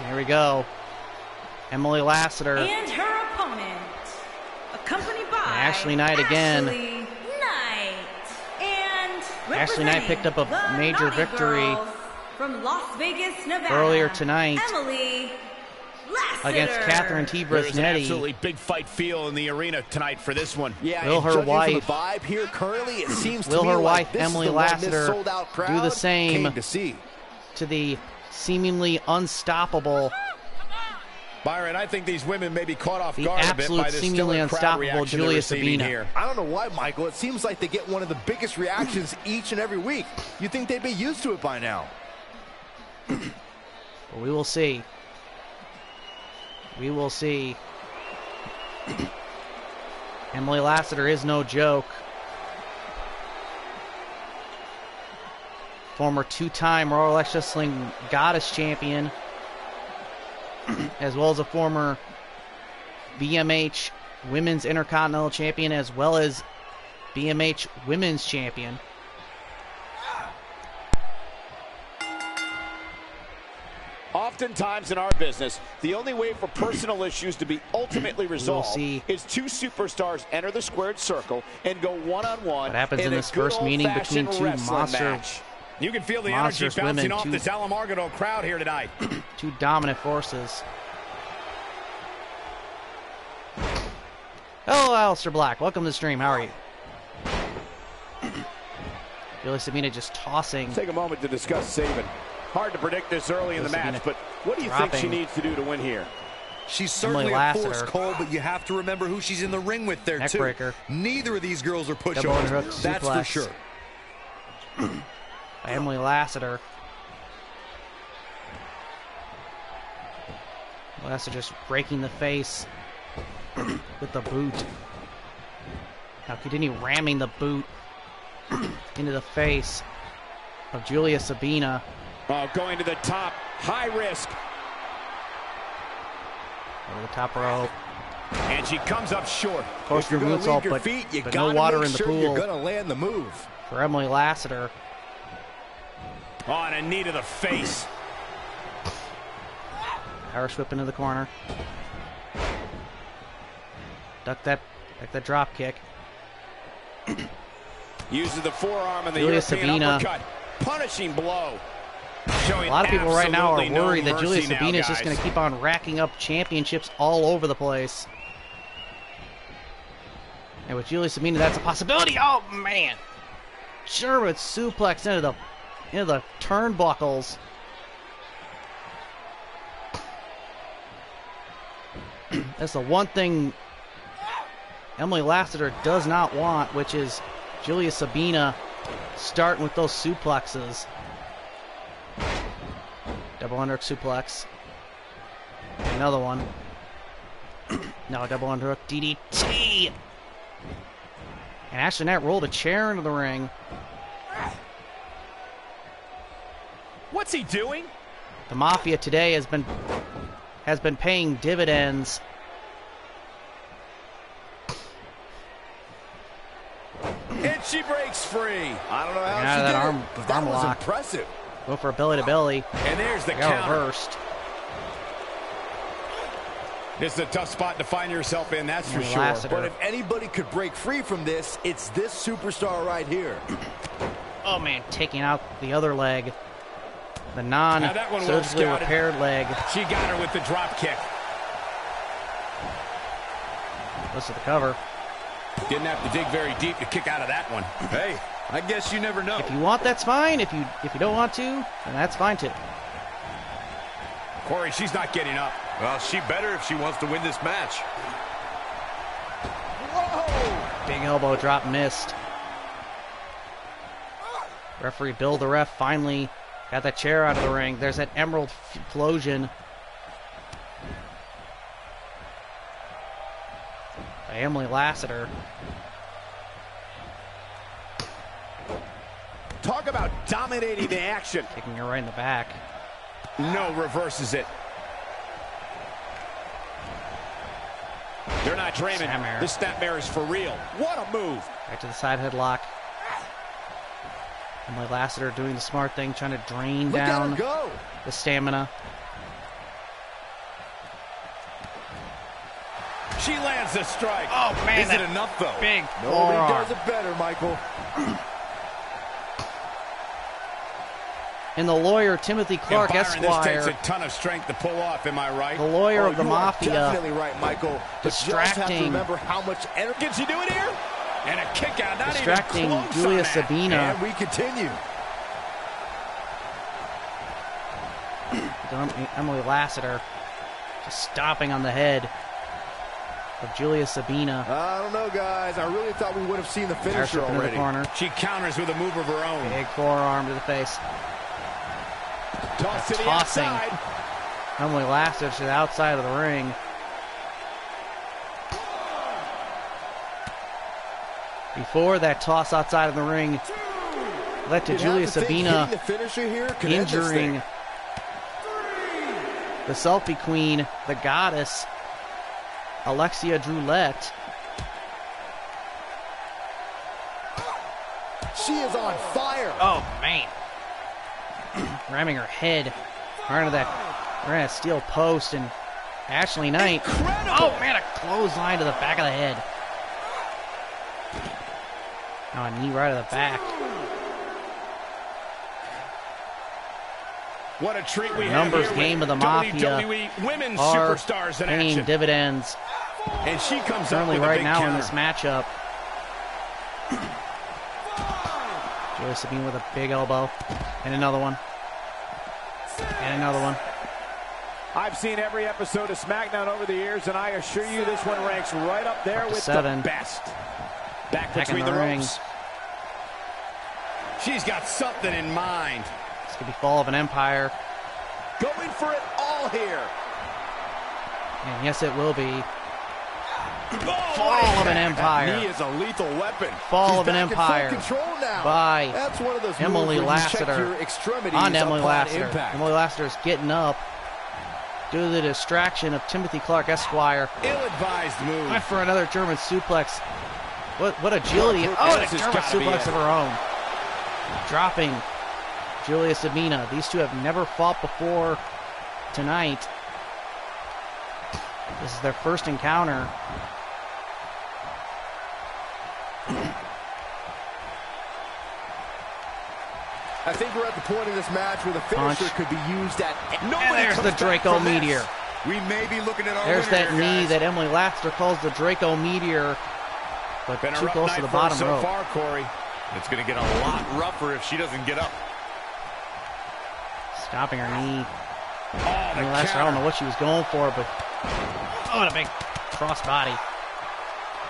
Here we go. Emily Lassiter. And her opponent, accompanied by Ashley Knight again. Ashley Knight. And Ashley Knight picked up a representing the major Naughty victory Girls from Las Vegas, Nevada, earlier tonight Emily Lassiter. against Catherine T. There's an Bresnetti. absolutely big fight feel in the arena tonight for this one. Yeah, Will and her judging wife- from the vibe here currently, it seems Will to me her like wife, this Emily is the one this Lassiter, sold-out do the crowd same came to see. to the seemingly unstoppable, Byron, I think these women may be caught off the guard a bit absolute by this seemingly stellar crowd unstoppable reaction they're Julia receiving Sabina. here. I don't know why, Michael. It seems like they get one of the biggest reactions each and every week. You'd think they'd be used to it by now. But we will see. We will see. Emily Lassiter is no joke. Former two-time Royal Wrestling Goddess Champion, as well as a former BMH Women's Intercontinental Champion, as well as BMH Women's Champion. Oftentimes in our business, the only way for personal issues to be ultimately resolved see is two superstars enter the squared circle and go one-on-one. What happens in a this good first meeting between old-fashioned two wrestling monster match. You can feel the monstrous energy bouncing women, off two- this Alamargado crowd here tonight. Two dominant forces. Hello, Aleister Black. Welcome to the stream. How are you? Julia Sabina just tossing. Take a moment to discuss Sabin. Hard to predict this early in the Sabina match, but what do you think she dropping. needs to do to win here? She's certainly a Lassiter. force, Cole, but you have to remember who she's in the ring with there, too. Neckbreaker. Neither of these girls are Double pushovers, underhook that's for suplex. sure. By Emily Lassiter. Lassiter just breaking the face with the boot. Now continue ramming the boot into the face of Julia Sabina. Oh, going to the top, high risk. Over the top rope. And she comes up short. Post your You're gonna moonsault, leave your but, feet, you but no gotta water make in the sure pool You're gonna land the move. for Emily Lassiter. Oh, and a knee to the face. Irish whip into the corner. Duck that drop kick. Uses the forearm and the Julia European Sabina. uppercut. Punishing blow. Showing A lot of people right now are absolutely no worried that Julia mercy now, Sabina is just guys. going to keep on racking up championships all over the place. And with Julia Sabina, that's a possibility. Oh man! German suplex into the turnbuckles. That's the one thing Emily Lassiter does not want, which is Julia Sabina starting with those suplexes. Double underhook suplex. Another one. No, double underhook DDT. And Ashley Knight rolled a chair into the ring. What's he doing? The Mafia today has been paying dividends. And she breaks free. I don't know how Out she of did that it, arm, but that arm was lock. impressive. Go for a belly to belly. And there's the Got counter. reversed. This is a tough spot to find yourself in, that's for sure. Lassiter. But if anybody could break free from this, it's this superstar right here. Oh man, taking out the other leg. The Now that one well non-surgically scouted. repaired leg. She got her with the drop kick. Goes to the cover. Didn't have to dig very deep to kick out of that one. Hey, I guess you never know. If you want, that's fine. If you don't want to, then that's fine too. Corey, she's not getting up. Well, she better if she wants to win this match. Big elbow drop missed. Referee Bill the ref finally got that chair out of the ring. There's that emerald explosion. By Emily Lassiter. Talk about dominating the action. Kicking her right in the back. No, reverses it. They're not dreaming. Snapmare. This snapmare is for real. What a move. Back to the side headlock. Emily Lassiter doing the smart thing, trying to drain Look at down her go. the stamina. She lands a strike. Oh man, Is it enough, though? big Nobody forearm. does it better, Michael. And the lawyer, Timothy Clark, And Byron, this takes Esquire, a ton of strength to pull off, am I right? the lawyer Oh, of the you are Mafia, definitely right, Michael. But you just have to distracting- remember how much energy. Can she do it here? And a kick out, not distracting even close Julia on that. Sabina. And we continue. Emily Lassiter, just stomping on the head of Julia Sabina. I don't know, guys. I really thought we would have seen the Irish finisher whip into the already. corner. She counters with a move of her own. Big forearm to the face. Toss to the Tossing. outside. Emily Lassiter to the outside of the ring. Before that toss outside of the ring led to You'd Julia have to think Sabina hitting the finisher here could end this injuring thing. the Selfie Queen, the goddess, Alexia Droulette. She is on fire. Oh, man. Ramming her head right into that steel post, and Ashley Knight. Incredible. Oh, man, a clothesline to the back of the head. Oh, a knee right to the back. What a treat we Numbers have here game with of the Mafia WWE Women's are Superstars in paying action. dividends. And she comes up Currently with a right big now counter. in this matchup. Julia Sabina with a big elbow. And another one. And another one. I've seen every episode of SmackDown over the years, and I assure you this one ranks right up there Up to with 7. the best. Back Back in between the the ring. ropes. She's got something in mind. This could be Fall of an Empire. Going for it all here. And yes, it will be. Oh, Fall of an That Empire. knee is a lethal weapon. Fall She's of an back in full Empire control now. by That's one of those Emily moves where you check Lassiter. your extremities On to Emily upon Lassiter. impact. Emily Lassiter's getting up due to the distraction of Timothy Clark, Esquire. Ill-advised move. Went for another German suplex. What agility. Oh, This a has German gotta be suplex it. of her own. Dropping Julia Sabina. These two have never fought before tonight. This is their first encounter. I think we're at the point in this match where the finisher Punch. could be used at. And there's the Draco Meteor. We may be looking at our There's winner that here, knee guys. that Emily Lassiter calls the Draco Meteor, but Been a too rough close night to the for her bottom so rope. far, Corey. It's going to get a lot rougher if she doesn't get up. Stopping her knee. Oh, the Emily Lassiter, I don't counter. know what she was going for, but oh, and a big cross body.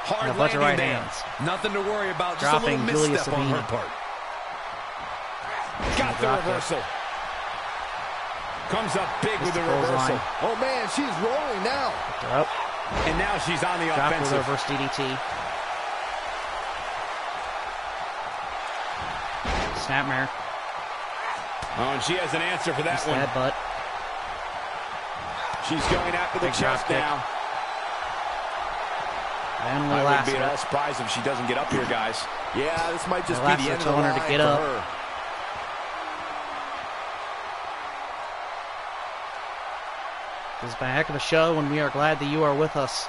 Hard And a bunch of right landing there. hands. Nothing to worry about. Dropping just a little Julia misstep on Sabina. her part. Got the reversal. Comes up big with the reversal. Oh, man, she's rolling now. Up. And now she's on the Drop offensive. with reverse DDT. Snapmare. Oh, and she has an answer for that one. Headbutt. She's going after the chest now. And I wouldn't be at Lassiter. all surprised if she doesn't get up here, guys. Yeah, this might just be Lassiter the end of the telling her line to get for up. her. This has been a heck of a show, and we are glad that you are with us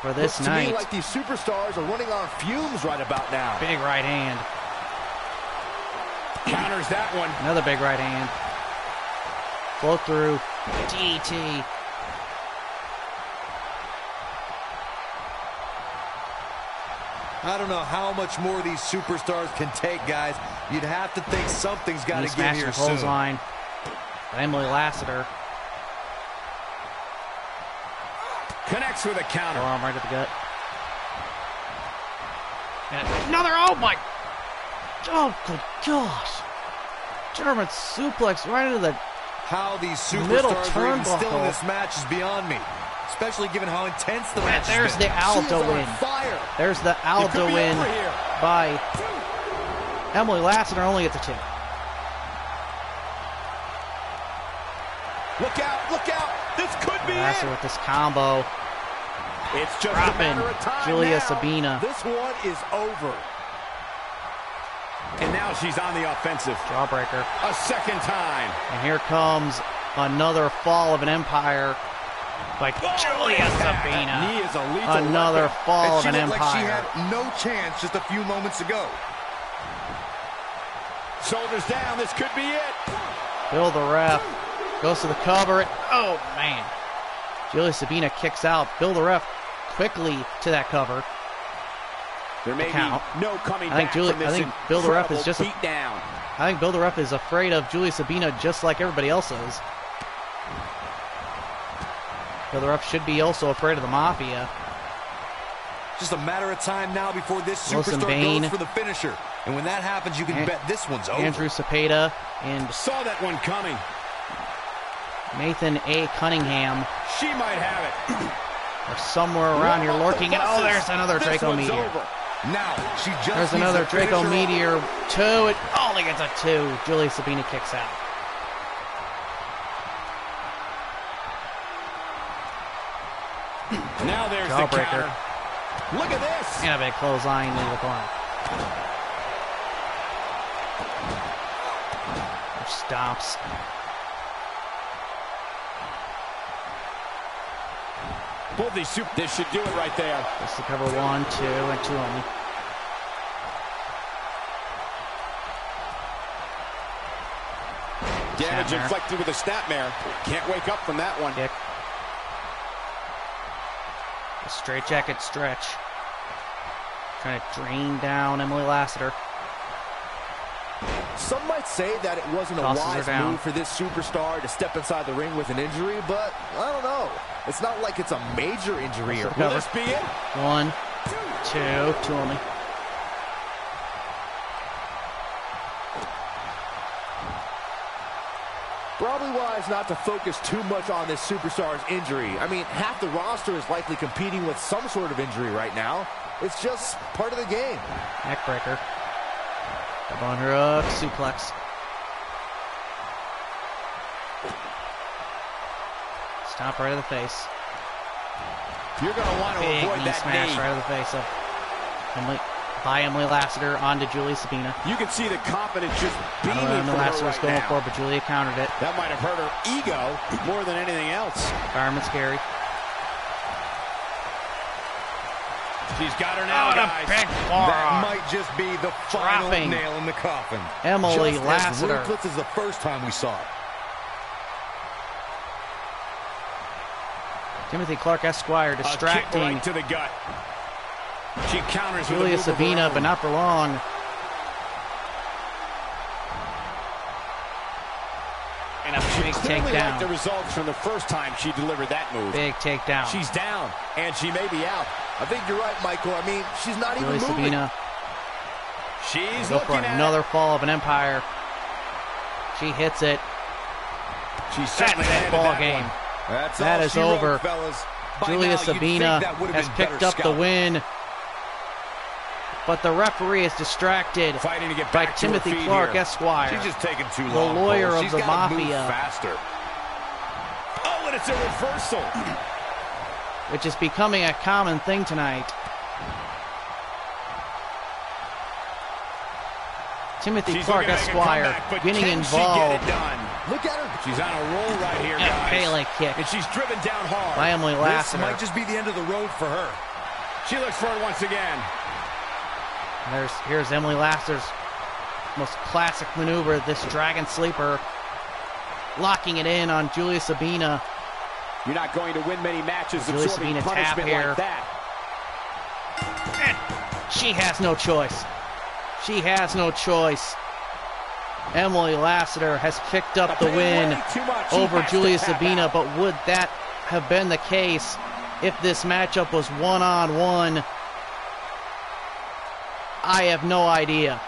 for this Looks night. to me like these superstars are running on fumes right about now. Big right hand. Counters that one. Another big right hand. Flow through. DDT. I don't know how much more these superstars can take, guys. You'd have to think something's got to give here soon. Clothesline. Emily Lassiter. Connects with a counter. Forearm right to the gut. And another, oh my, oh good gosh. German suplex right into the How these middle superstars are even still in turnbuckle. this match is beyond me. Especially given how intense the match There's has the been. Aldo win. Fire. There's the Aldo win by Emily Lassiter, only at the 2. Look out, look out. This could be Lassiter it. with this combo. It's just a Dropping matter of time Julia now. Sabina. This one is over. And now she's on the offensive. Jawbreaker. A second time. And here comes another fall of an empire by Julia Sabina. Knee is a lethal Another weapon. fall And of she an looked like she empire. had no chance just a few moments ago. Shoulders down, this could be it. Bill the ref goes to the cover. Oh, man. Julia Sabina kicks out. Bill the ref quickly to that cover. There may Count. be no coming I think back Julia- from this I think Bill the ref is incredible just a- beat down. I think Bill the ref is afraid of Julia Sabina just like everybody else is. Bill the ref should be also afraid of the Mafia. Just a matter of time now before this Wilson superstar Bain. goes for the finisher. And when that happens, you can bet this one's over. Andrew Cepeda and Saw that one coming. Nathan A. Cunningham She might have it. are somewhere around here lurking. And oh, there's another This Draco one's Meteor. over. Now, she just There's needs another to finish Draco her off. Meteor. 2. It only gets a 2. Julia Sabina kicks out. Now there's the Jawbreaker. counter. Look at this. And a big clothesline into the corner. Stomps. Both these this should do it right there. Just to cover 1, 2, and 2 only. Damage Snapmare. inflicted with a snapmare. Can't wake up from that one. Kick. A straight jacket stretch. Trying to drain down Emily Lassiter. Some might say that it wasn't a Tosses her wise down. move for this superstar to step inside the ring with an injury, but I don't know. It's not like it's a major injury. Or Cover. Will this be it? 1, 2, 2 only. Probably wise not to focus too much on this superstar's injury. I mean, half the roster is likely competing with some sort of injury right now. It's just part of the game. Neckbreaker. Up on her hook. Suplex. Stomp right to the face. You're going to want to Big avoid knee that smash knee. right to the face of Emily Lassiter onto Julia Sabina. You can see the confidence just I don't know beaming what from her Lassiter was right going now. for, but Julia countered it. That might have hurt her ego more than anything else. Fireman scary. She's got her now, Oh, the guys. big That forearm. might just be the final Dropping. nail in the coffin. Emily Just as Lassiter. ruthless as the first time we saw it. Timothy Clark Esquire A kick distracting right to the gut. She counters with a Julia move of her Sabina, own. but not for long. And a big Clearly like the takedown. results from the first time she delivered that move. Big takedown. She's down, and she may be out. I think you're right, Michael. I mean, she's not Julia even moving. Sabina She's go for another fall of an Empire. She hits it. She's That's that ball game. That is over. Julia Sabina has picked up the win. But the referee is distracted by Timothy Clark, Esquire. She's just taking too the long. lawyer Cole. of She's the gotta move Mafia. faster. Oh, and it's a reversal. Which is becoming a common thing tonight. Timothy Clark, Esquire, getting involved. Look at her. She's on a roll right here, And a guys. Pele kick And she's driven down hard. by Emily This Lassiter. might just be the end of the road for her. She looks for it once again. Here's Emily Lassiter's most classic maneuver, this Dragon Sleeper. Locking it in on Julia Sabina. You're not going to win many matches Julia absorbing Sabina tap punishment here. like that. And she has no choice. She has no choice. Emily Lassiter has picked up the win over Julia Sabina, but would that have been the case if this matchup was one-on-one? I have no idea.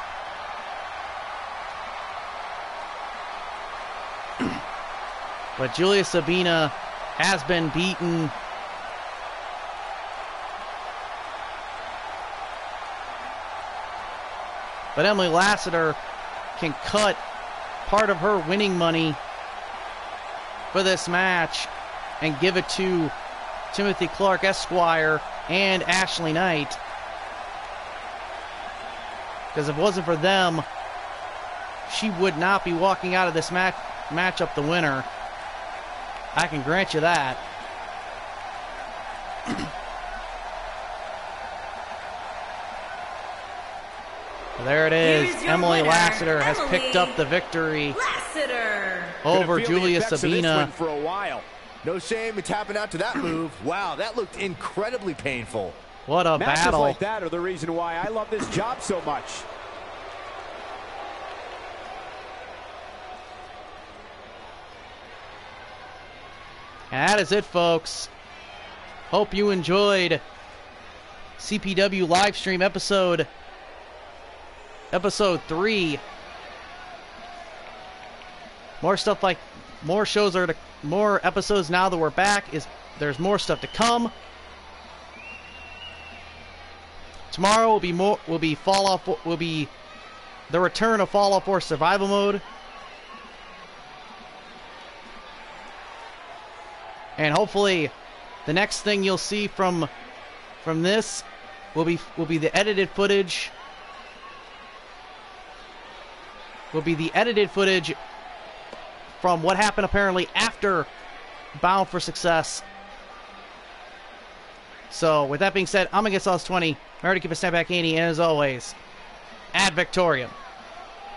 But Julia Sabina has been beaten. But Emily Lassiter can cut part of her winning money for this match and give it to Timothy Clark, Esquire, and Ashley Knight. Because if it wasn't for them, she would not be walking out of this matchup the winner. I can grant you that. There it is. Emily Lassiter has picked up the victory over Julia Sabina. For a while. No shame in tapping out to that move. Wow, that looked incredibly painful. What a Matches battle. like that are the reason why I love this job so much. And that is it, folks. Hope you enjoyed CPW Livestream episode 3. More stuff like more episodes now that we're back. There's more stuff to come. Tomorrow will be the return of Fallout 4 Survival Mode. And hopefully the next thing you'll see from this will be the edited footage. Will be the edited footage from what happened apparently after Bound for Success. So with that being said, I'm gonna get Sauce 20. Remember to keep a snapback handy, and as always, ad Victoriam.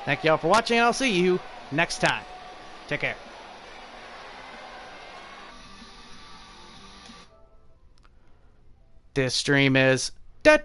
Thank you all for watching, and I'll see you next time. Take care. This stream is dead.